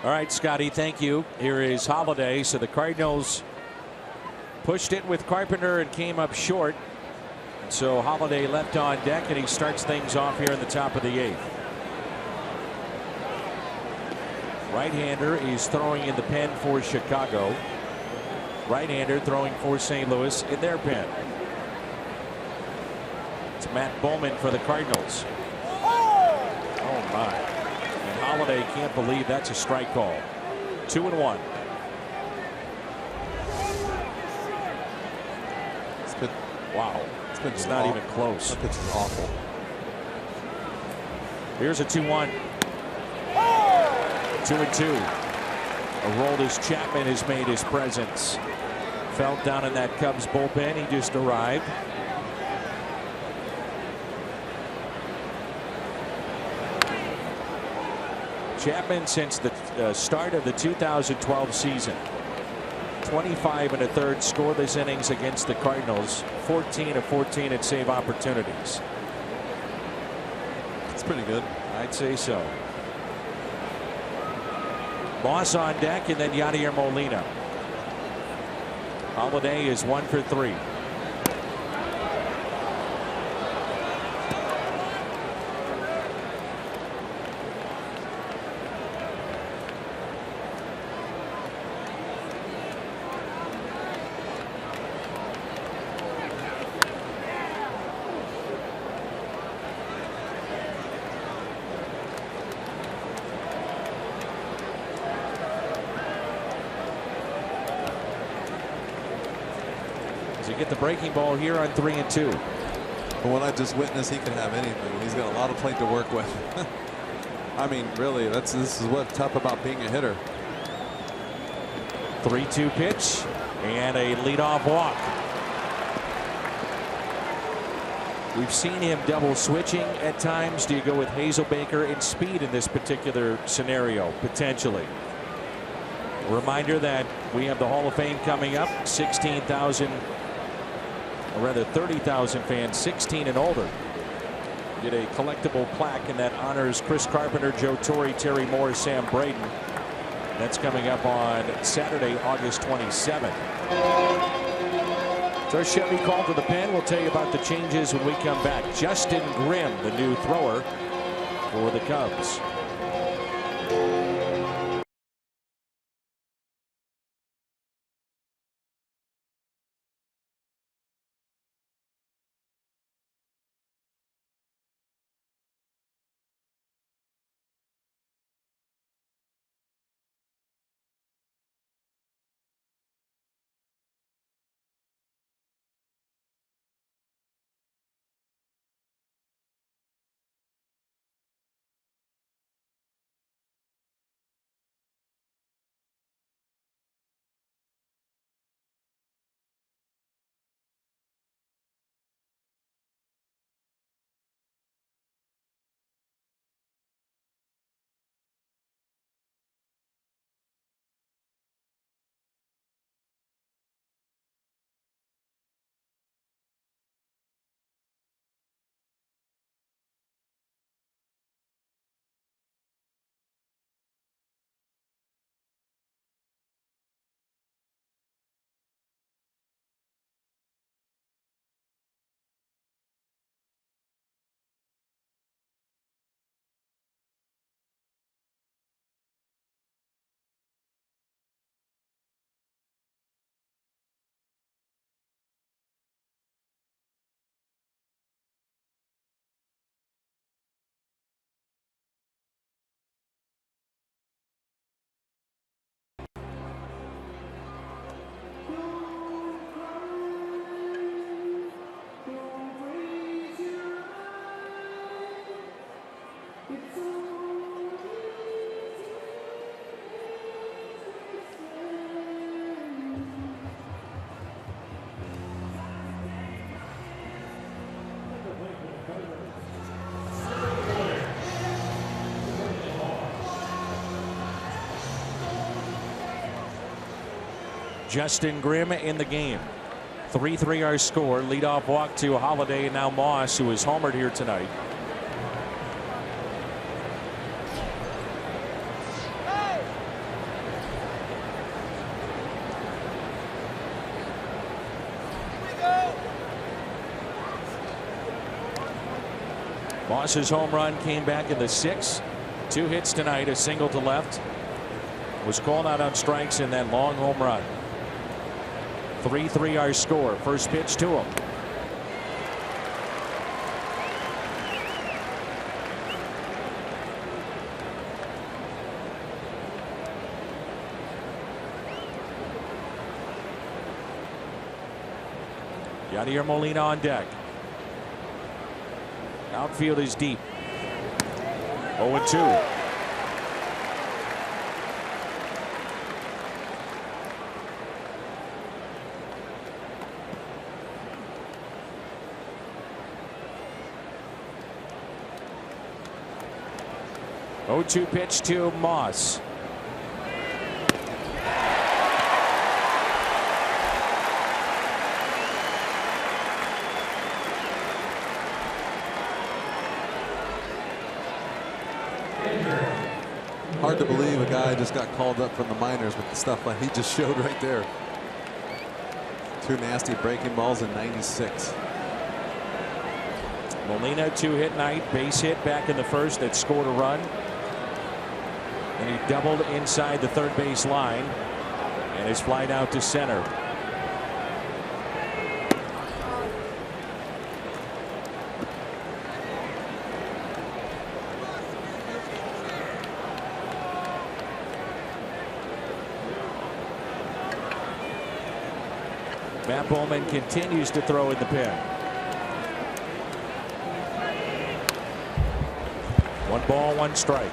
All right, Scotty, thank you. Here is Holiday. So the Cardinals pushed it with Carpenter and came up short. So Holiday left on deck, and he starts things off here in the top of the 8th. Right-hander is throwing in the pen for Chicago. Right-hander throwing for St. Louis in their pen. It's Matt Bowman for the Cardinals. Oh my. Holiday can't believe that's a strike call. 2-1. Wow. It's not even close. That pitch is awful. Here's a 2-1. 2-2. Aroldis Chapman has made his presence. Felt down in that Cubs bullpen. He just arrived. Chapman, since the start of the 2012 season, 25 1/3 scoreless innings against the Cardinals, 14 of 14 at save opportunities. It's pretty good. I'd say so. Moss on deck, and then Yadier Molina. Holiday is 1 for 3. Does he get the breaking ball here on 3-2? From what I just witnessed, he can have anything. He's got a lot of plate to work with. I mean, really, this is what's tough about being a hitter. 3-2 pitch and a leadoff walk. We've seen him double switching at times. Do you go with Hazelbaker and speed in this particular scenario? Potentially. A reminder that we have the Hall of Fame coming up. 16,000, or rather 30,000 fans, 16 and older, get a collectible plaque, and that honors Chris Carpenter, Joe Torre, Terry Moore, Sam Braden. That's coming up on Saturday, August 27th. So our Chevy call to the pen. We'll tell you about the changes when we come back. Justin Grimm, the new thrower for the Cubs. Justin Grimm in the game. 3-3 our score. Leadoff walk to Holiday, and now Moss, who is homered here tonight. Moss's home run came back in the 6th. 2 hits tonight, a single to left. Was called out on strikes in that long home run. 3-3 our score. First pitch to him. Yadier Molina on deck. Outfield is deep. 0-2. Oh-2 pitch to Moss. Hard to believe a guy just got called up from the minors with the stuff like he just showed right there. 2 nasty breaking balls in 96. Molina 2-hit night, base hit back in the first that scored a run. And he doubled inside the third base line and is flied out to center. Matt Bowman continues to throw in the pen. 1 ball, 1 strike.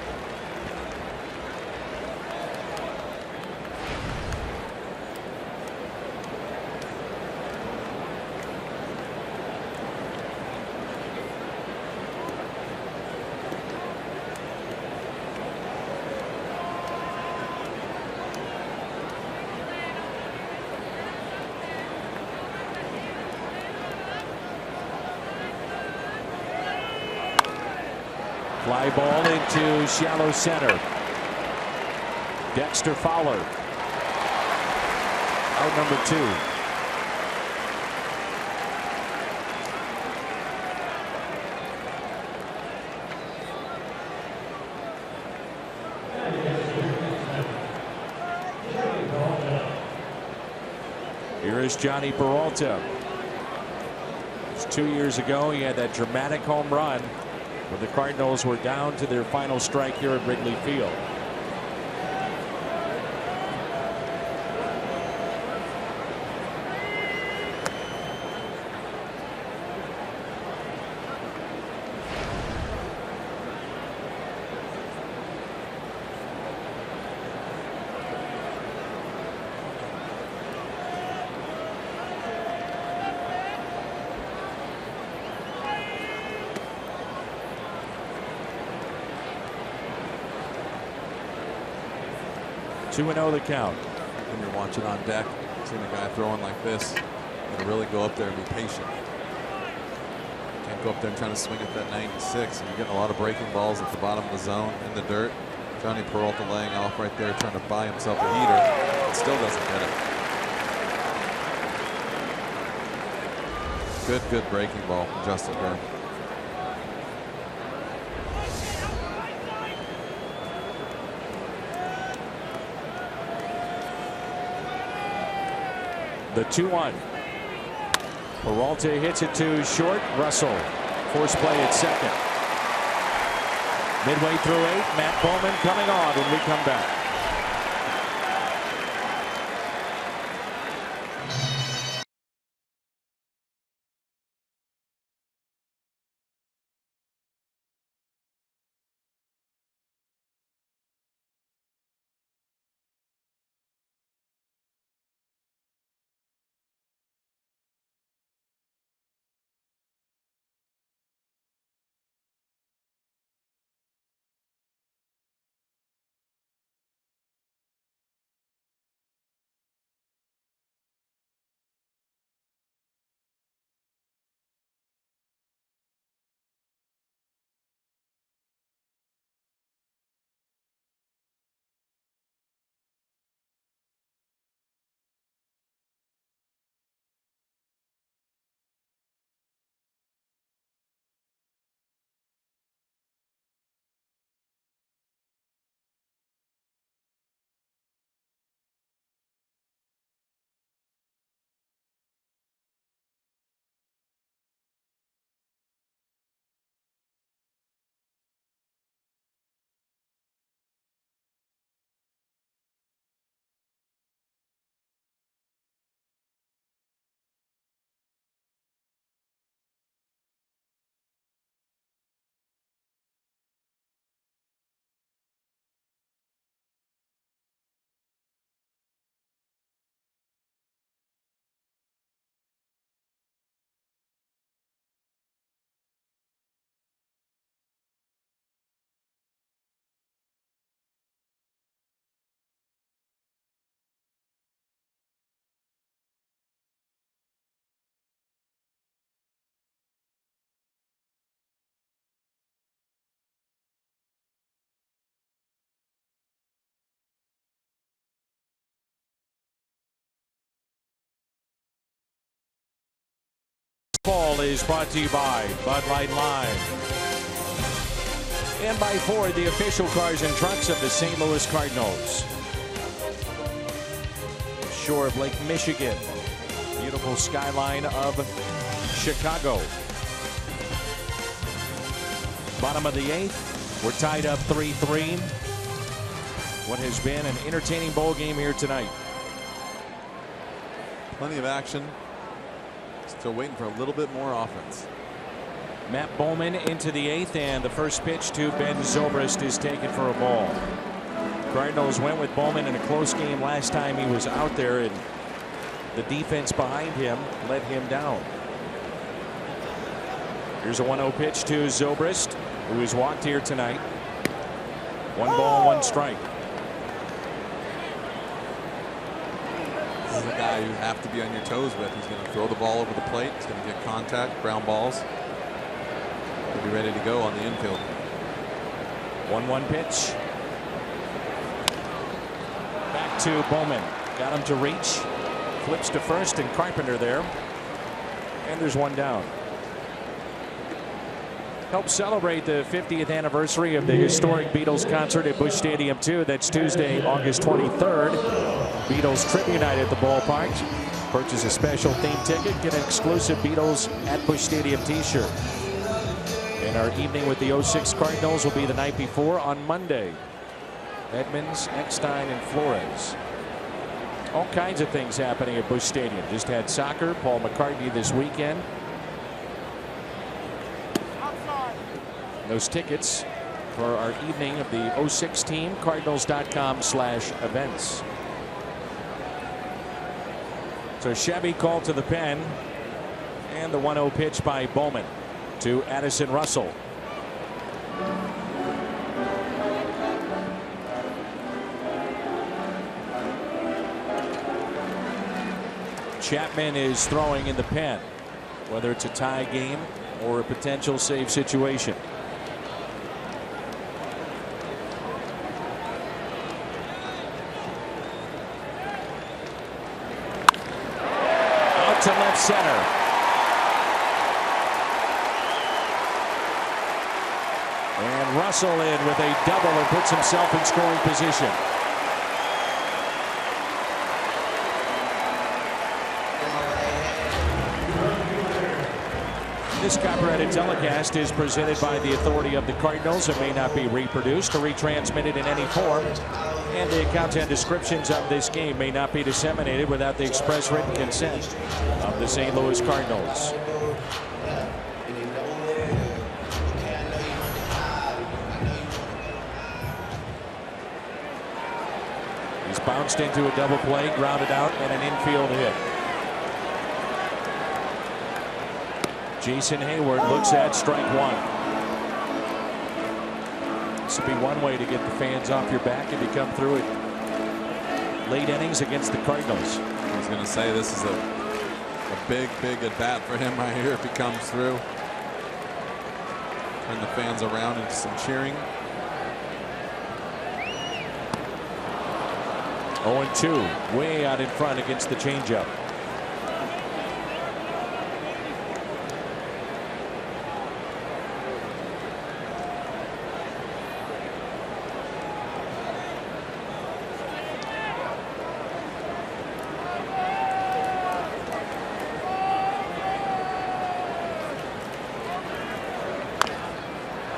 Fly ball into shallow center. Dexter Fowler. Out number 2. Here is Johnny Peralta. It was 2 years ago. He had that dramatic home run when the Cardinals were down to their final strike here at Wrigley Field. Two and 0 the count. When you're watching on deck, seeing a guy throwing like this, you gotta really go up there and be patient. Can't go up there and try to swing at that 96. And you're getting a lot of breaking balls at the bottom of the zone in the dirt. Johnny Peralta laying off right there, trying to buy himself a heater. And still doesn't get it. Good breaking ball from Justin Bird. The 2-1. Peralta hits it to short. Russell. Force play at second. Midway through 8. Matt Bowman coming on when we come back. Ball is brought to you by Bud Light Lime and by Ford, the official cars and trucks of the St. Louis Cardinals. Shore of Lake Michigan, beautiful skyline of Chicago. Bottom of the 8th, we're tied up 3-3. What has been an entertaining ball game here tonight. Plenty of action. Still waiting for a little bit more offense. Matt Bowman into the 8th, and the first pitch to Ben Zobrist is taken for a ball. Cardinals went with Bowman in a close game last time he was out there, and the defense behind him let him down. Here's a 1-0 pitch to Zobrist, who has walked here tonight. 1 ball, 1 strike. This is a guy you have to be on your toes with. He's going to throw the ball over the plate. He's going to get contact, ground balls. He'll be ready to go on the infield. 1-1 pitch. Back to Bowman. Got him to reach. Flips to first, and Carpenter there. And there's 1 down. Help celebrate the 50th anniversary of the historic Beatles concert at Busch Stadium 2. That's Tuesday, August 23rd. Beatles Tribute Night at the ballpark. Purchase a special theme ticket, get an exclusive Beatles at Busch Stadium t-shirt. And our evening with the 06 Cardinals will be the night before on Monday. Edmonds, Eckstein, and Flores. All kinds of things happening at Busch Stadium. Just had soccer, Paul McCartney this weekend. Those tickets for our evening of the 06 team, cardinals.com/events. So Chevy called to the pen, and the 1-0 pitch by Bowman to Addison Russell. Chapman is throwing in the pen, whether it's a tie game or a potential save situation. To left center. And Russell in with a double and puts himself in scoring position. This copyrighted telecast is presented by the authority of the Cardinals. It may not be reproduced or retransmitted in any form. And the accounts and descriptions of this game may not be disseminated without the express written consent of the St. Louis Cardinals. He's bounced into a double play, grounded out, and an infield hit. Jason Hayward looks at strike 1. This would be one way to get the fans off your back if you come through it late innings against the Cardinals. I was going to say this is a big at bat for him right here if he comes through. Turn the fans around into some cheering. 0-2, way out in front against the changeup.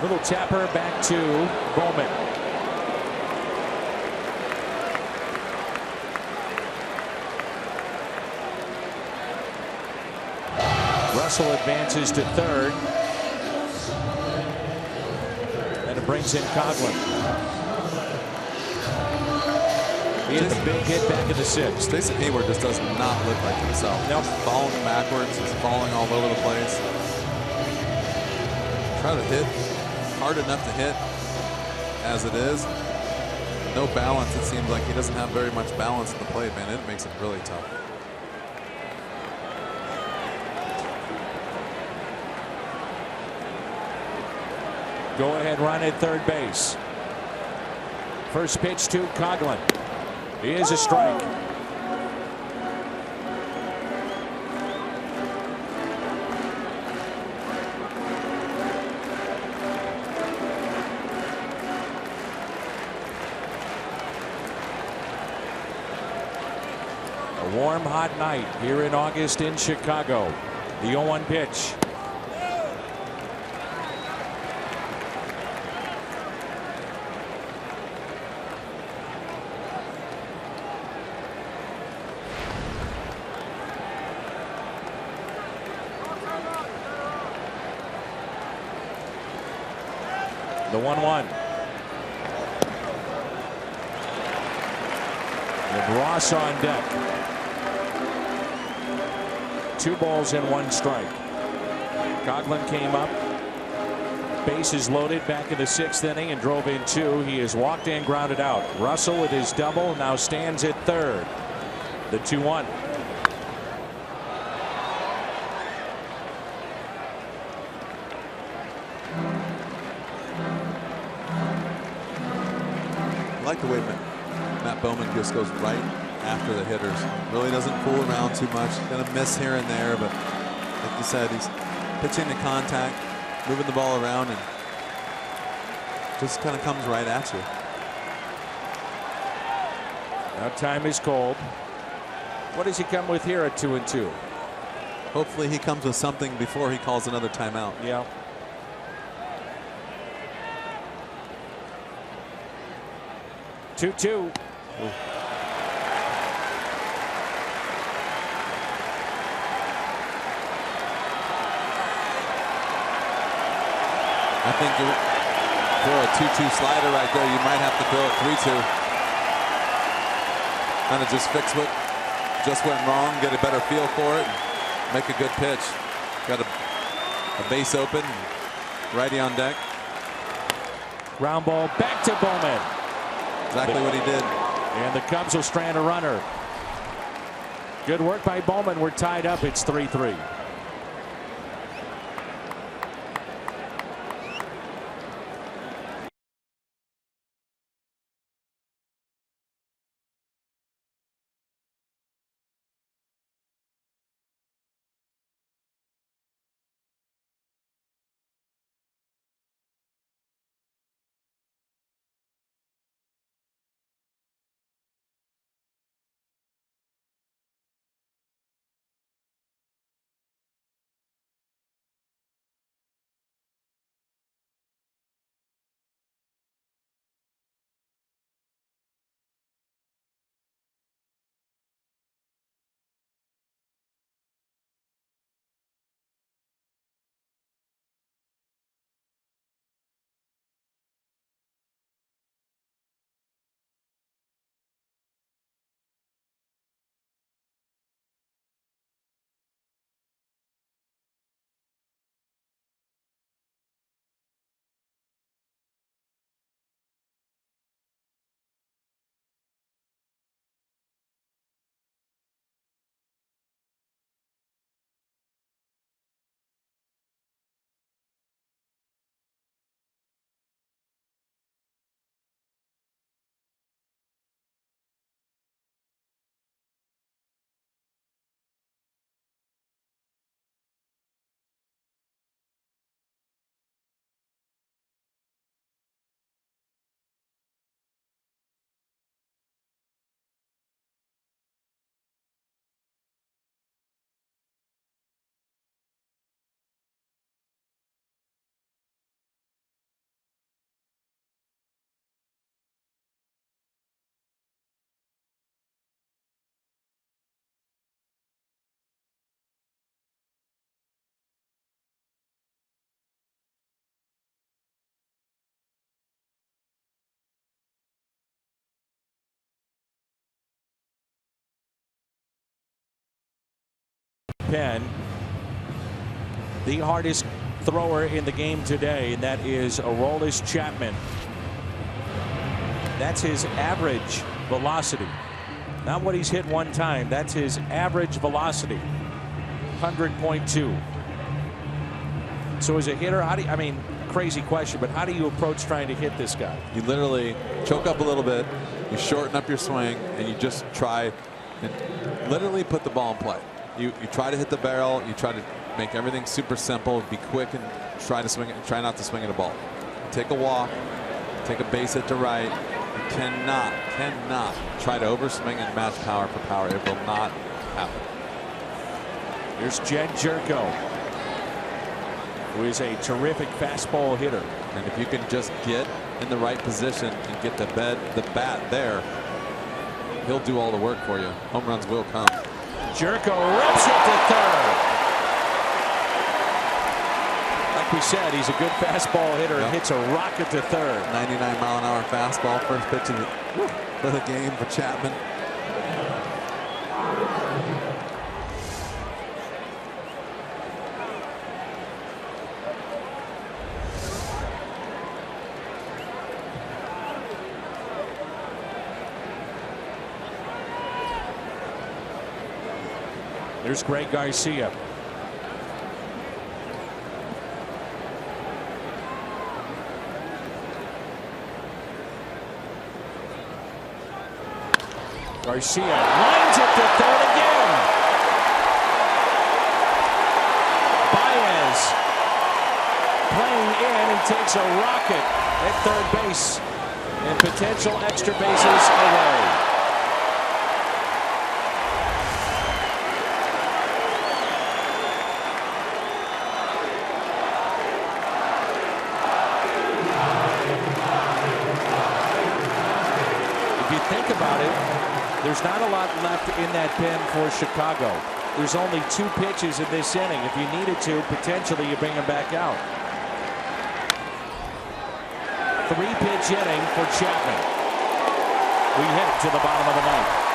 Little tapper back to Bowman. Russell advances to third. And it brings in Coghlan. He hit the big hit back in the 6th. Jason Hayward just does not look like himself. Nope. He's falling backwards. He's falling all over the place. Try to hit hard enough to hit as it is. No balance. It seems like he doesn't have very much balance at the plate, man. It makes it really tough. Go ahead run at third base. First pitch to Coghlan. Is a strike. A warm, hot night here in August in Chicago. The 0-1 pitch. The 1-1. And Ross on deck. 2 balls and 1 strike. Coughlin came up. Bases loaded back in the 6th inning and drove in 2. He is walked and grounded out. Russell with his double now stands at third. The 2-1. I like the way Matt Bowman just goes right after the hitters. Really doesn't fool around too much. Gonna miss here and there, but like you said, he's pitching to contact, moving the ball around, and just kind of comes right at you. Now time is cold. What does he come with here at 2-2? Hopefully he comes with something before he calls another timeout. Yeah. Two. I think you throw a 2-2 slider right there. You might have to throw a 3-2. Kind of just fix what just went wrong, get a better feel for it, and make a good pitch. Got a base open, righty on deck. Ground ball back to Bowman. Exactly what he did. And the Cubs will strand a runner. Good work by Bowman. We're tied up. It's 3-3. Pen, the hardest thrower in the game today, and that is Aroldis Chapman. That's his average velocity, not what he's hit one time. That's his average velocity, 100.2. So as a hitter, how do you, I mean, crazy question, but how do you approach trying to hit this guy? You literally choke up a little bit, you shorten up your swing, and you just try and literally put the ball in play. You try to hit the barrel. You try to make everything super simple. Be quick and try to swing it. Try not to swing at a ball. Take a walk. Take a base hit to right. You cannot try to overswing and match power for power. It will not happen. Here's Jed Jerko, who is a terrific fastball hitter. And if you can just get in the right position and get the bat there, he'll do all the work for you. Home runs will come. Jerko rips it to third. Like like we said, he's a good fastball hitter and hits a rocket to third. 99-mile-an-hour fastball, first pitch of the game for Chapman. There's Greg Garcia. Garcia lines it to third again. Baez playing in and takes a rocket at third base, and potential extra bases away. Think about it, there's not a lot left in that pen for Chicago. There's only 2 pitches in this inning. If you needed to, potentially you bring him back out. 3-pitch inning for Chapman. We head to the bottom of the ninth.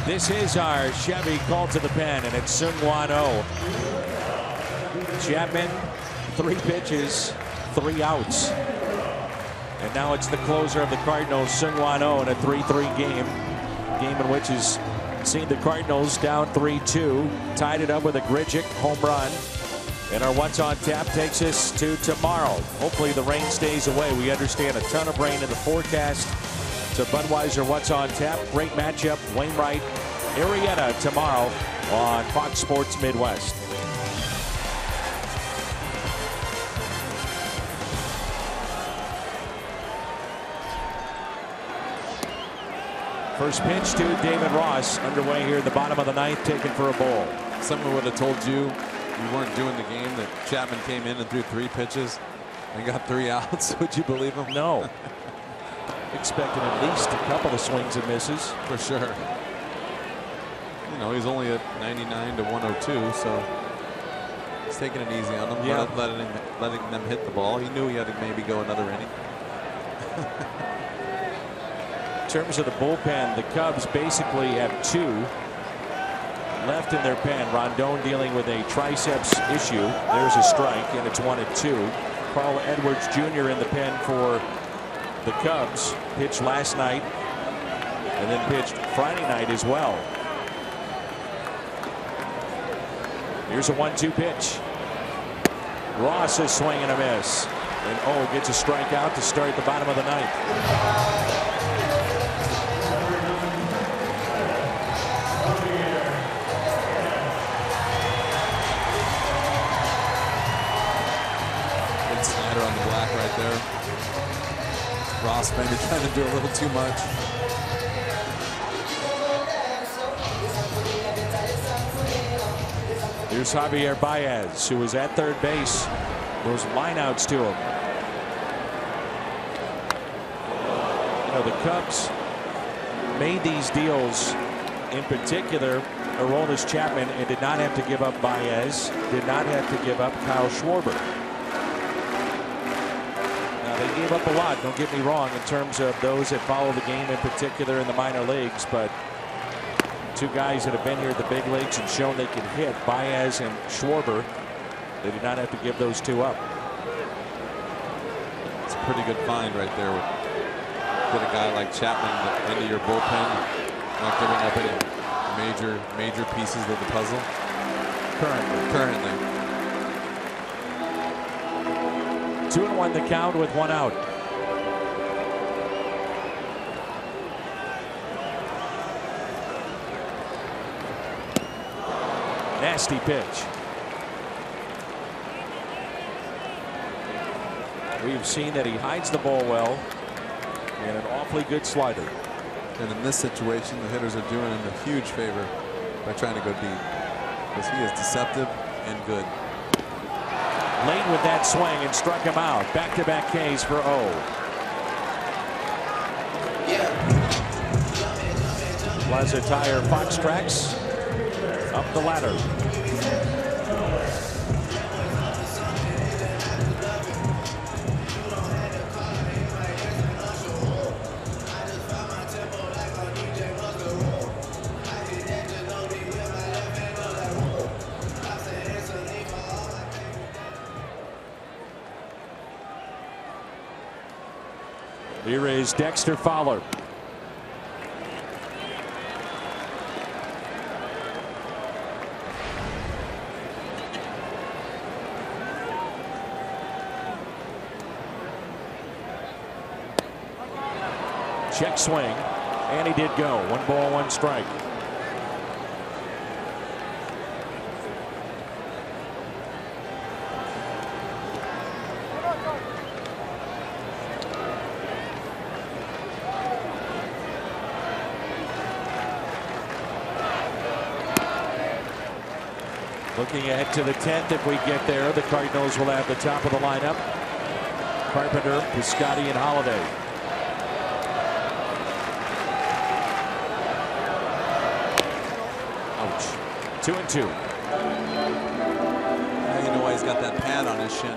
This is our Chevy call to the pen, and it's Seung-Hwan Oh. Chapman, 3 pitches, 3 outs. And now it's the closer of the Cardinals, Seung-Hwan Oh, in a 3-3 game. Game in which has seen the Cardinals down 3-2, tied it up with a Grichuk home run. And our What's on Tap takes us to tomorrow. Hopefully the rain stays away. We understand a ton of rain in the forecast. So Budweiser What's on Tap. Great matchup. Wainwright, Arrieta tomorrow on Fox Sports Midwest. First pitch to David Ross underway here at the bottom of the ninth, taken for a ball. Someone would have told you weren't doing the game that Chapman came in and threw 3 pitches and got 3 outs. Would you believe him? No. Expecting at least a couple of swings and misses. For sure. You know, he's only at 99 to 102, so he's taking it easy on them, letting them hit the ball. He knew he had to maybe go another inning. In terms of the bullpen, the Cubs basically have 2 left in their pen. Rondon dealing with a triceps issue. There's a strike, and it's 1-2. Carl Edwards Jr. in the pen for the Cubs. Pitched last night and then pitched Friday night as well. Here's a 1-2 pitch. Ross is swinging a miss. And gets a strikeout to start the bottom of the ninth. On the black right there. Ross maybe trying to do a little too much. Here's Javier Baez, who was at third base. Those lineouts to him. You know, the Cubs made these deals, in particular Aroldis Chapman, and did not have to give up Baez, did not have to give up Kyle Schwarber. They gave up a lot, don't get me wrong, in terms of those that follow the game, in particular in the minor leagues, but two guys that have been here at the big leagues and shown they can hit, Baez and Schwarber, they did not have to give those two up. It's a pretty good find right there with get a guy like Chapman into your bullpen, not giving up any major pieces of the puzzle. Currently. 2-1 the count with one out. Nasty pitch. We've seen that he hides the ball well and an awfully good slider. And in this situation, the hitters are doing him a huge favor by trying to go deep, because he is deceptive and good. Late with that swing and struck him out. Back-to-back Ks for O. Plaza Tire Fox Tracks up the ladder. Here is Dexter Fowler. Check swing, and he did go. 1 ball, 1 strike. Looking ahead to the 10th, if we get there, the Cardinals will have the top of the lineup. Carpenter, Piscotty, and Holiday. Ouch. 2-2. Now you know why he's got that pad on his shin.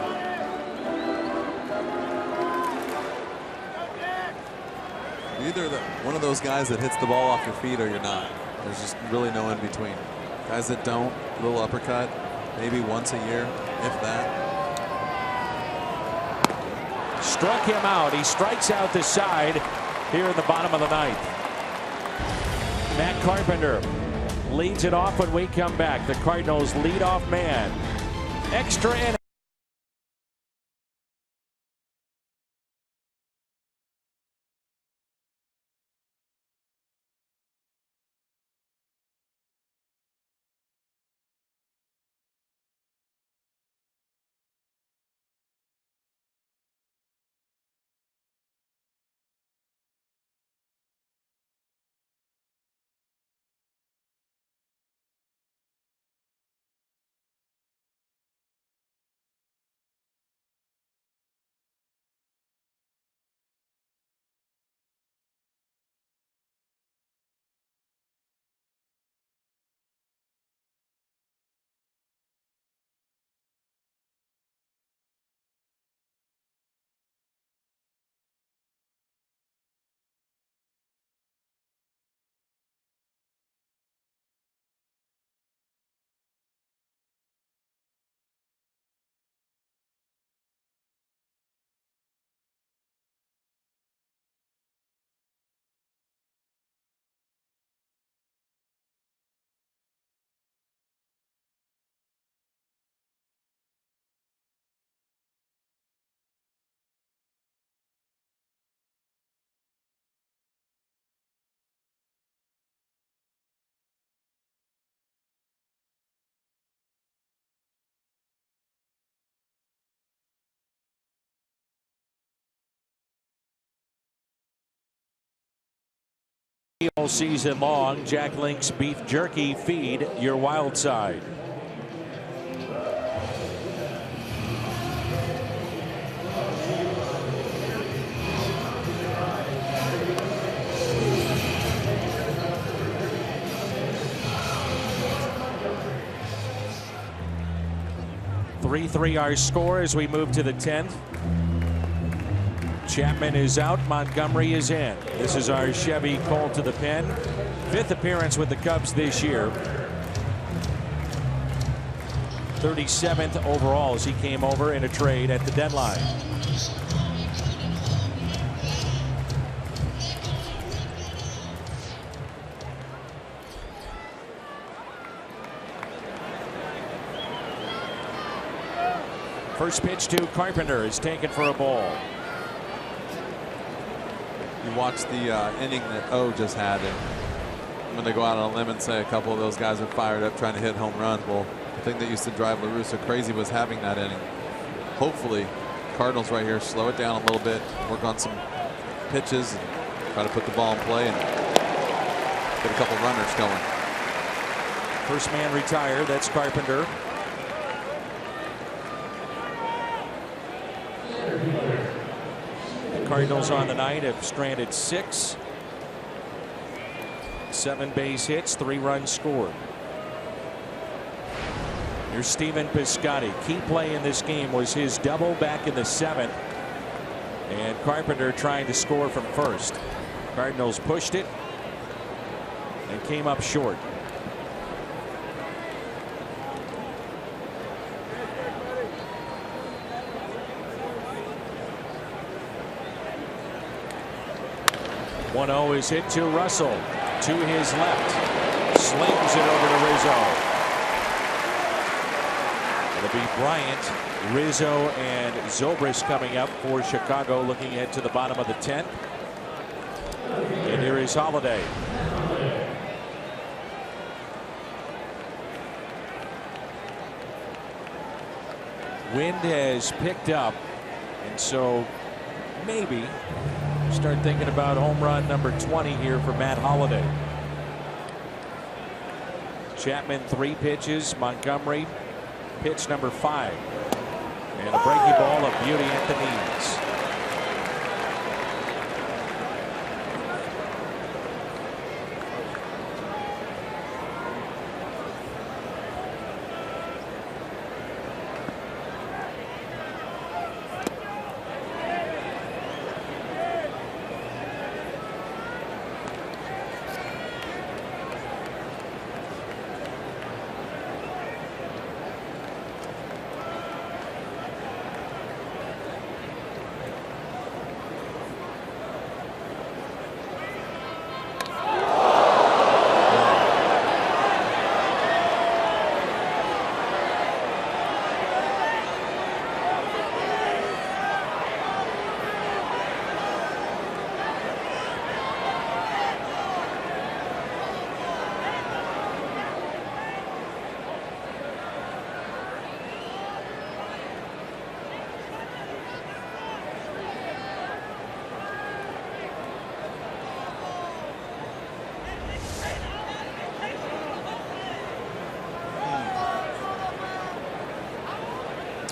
You're either one of those guys that hits the ball off your feet or you're not. There's just really no in between. Guys that don't, little uppercut, maybe once a year, if that. Struck him out. He strikes out the side here in the bottom of the ninth. Matt Carpenter leads it off when we come back. The Cardinals leadoff man. Extra inning. All season long, Jack Link's beef jerky. Feed your wild side. Our score as we move to the 10th. Chapman is out. Montgomery is in. This is our Chevy Cole to the pen. 5th appearance with the Cubs this year. 37th overall as he came over in a trade at the deadline. First pitch to Carpenter is taken for a ball. You watch the inning that O just had, and I'm going to go out on a limb and say a couple of those guys are fired up trying to hit home runs. Well, the thing that used to drive La Russa crazy was having that inning. Hopefully, Cardinals right here slow it down a little bit, work on some pitches, and try to put the ball in play and get a couple runners going. First man retired. That's Carpenter. Cardinals on the night have stranded 6. 7 base hits, 3 runs scored. Here's Stephen Piscotty. Key play in this game was his double back in the 7th. And Carpenter trying to score from first. Cardinals pushed it and came up short. One-0 is hit to Russell. To his left. Slings it over to Rizzo. It'll be Bryant, Rizzo, and Zobrist coming up for Chicago, looking ahead to the bottom of the 10th. And here is Holiday. Wind has picked up, and so maybe start thinking about home run number 20 here for Matt Holliday. Chapman 3 pitches. Montgomery pitch number 5. And a breaking ball of beauty at the knees.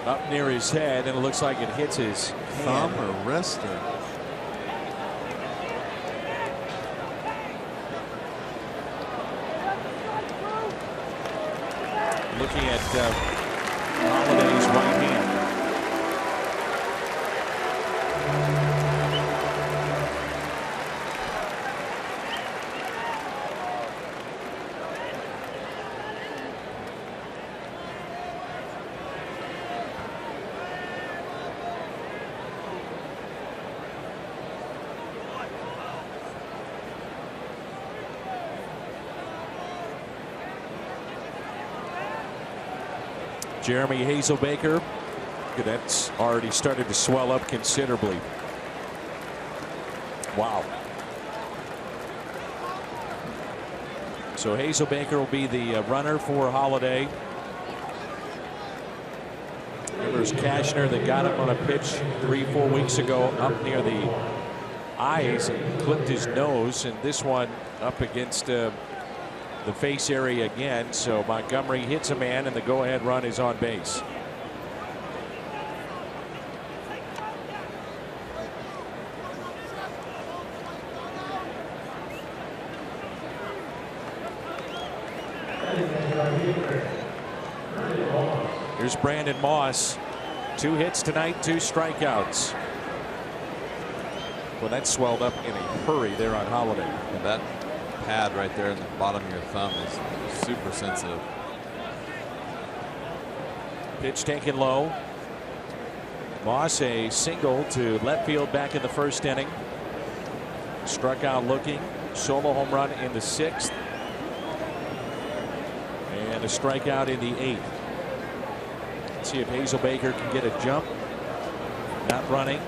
Up near his head, and it looks like it hits his Thumb hand. or wrist or Looking at Holiday's right hand. Jeremy Hazelbaker, that's already started to swell up considerably. Wow. So Hazelbaker will be the runner for Holiday. There's Cashner that got him on a pitch 3-4 weeks ago up near the eyes and clipped his nose, and this one up against the face area again. So Montgomery hits a man, and the go-ahead run is on base. Here's Brandon Moss. 2 hits tonight, 2 strikeouts. Well, that swelled up in a hurry there on Holiday. And that pad right there in the bottom of your thumb is super sensitive. Pitch taken low. Moss a single to left field back in the first inning. Struck out looking. Solo home run in the 6th. And a strikeout in the 8th. Let's see if Hazelbaker can get a jump. Not running.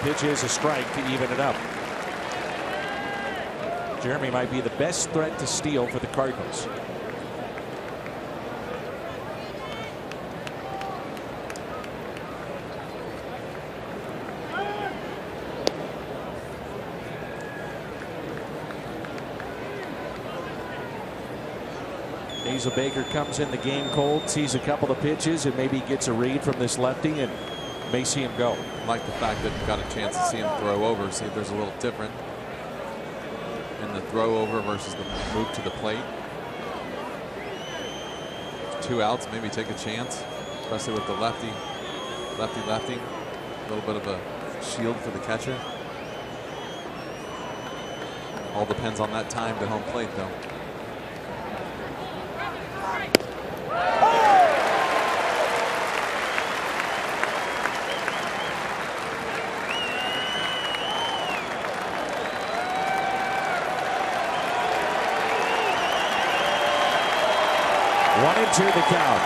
Pitch is a strike to even it up. Jeremy might be the best threat to steal for the Cardinals. Hazelbaker comes in the game cold, sees a couple of pitches, and maybe gets a read from this lefty and may see him go. I like the fact that we got a chance to see him throw over, see if there's a little different in the throw over versus the move to the plate. 2 outs, maybe take a chance, especially with the lefty. A little bit of a shield for the catcher. All depends on that time to home plate, though. To the count.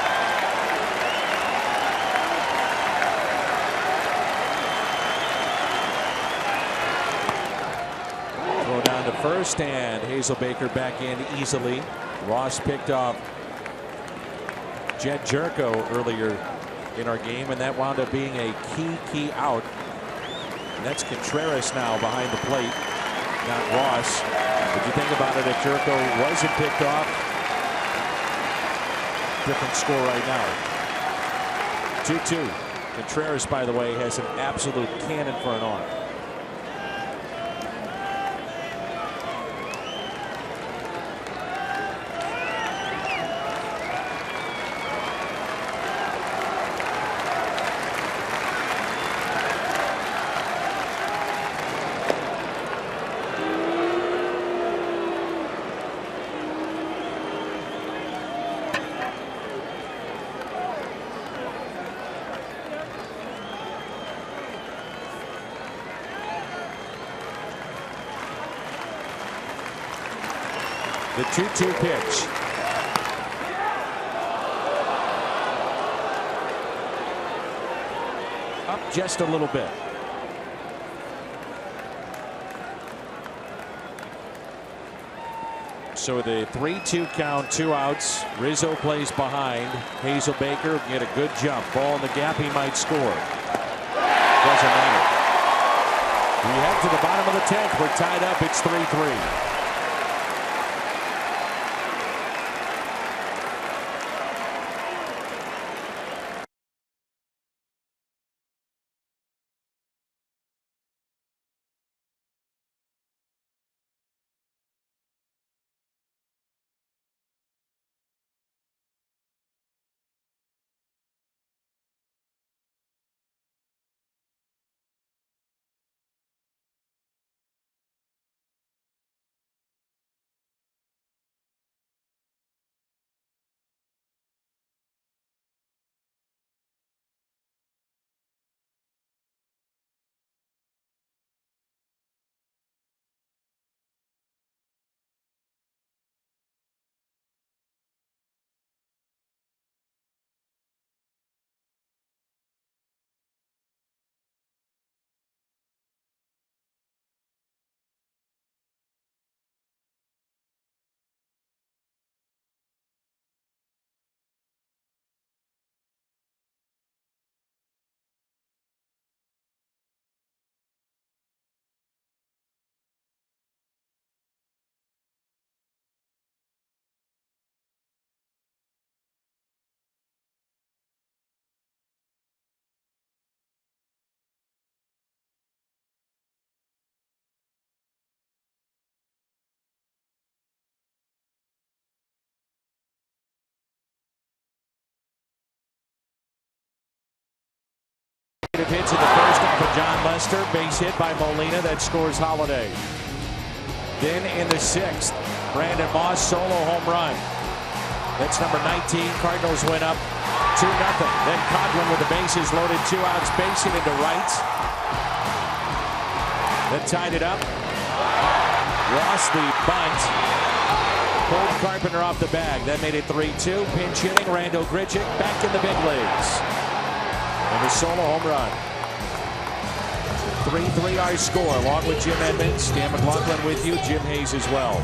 Throw down to first, and Hazelbaker back in easily. Ross picked off Jed Jerko earlier in our game, and that wound up being a key out. And that's Contreras now behind the plate, not Ross. If you think about it, if Jerko wasn't picked off, different score right now. 2-2. Contreras, by the way, has an absolute cannon for an arm. The 2-2 pitch. Up just a little bit. So the 3-2 count, 2 outs. Rizzo plays behind. Hazelbaker get a good jump. Ball in the gap, he might score. Doesn't matter. We head to the bottom of the 10th. We're tied up. It's 3-3. of hits in the first off of John Lester. Base hit by Molina that scores Holiday. Then in the 6th, Brandon Moss solo home run. That's number 19. Cardinals went up 2-0. Then Coghlan with the bases loaded, 2 outs, base hit into right. Then tied it up. Lost the bunt. Pulled Carpenter off the bag. That made it 3-2. Pinch hitting, Randall Grichuk back in the big leagues. And a solo home run. 3-3 our score, along with Jim Edmonds, Dan McLaughlin with you, Jim Hayes as well.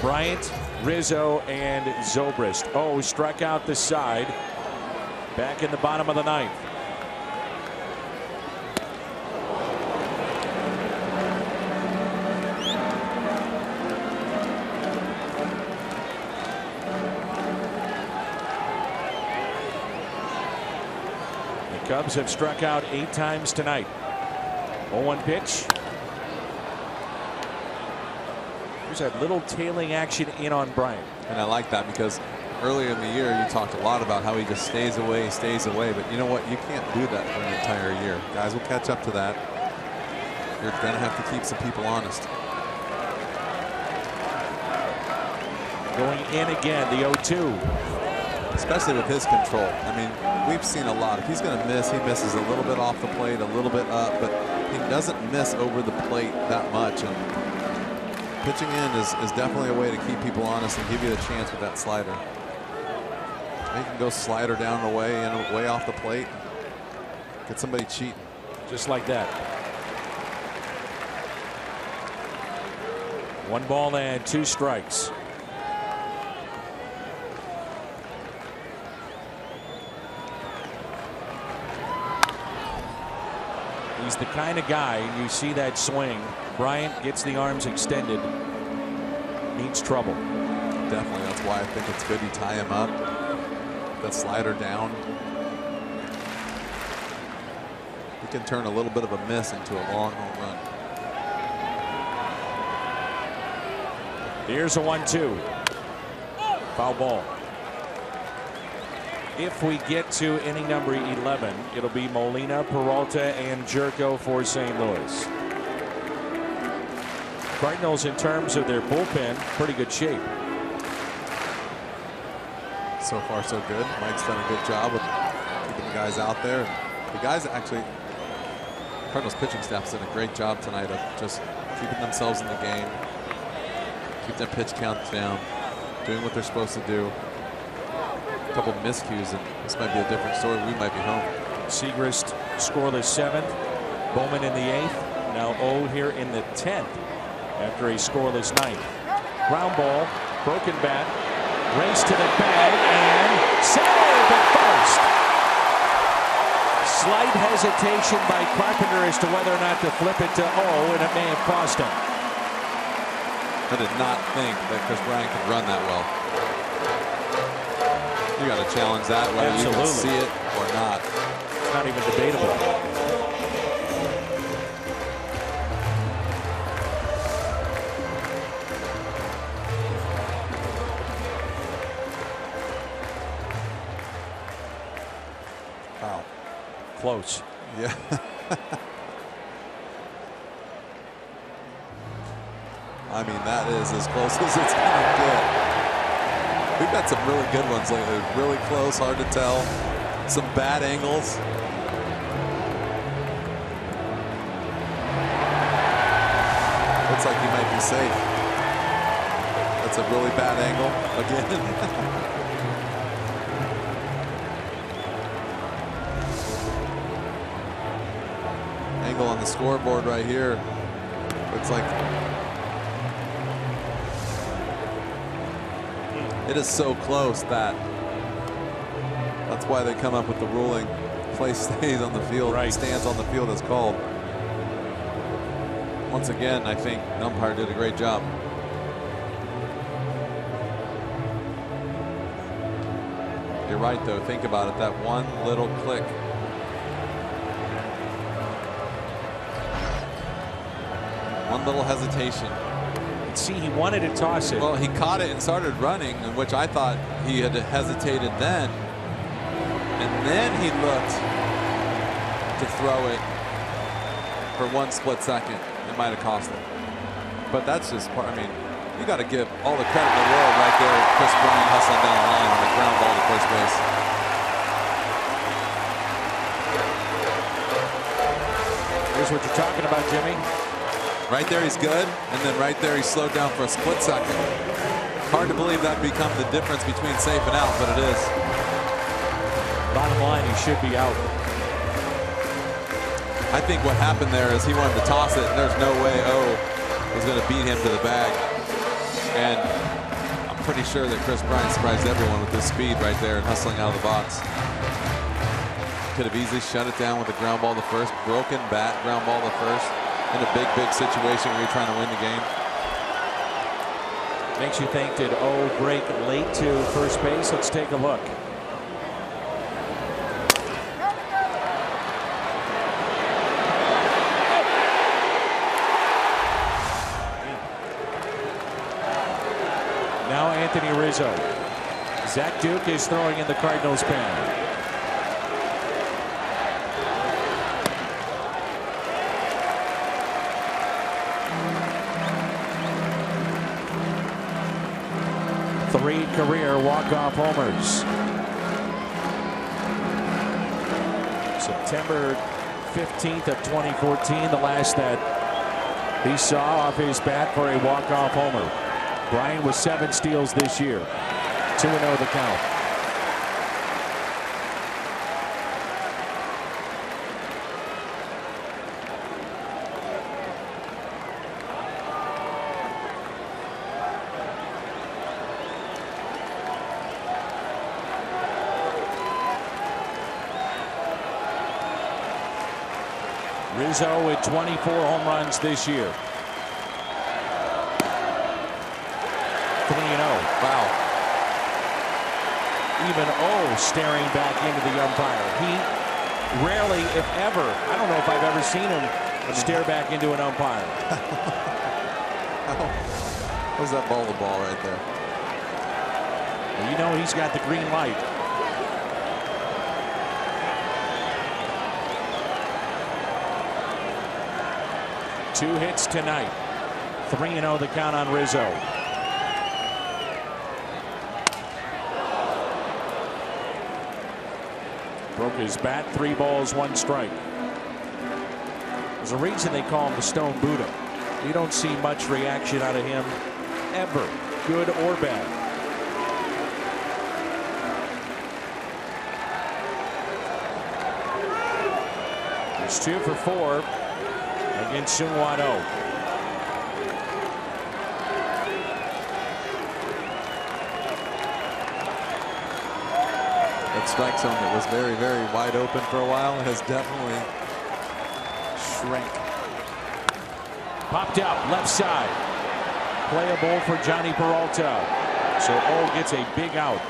Bryant, Rizzo, and Zobrist. Oh, struck out the side. Back in the bottom of the 9th. The Cubs have struck out 8 times tonight. 0-1 pitch. There's that little tailing action in on Bryant. And I like that because earlier in the year you talked a lot about how he just stays away. But you know what? You can't do that for an entire year. Guys will catch up to that. You're going to have to keep some people honest. Going in again, the 0-2. Especially with his control. I mean, we've seen a lot. If he's going to miss, he misses a little bit off the plate, a little bit up, but he doesn't miss over the plate that much. And pitching in is definitely a way to keep people honest and give you a chance with that slider. He can go slider down and way off the plate. Get somebody cheating. Just like that. 1 ball and 2 strikes. He's the kind of guy, you see that swing. Bryant gets the arms extended. Means trouble. Definitely. That's why I think it's good you tie him up. That slider down. He can turn a little bit of a miss into a long home run. Here's a 1-2. Foul ball. If we get to inning number 11, it'll be Molina, Peralta, and Jerko for St. Louis. Cardinals, in terms of their bullpen, pretty good shape. So far, so good. Mike's done a good job with keeping the guys out there. The guys actually, Cardinals pitching staff's done a great job tonight of just keeping themselves in the game, keep their pitch counts down, doing what they're supposed to do. A couple miscues, and this might be a different story. We might be home. Segrist scoreless 7th. Bowman in the 8th. Now 0 here in the 10th after a scoreless 9th. Ground ball, broken bat, race to the bag, and save at first. Slight hesitation by Carpenter as to whether or not to flip it to 0, and it may have cost him. I did not think that Chris Bryant could run that well. You got to challenge that, whether Absolutely. you can see it or not. It's not even debatable. Wow. Close. Yeah. I mean, that is as close as it's going to get. We've got some really good ones lately. Really close, hard to tell. Some bad angles. Looks like he might be safe. That's a really bad angle again. Angle on the scoreboard right here. Looks like it is so close that that's why they come up with the ruling. Play stays on the field, right. Stands on the field as called. Once again, I think the umpire did a great job. You're right, though. Think about it. That one little click. One little hesitation. See, he wanted to toss it. Well, he caught it and started running, in which I thought he had hesitated then. And then he looked. to throw it for 1 split second. It might have cost him. But that's just part. I mean, you got to give all the credit in the world right there. Chris Bryant hustling down the line on the ground ball to first base. Here's what you're talking about, Jimmy. Right there, he's good, and then right there, he slowed down for a split second. Hard to believe that become the difference between safe and out, but it is. Bottom line, he should be out. I think what happened there is he wanted to toss it, and there's no way O was going to beat him to the bag. And I'm pretty sure that Chris Bryant surprised everyone with his speed right there and hustling out of the box. Could have easily shut it down with a ground ball to first, broken bat, ground ball to first, in a big situation where you're trying to win the game. Makes you think, did O break late to first base? Let's take a look. Now Anthony Rizzo. Zach Duke is throwing in the Cardinals pen. Three career walk-off homers. September 15th of 2014, the last that he saw off his bat for a walk-off homer. Bryant with 7 steals this year. 2-0 the count. Rizzo with 24 home runs this year. 3-0. Wow. Even O staring back into the umpire. He rarely, if ever, I don't know if I've ever seen him stare back into an umpire. Was that ball the ball right there? Well, you know he's got the green light. Two hits tonight. 3-0 the count on Rizzo. Broke his bat. 3 balls, 1 strike. There's a reason they call him the Stone Buddha. You don't see much reaction out of him ever, good or bad. He's 2 for 4 against Seung-Hwan Oh. That strike zone that was very, very wide open for a while has definitely shrank. Popped out left side. Playable for Johnny Peralta. So O gets a big out.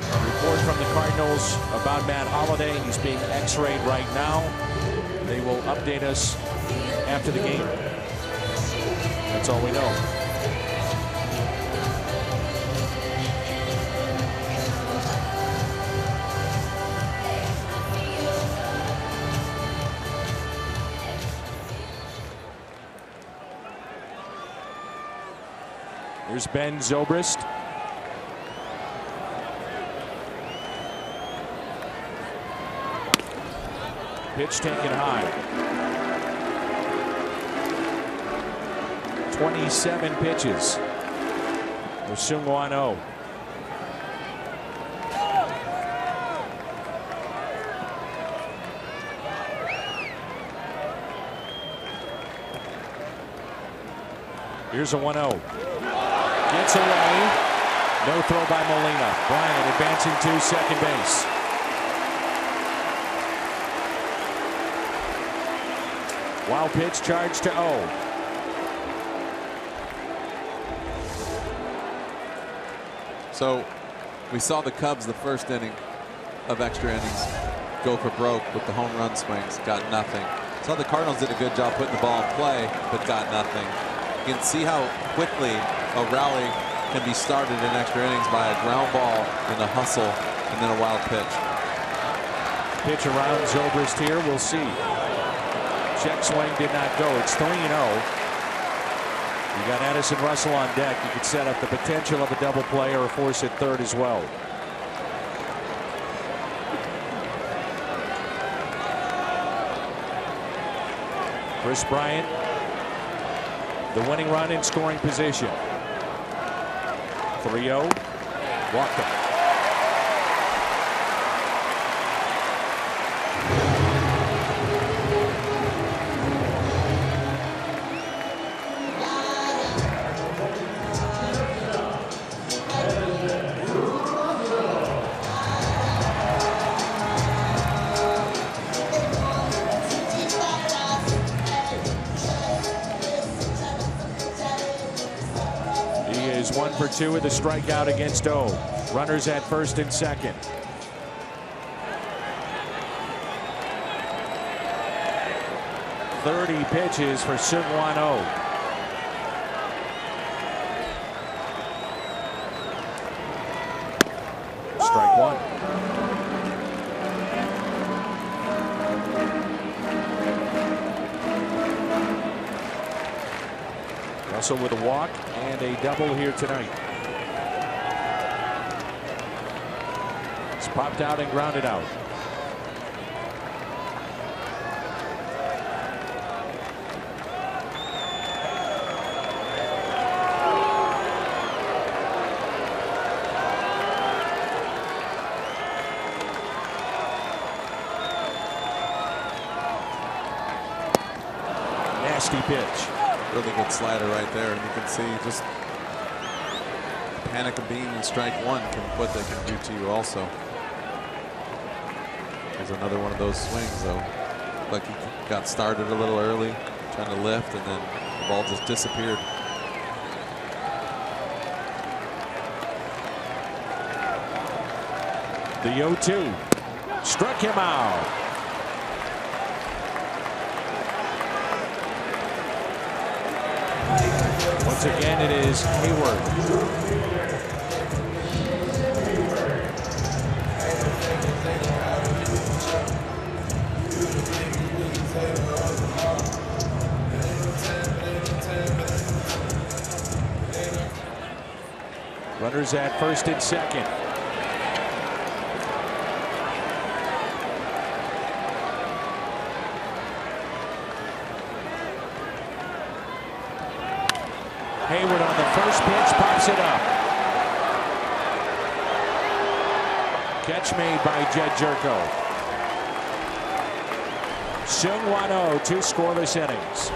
A report from the Cardinals about Matt Holliday. He's being x-rayed right now. They will update us after the game. That's all we know. Here's Ben Zobrist. Pitch taken high. 27 pitches for Seung-Hwan Oh. Here's a 1-0. Gets away. No throw by Molina. Bryant advancing to second base. Wild pitch charged to O. So we saw the Cubs the first inning of extra innings go for broke with the home run swings. Got nothing. So the Cardinals did a good job putting the ball in play, but got nothing. You can see how quickly a rally can be started in extra innings by a ground ball and a hustle and then a wild pitch. Pitch around Zobrist here. We'll see. Check swing did not go. It's 3-0. You got Addison Russell on deck. You could set up the potential of a double play or a force at third as well. Chris Bryant, the winning run in scoring position. 3-0. Walked him. He is 1 for 2 with a strikeout against O. Runners at first and second. .30 pitches for Seung-Hwan Oh. Strike one. Russell with a walk and a double here tonight. It's popped out and grounded out. Nasty pitch. Really good slider right there, and you can see just the panic of being in strike one what they can do to you also. There's another one of those swings though. Like he got started a little early, trying to lift, and then the ball just disappeared. The 0-2 struck him out. Once again, it is Hayward. Runners at first and second. Hayward on the first pitch pops it up. Catch made by Jed Jerko. Seung-Hwan Oh, 2 scoreless innings.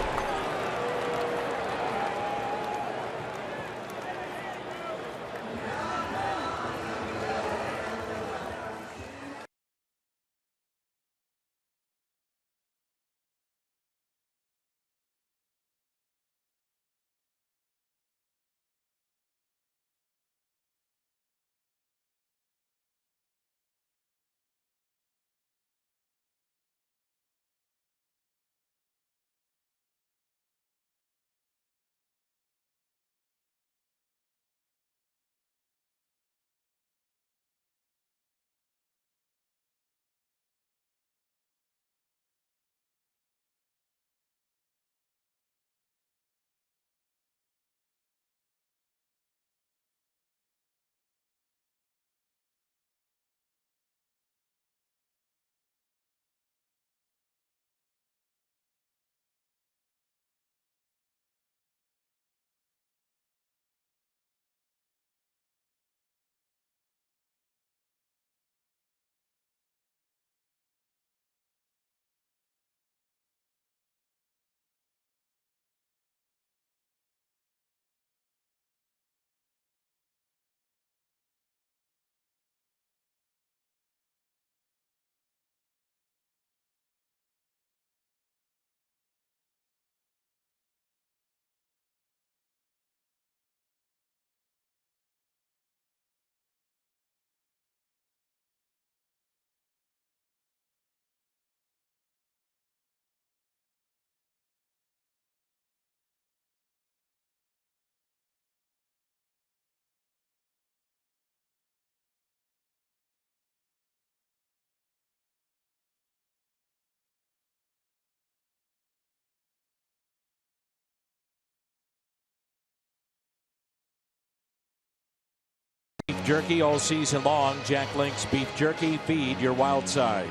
jerky all season long. Jack Link's beef jerky. Feed your wild side.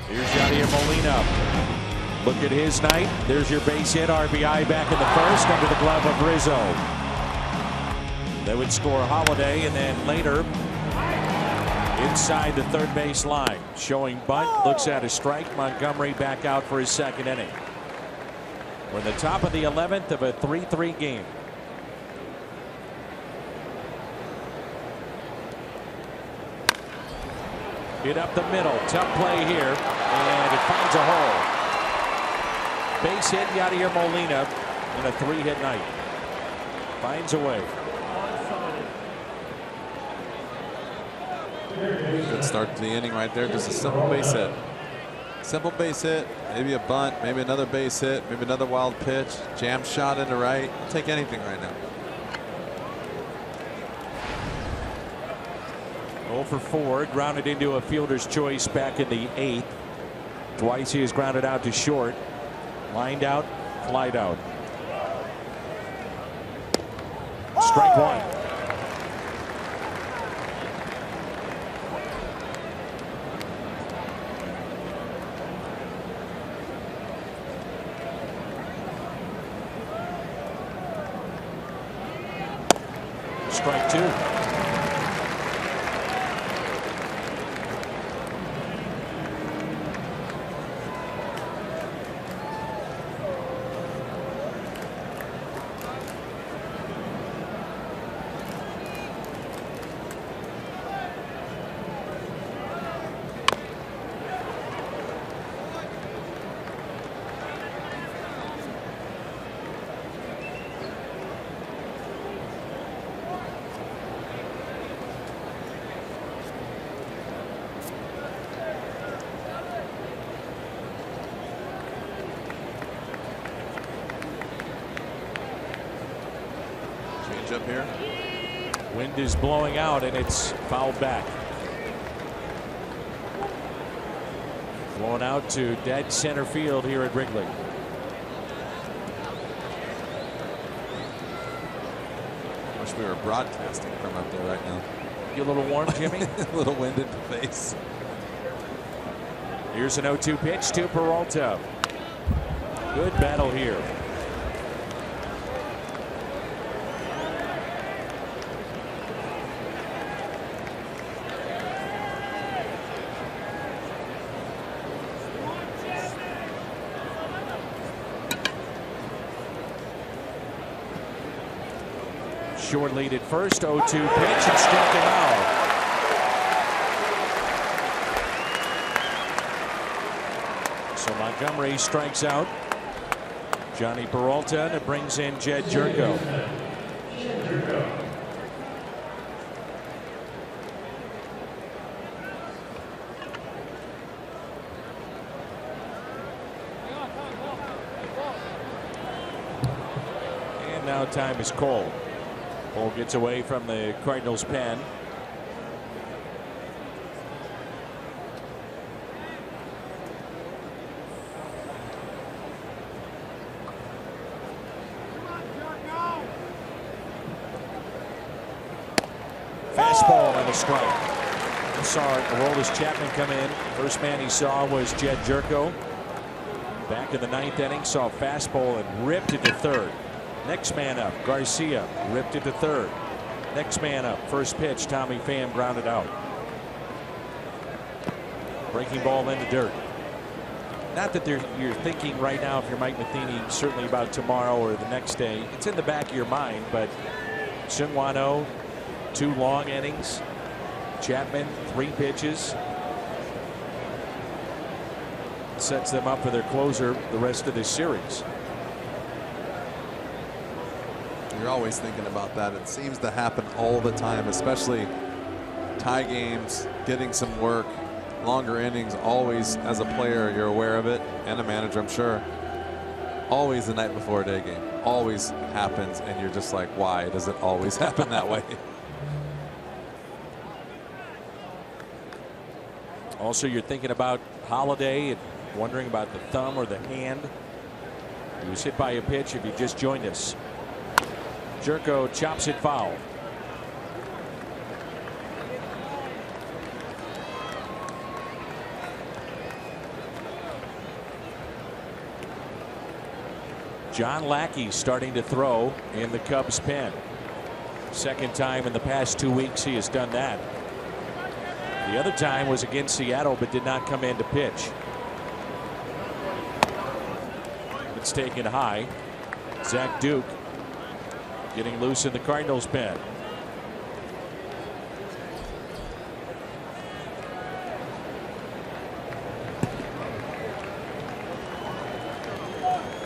Here's Yadier Molina. Look at his night. There's your base hit. RBI back in the first under the glove of Rizzo. They would score Holiday, and then later inside the third base line. Showing bunt. Looks at a strike. Montgomery back out for his second inning. We're in the top of the 11th of a 3-3 game. Hit up the middle. Tough play here. And it finds a hole. Base hit, Yadier Molina in a 3-hit night. Finds a way. Good start to the inning right there. Just a simple base hit. Simple base hit, maybe a bunt, maybe another base hit, maybe another wild pitch, jam shot into right. I'll take anything right now. 0 for 4, grounded into a fielder's choice back in the 8th. Twice he has grounded out to short. Lined out, flied out. Strike one. Strike two. Up here. Wind is blowing out and it's fouled back. Blown out to dead center field here at Wrigley. Wish we were broadcasting from up there right now. You a little warm, Jimmy? A little wind in the face. Here's an 0-2 pitch to Peralta. Good battle here. Short lead at first. 0-2 pitch and struck him out. So Montgomery strikes out Johnny Peralta, and it brings in Jed Jerko. And now time is called. Ball gets away from the Cardinals' pen. Fastball and a strike. I saw Aroldis Chapman come in. First man he saw was Jed Jerko. Back in the 9th inning, saw a fastball and ripped it to third. Next man up, Garcia, ripped it to third. Next man up, first pitch, Tommy Pham grounded out. Breaking ball in the dirt. Not that you're thinking right now, if you're Mike Matheny, certainly about tomorrow or the next day. It's in the back of your mind, but Seung-Hwan Oh, 2 long innings. Chapman, 3 pitches. Sets them up for their closer the rest of this series. You're always thinking about that. It seems to happen all the time, especially tie games, getting some work, longer innings. Always, as a player, you're aware of it, and a manager, I'm sure. Always the night before a day game. Always happens, and you're just like, why does it always happen that way? Also, you're thinking about Holiday and wondering about the thumb or the hand. He was hit by a pitch if you just joined us. Jerko chops it foul. John Lackey starting to throw in the Cubs pen. Second time in the past 2 weeks he has done that. The other time was against Seattle, but did not come in to pitch. It's taken high. Zach Duke getting loose in the Cardinals pen.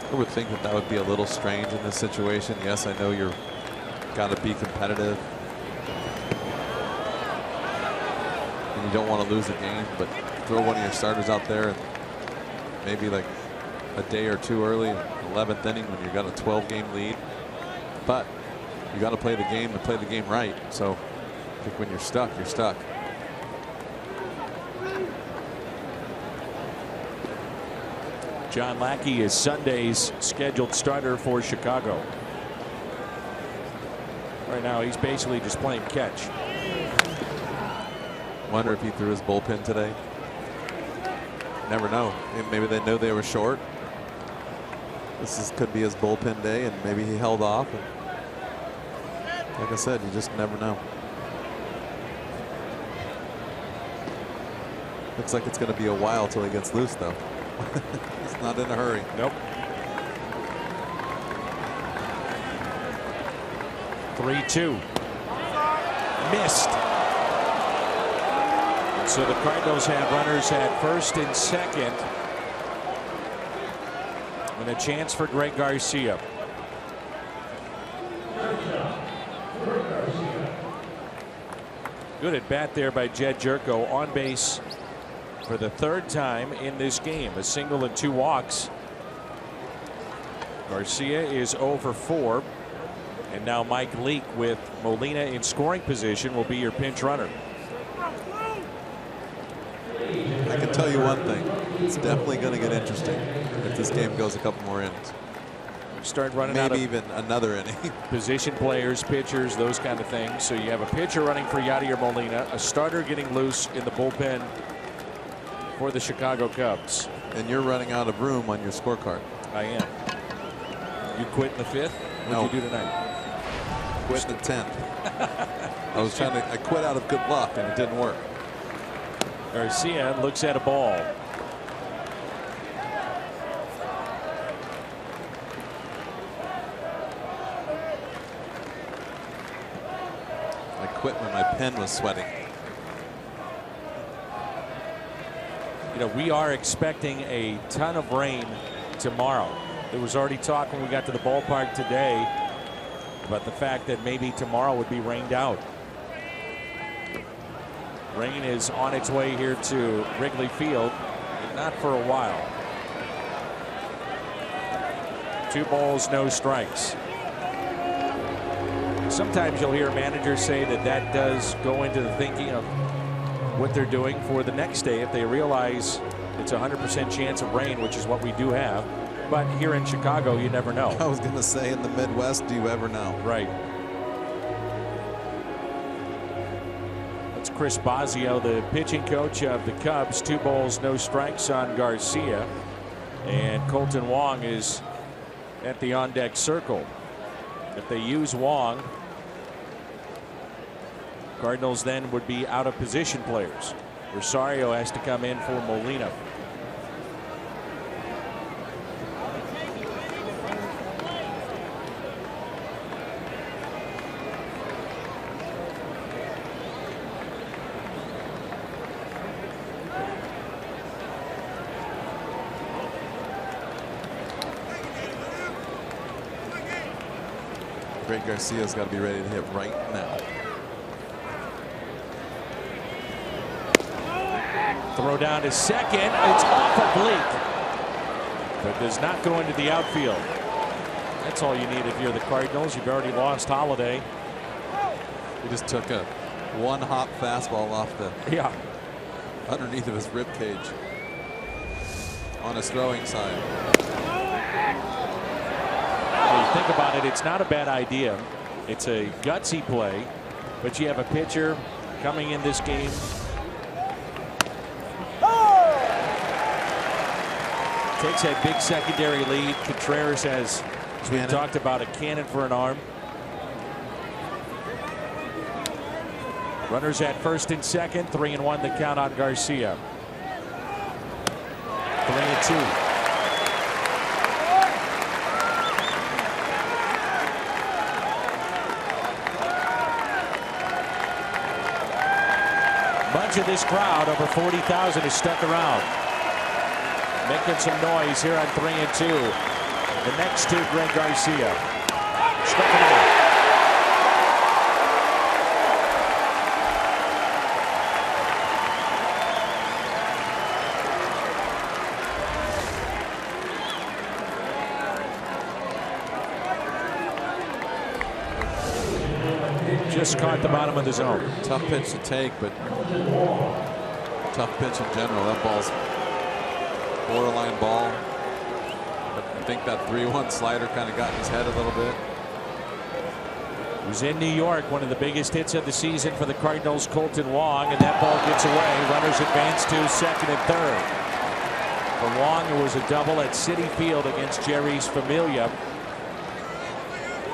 I would think that would be a little strange in this situation. Yes, I know you're got to be competitive and you don't want to lose a game, but throw one of your starters out there and maybe like a day or two early, 11th inning when you got a 12-game lead. But you got to play the game and play the game right. So I think when you're stuck, you're stuck. John Lackey is Sunday's scheduled starter for Chicago. Right now he's basically just playing catch. Wonder if he threw his bullpen today. Never know. Maybe they knew they were short. Could be his bullpen day, and maybe he held off. And like I said, you just never know. Looks like it's going to be a while till he gets loose, though. He's not in a hurry. Nope. 3-2. Missed. So the Cardinals have runners at first and second. And a chance for Greg Garcia. Good at bat there by Jed Jerko, on base for the third time in this game. A single and 2 walks. Garcia is 0 for 4. And now Mike Leake with Molina in scoring position will be your pinch runner. I can tell you one thing. It's definitely going to get interesting if this game goes a couple more innings. Start running maybe out of even another inning. Position players, pitchers, those kind of things. So you have a pitcher running for Yadier Molina, a starter getting loose in the bullpen for the Chicago Cubs. And you're running out of room on your scorecard. I am. You quit in the 5th? What'd you do tonight? Quit in the 10th. I quit out of good luck and it didn't work. Garcia looks at a ball. I quit when my pen was sweating. You know, we are expecting a ton of rain tomorrow. There was already talk when we got to the ballpark today about the fact that maybe tomorrow would be rained out. Rain is on its way here to Wrigley Field, but not for a while. 2 balls, no strikes. Sometimes you'll hear managers say that that does go into the thinking of what they're doing for the next day if they realize it's a 100% chance of rain, which is what we do have. But here in Chicago, you never know. I was going to say, in the Midwest, do you ever know? Right. That's Chris Bosio, the pitching coach of the Cubs. 2 balls, no strikes on Garcia. And Colton Wong is at the on-deck circle. If they use Wong, Cardinals then would be out of position players. Rosario has to come in for Molina. Greg Garcia's got to be ready to hit right now. Throw down to second. It's off oblique, but does not go into the outfield. That's all you need if you're the Cardinals. You've already lost Holiday. He just took a one-hop fastball off the underneath of his rib cage on his throwing side. When you think about it, it's not a bad idea It's a gutsy play, but you have a pitcher coming in this game. Takes a big secondary lead. Contreras has, as we talked about, a cannon for an arm. Runners at first and second, 3-1 the count on Garcia. 3-2. Bunch of this crowd, over 40,000, is stuck around, making some noise here on 3-2. The next two, Greg Garcia. Struck him out. Just caught the bottom of the zone. Tough pitch to take, but tough pitch in general. That ball's borderline ball. But I think that 3-1 slider kind of got in his head a little bit. It was in New York, one of the biggest hits of the season for the Cardinals, Colton Wong, and that ball gets away. Runners advance to second and third. For Wong, it was a double at Citi Field against Jerry's Familia.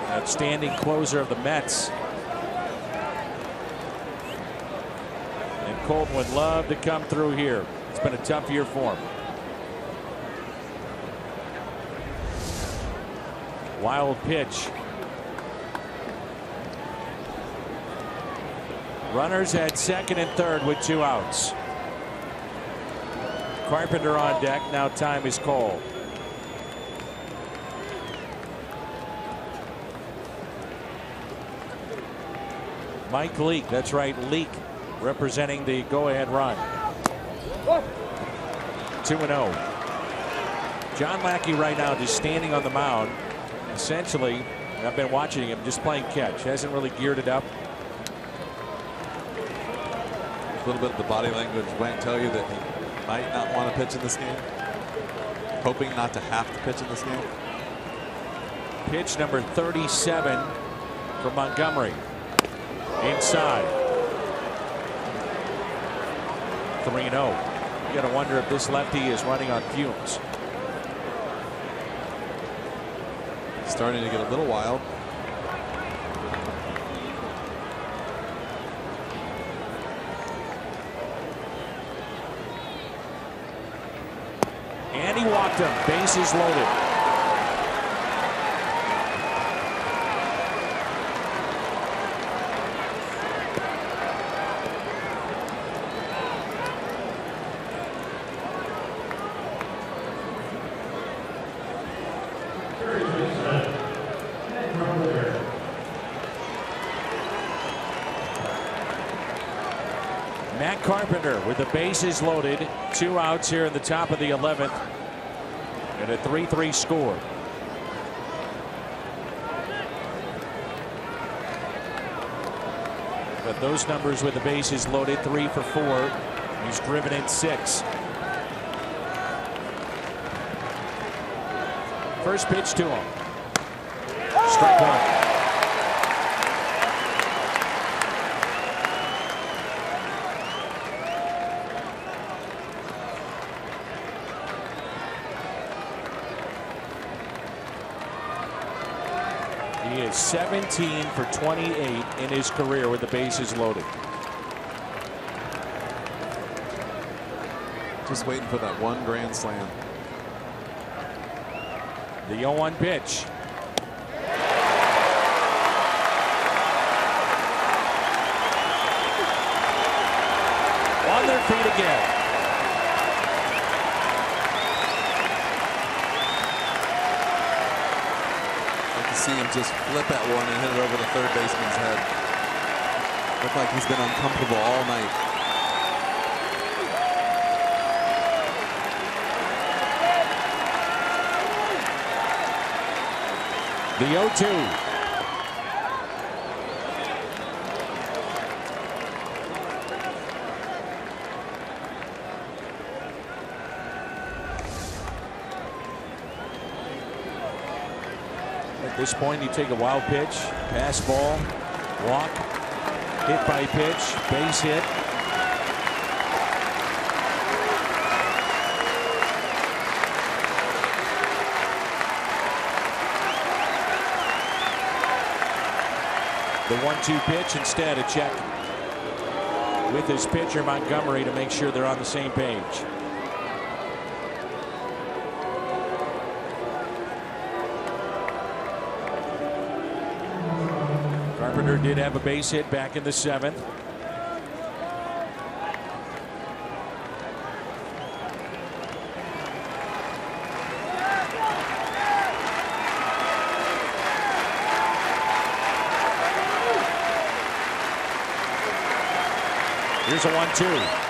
Outstanding closer of the Mets. Colton would love to come through here. It's been a tough year for him. Wild pitch. Runners at second and third with 2 outs. Carpenter on deck. Now time is called. Mike Leake. That's right, Leake, representing the go-ahead run. 2-0. John Lackey right now just standing on the mound. Essentially, I've been watching him just playing catch. Hasn't really geared it up. A little bit of the body language might tell you that he might not want to pitch in this game. Hoping not to have to pitch in this game. Pitch number 37 for Montgomery. Inside. 3-0. You got to wonder if this lefty is running on fumes. Starting to get a little wild. And he walked him. Bases loaded. Carpenter with the bases loaded. 2 outs here in the top of the 11th. And a 3-3 score. But those numbers with the bases loaded, 3 for 4. He's driven in 6. First pitch to him. Strike one. He is 17 for 28 in his career with the bases loaded. Just waiting for that one grand slam. The 0-1 pitch. On their feet again. See him just flip at one and hit it over the third baseman's head. Looked like he's been uncomfortable all night. The 0-2. At this point, you take a wild pitch, pass ball, walk, hit by pitch, base hit. The 1-2 pitch, instead a check with his pitcher Montgomery to make sure they're on the same page. Carpenter did have a base hit back in the 7th. Here's a 1-2.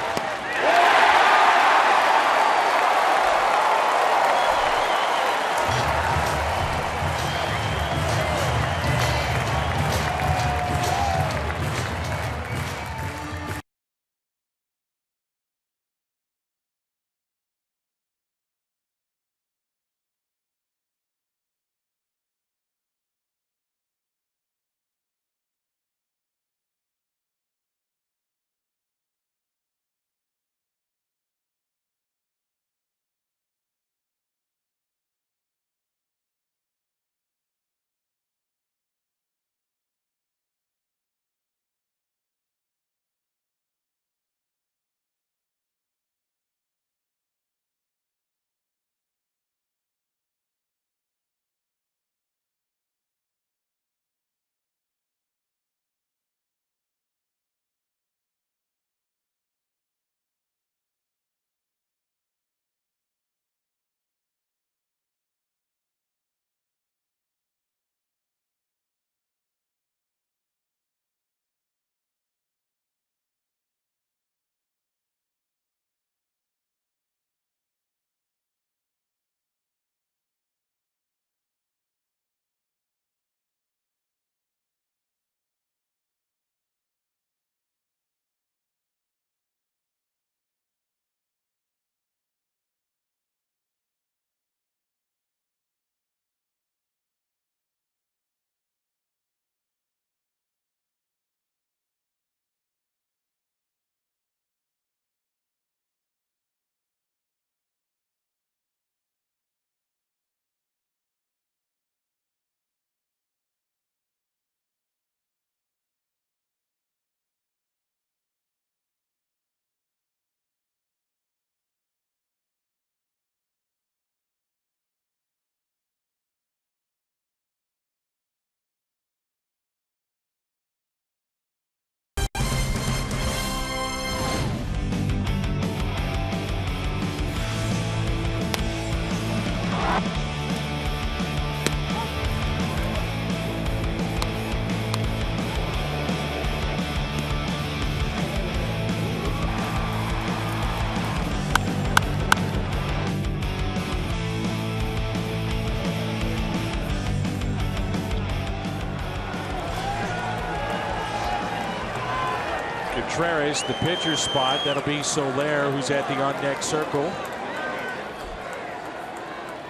Contreras, the pitcher spot. That'll be Soler, who's at the on-deck circle.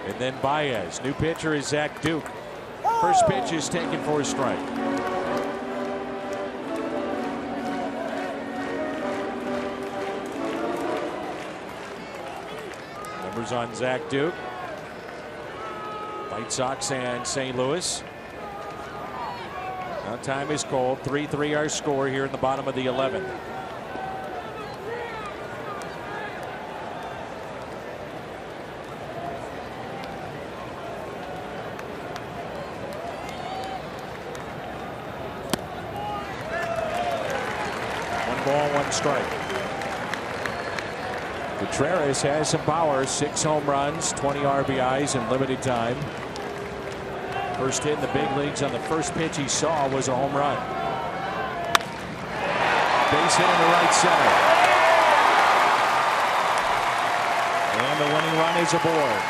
And then Baez. New pitcher is Zach Duke. First pitch is taken for a strike. Numbers on Zach Duke. White Sox and St. Louis. Now time is called. 3-3 our score here in the bottom of the 11th. One ball, one strike. Contreras has some power. 6 home runs, 20 RBIs in limited time. First hit in the big leagues on the first pitch he saw was a home run. Base hit in the right center. And the winning run is aboard.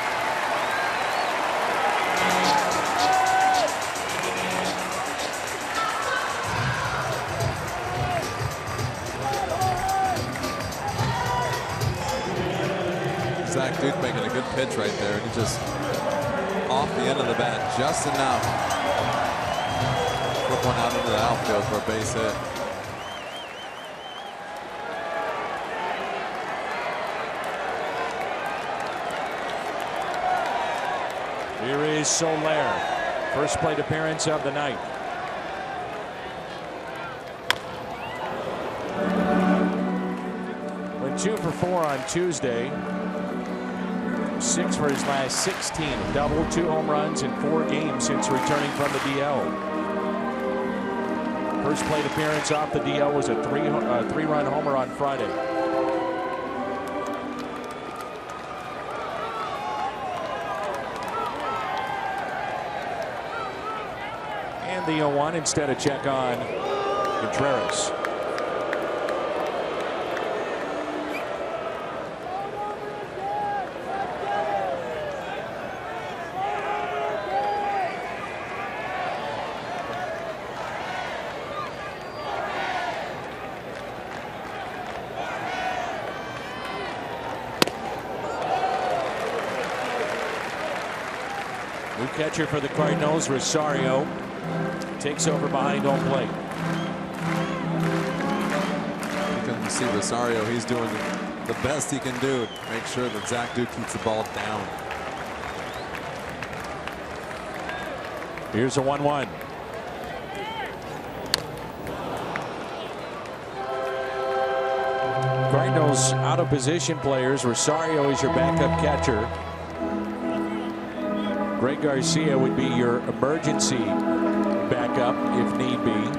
Zach Duke making a good pitch right there. He just off the end of the bat just enough. one out into the outfield for a base hit. Here is Soler. First plate appearance of the night. Went 2 for 4 on Tuesday. 6 for his last 16. A double, 2 home runs in 4 games since returning from the DL. First plate appearance off the DL was a 3-run homer on Friday. And the 0-1 instead of check on Contreras. New catcher for the Cardinals, Rosario, takes over behind home plate. You can see Rosario, he's doing the best he can do to make sure that Zach Duke keeps the ball down. Here's a 1-1. Cardinals out of position players. Rosario is your backup catcher. Greg Garcia would be your emergency backup if need be.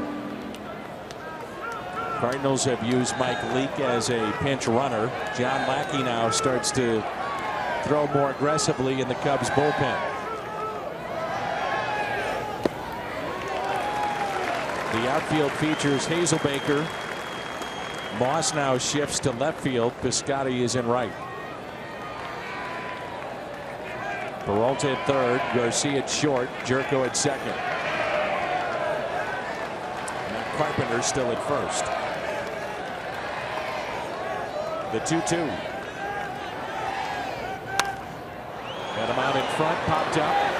Cardinals have used Mike Leake as a pinch runner. John Lackey now starts to throw more aggressively in the Cubs bullpen. The outfield features Hazelbaker. Moss now shifts to left field. Piscotty is in right. Peralta at third, Garcia at short, Jerko at second. Matt Carpenter still at first. The 2-2. Got him out in front, popped up.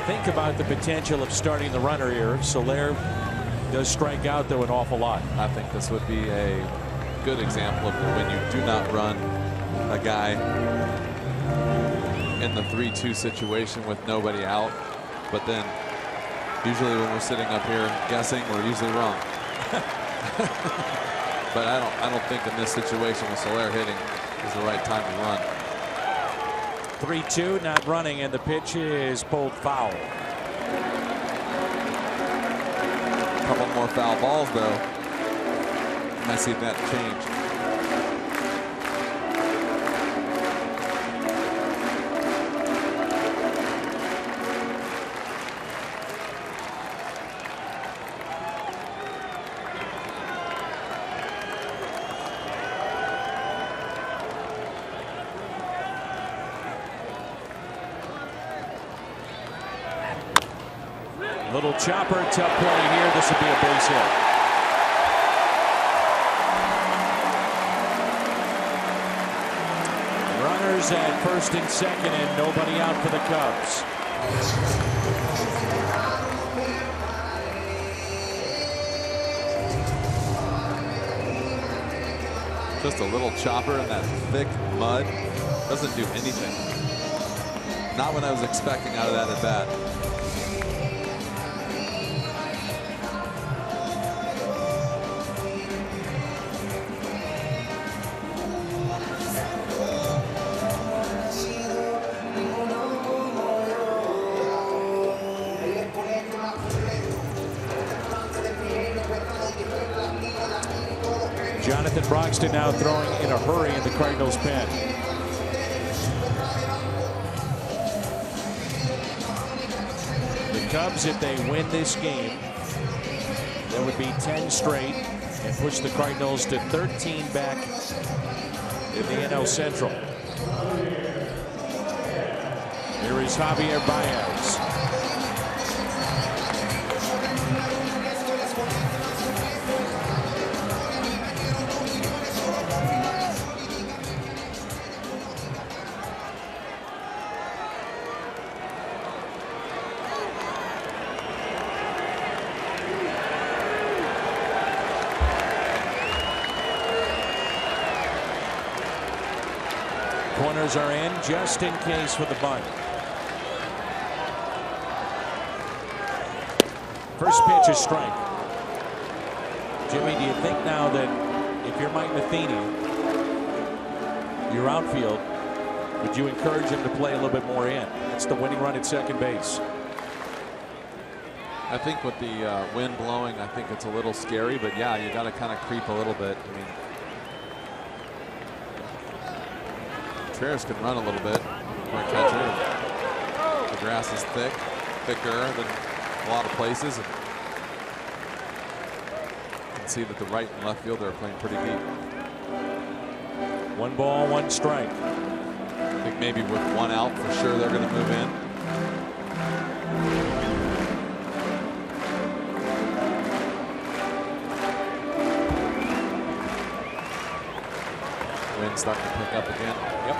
Think about the potential of starting the runner here. Soler does strike out, though, an awful lot. I think this would be a good example of when you do not run a guy in the 3-2 situation with nobody out. But then usually when we're sitting up here guessing, we're usually wrong. But I don't think in this situation with Soler hitting is the right time to run. 3-2, not running, and the pitch is pulled foul. A couple more foul balls, though. I see that change. Little chopper, tough play here. This would be a base hit. Runners at first and second, and nobody out for the Cubs. Just a little chopper in that thick mud. Doesn't do anything. Not what I was expecting out of that at bat. Jonathan Broxton now throwing in a hurry in the Cardinals pen. The Cubs, if they win this game, that would be 10 straight and push the Cardinals to 13 back in the NL Central. Here is Javier Baez. Corners are in just in case for the bunt. First pitch is strike. Jimmy, do you think now that if you're Mike Matheny, your outfield, would you encourage him to play a little bit more in? That's the winning run at second base. I think with the wind blowing, I think it's a little scary, but yeah, you got to kind of creep a little bit. I mean, Contreras can run a little bit for a catcher. The grass is thicker than a lot of places. And you can see that the right and left fielder are playing pretty deep. 1 ball, 1 strike. I think maybe with 1 out for sure they're going to move in. Wind's starting to pick up again. Yep.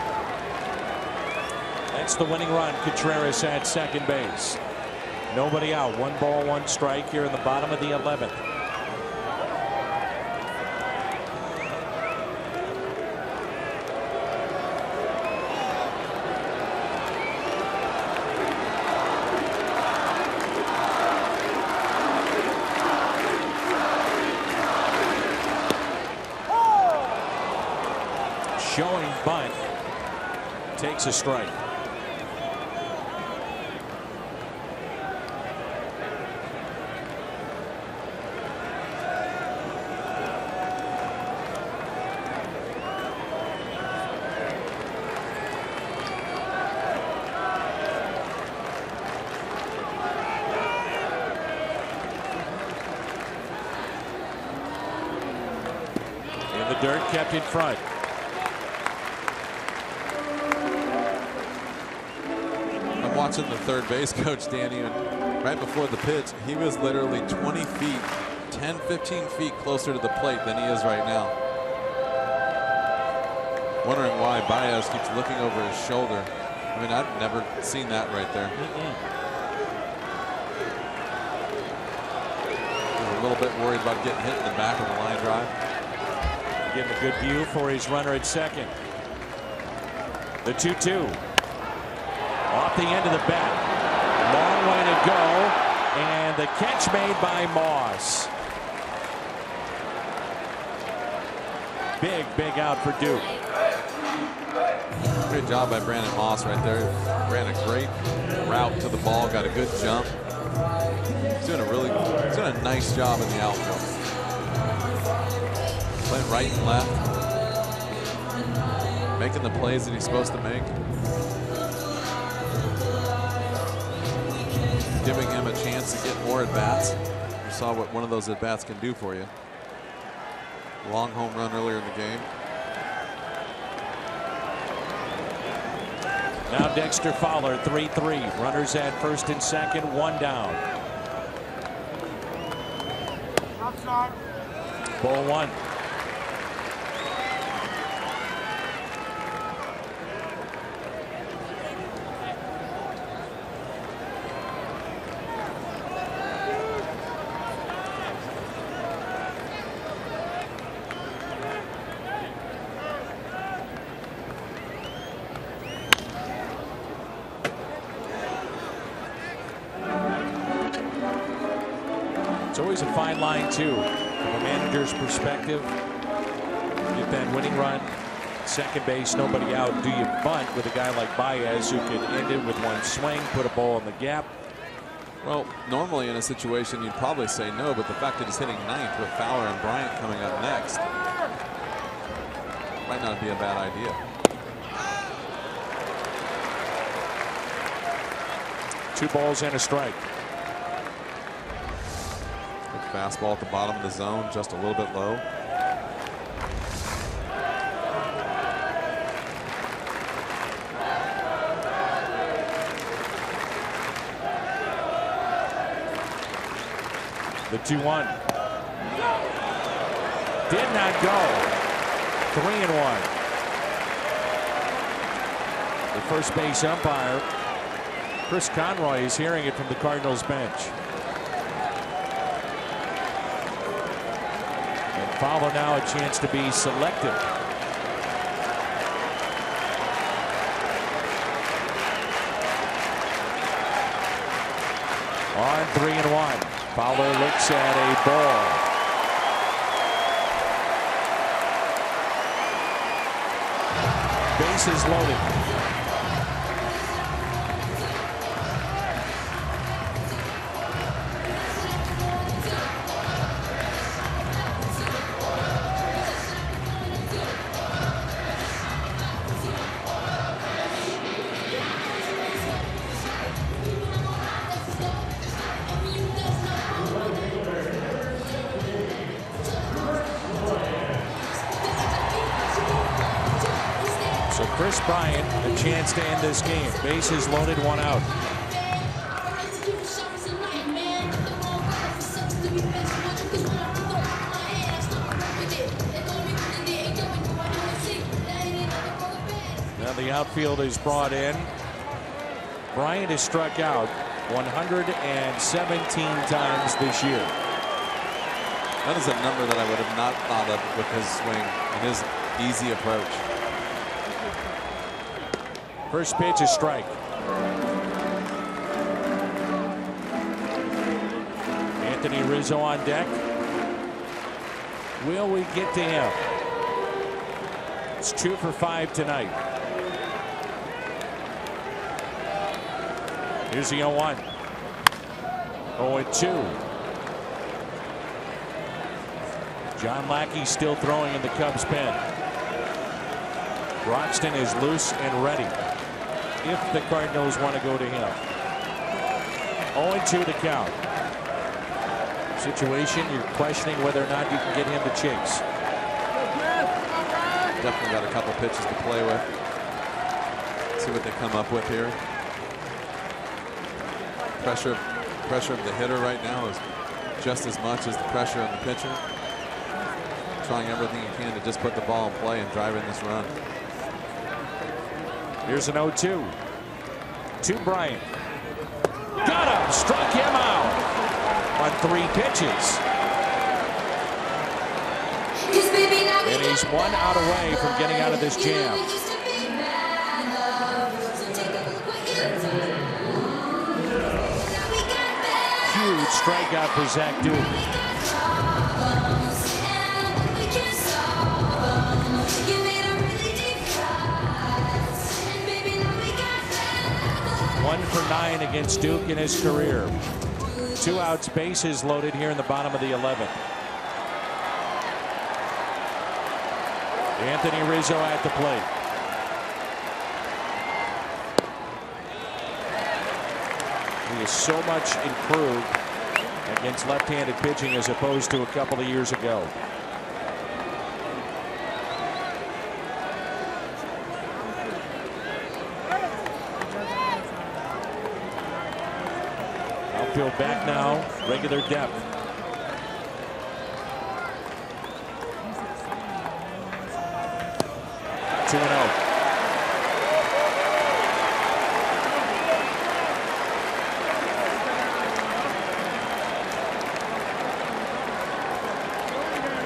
That's the winning run. Contreras at second base. Nobody out. 1 ball, 1 strike here in the bottom of the 11th. Showing bunt. Takes a strike. In the dirt, kept in front. Watching the third base coach, Danny, and right before the pitch, he was literally 20 feet, 10, 15 feet closer to the plate than he is right now. Wondering why Baez keeps looking over his shoulder. I mean, I've never seen that right there. He's a little bit worried about getting hit in the back of the line drive. Getting a good view for his runner at second. The 2-2. Off the end of the bat. Long way to go. And the catch made by Moss. Big out for Duke. Good job by Brandon Moss right there. Ran a great route to the ball. Got a good jump. He's doing a nice job in the outfield. Playing right and left. Making the plays that he's supposed to make. Giving him a chance to get more at-bats. You saw what one of those at-bats can do for you. Long home run earlier in the game. Now Dexter Fowler, 3-3. Runners at first and second, 1 down. Ball 1. It's always a fine line, too, from a manager's perspective. Get that winning run, second base, nobody out. Do you bunt with a guy like Baez who could end it with one swing, put a ball in the gap? Well, normally in a situation you'd probably say no, but the fact that he's hitting ninth with Fowler and Bryant coming up next might not be a bad idea. 2 balls and a strike. Good fastball at the bottom of the zone, just a little bit low. The 2-1 did not go. 3-1. The first base umpire, Chris Conroy, is hearing it from the Cardinals bench. And Fowler now a chance to be selected. On 3-1. Fowler looks at a ball. Bases loaded. Chris Bryant a chance to end this game. Bases loaded, 1 out. Now the outfield is brought in. Bryant has struck out 117 times this year. That is a number that I would have not thought of with his swing and his easy approach. First pitch, a strike. Anthony Rizzo on deck. Will we get to him? It's 2 for 5 tonight. Here's the 0-1. 0-2. John Lackey still throwing in the Cubs pen. Broxton is loose and ready if the Cardinals want to go to him. 0-2 to count. Situation you're questioning whether or not you can get him to chase. Definitely got a couple pitches to play with. See what they come up with here. Pressure of the hitter right now is just as much as the pressure on the pitcher. Trying everything he can to just put the ball in play and drive in this run. Here's an 0-2 to Bryant. Got him, struck him out on 3 pitches. And he's 1 out away from getting out of this jam. Huge strikeout for Zach Duke. One for 9 against Duke in his career. 2 outs, bases loaded here in the bottom of the 11th. Anthony Rizzo at the plate. He is so much improved against left-handed pitching as opposed to a couple of years ago. Outfield back now, regular depth. Two and out.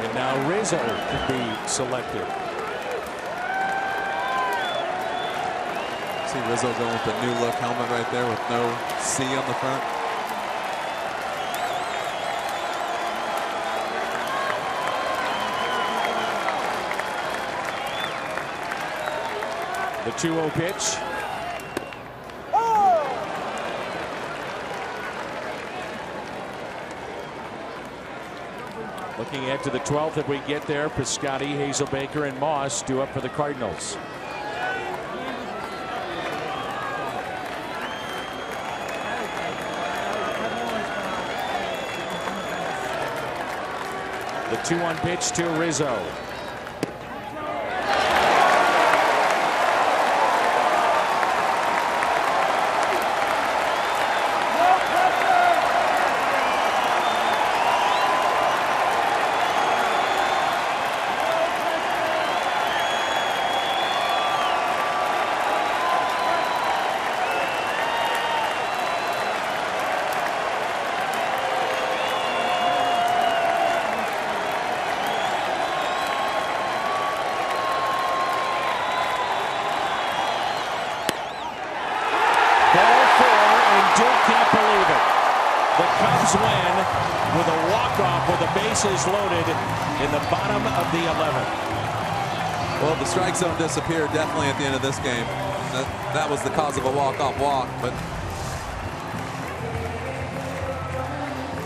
And now Rizzo could be selected. See Rizzo going with the new look helmet right there with no C on the front. The 2-0 pitch. Looking ahead to the 12th if we get there. Piscotty, Hazelbaker, and Moss due up for the Cardinals. The 2-1 pitch to Rizzo. Win with a walk-off with the bases loaded in the bottom of the 11th. Well, the strike zone disappeared definitely at the end of this game. That was the cause of a walk-off walk, but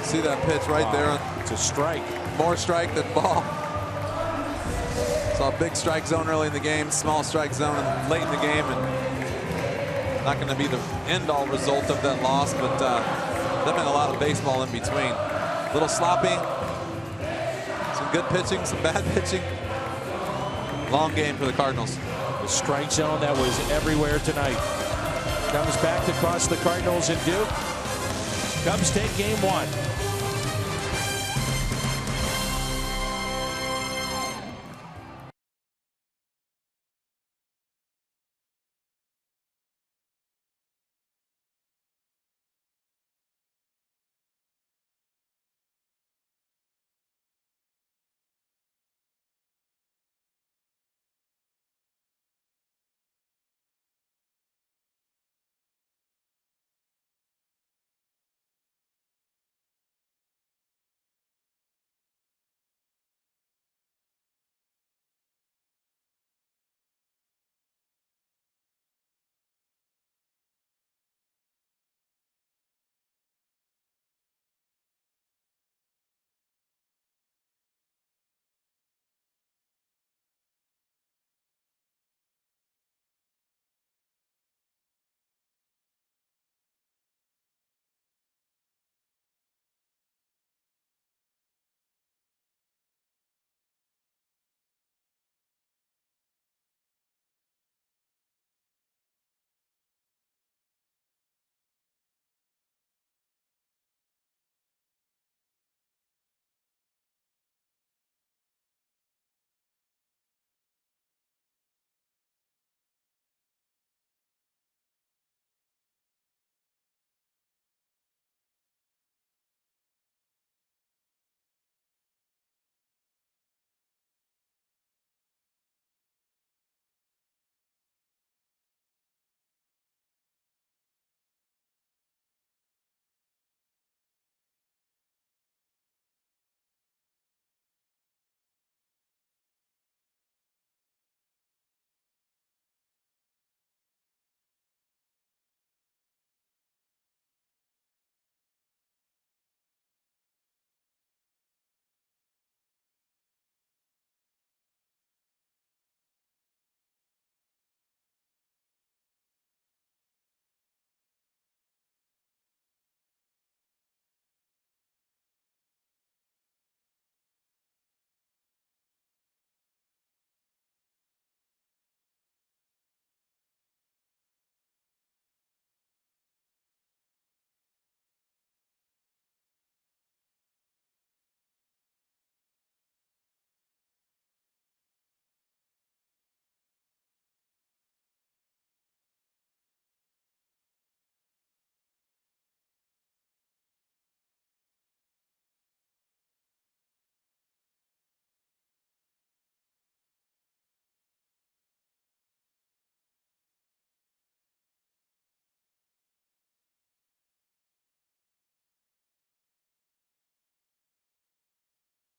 see that pitch right there? It's a strike. More strike than ball. Saw a big strike zone early in the game, small strike zone late in the game, and not going to be the end-all result of that loss, but there's been a lot of baseball in between. A little sloppy, some good pitching, some bad pitching. Long game for the Cardinals. The strike zone that was everywhere tonight comes back to cost the Cardinals and Duke. Cubs take game 1.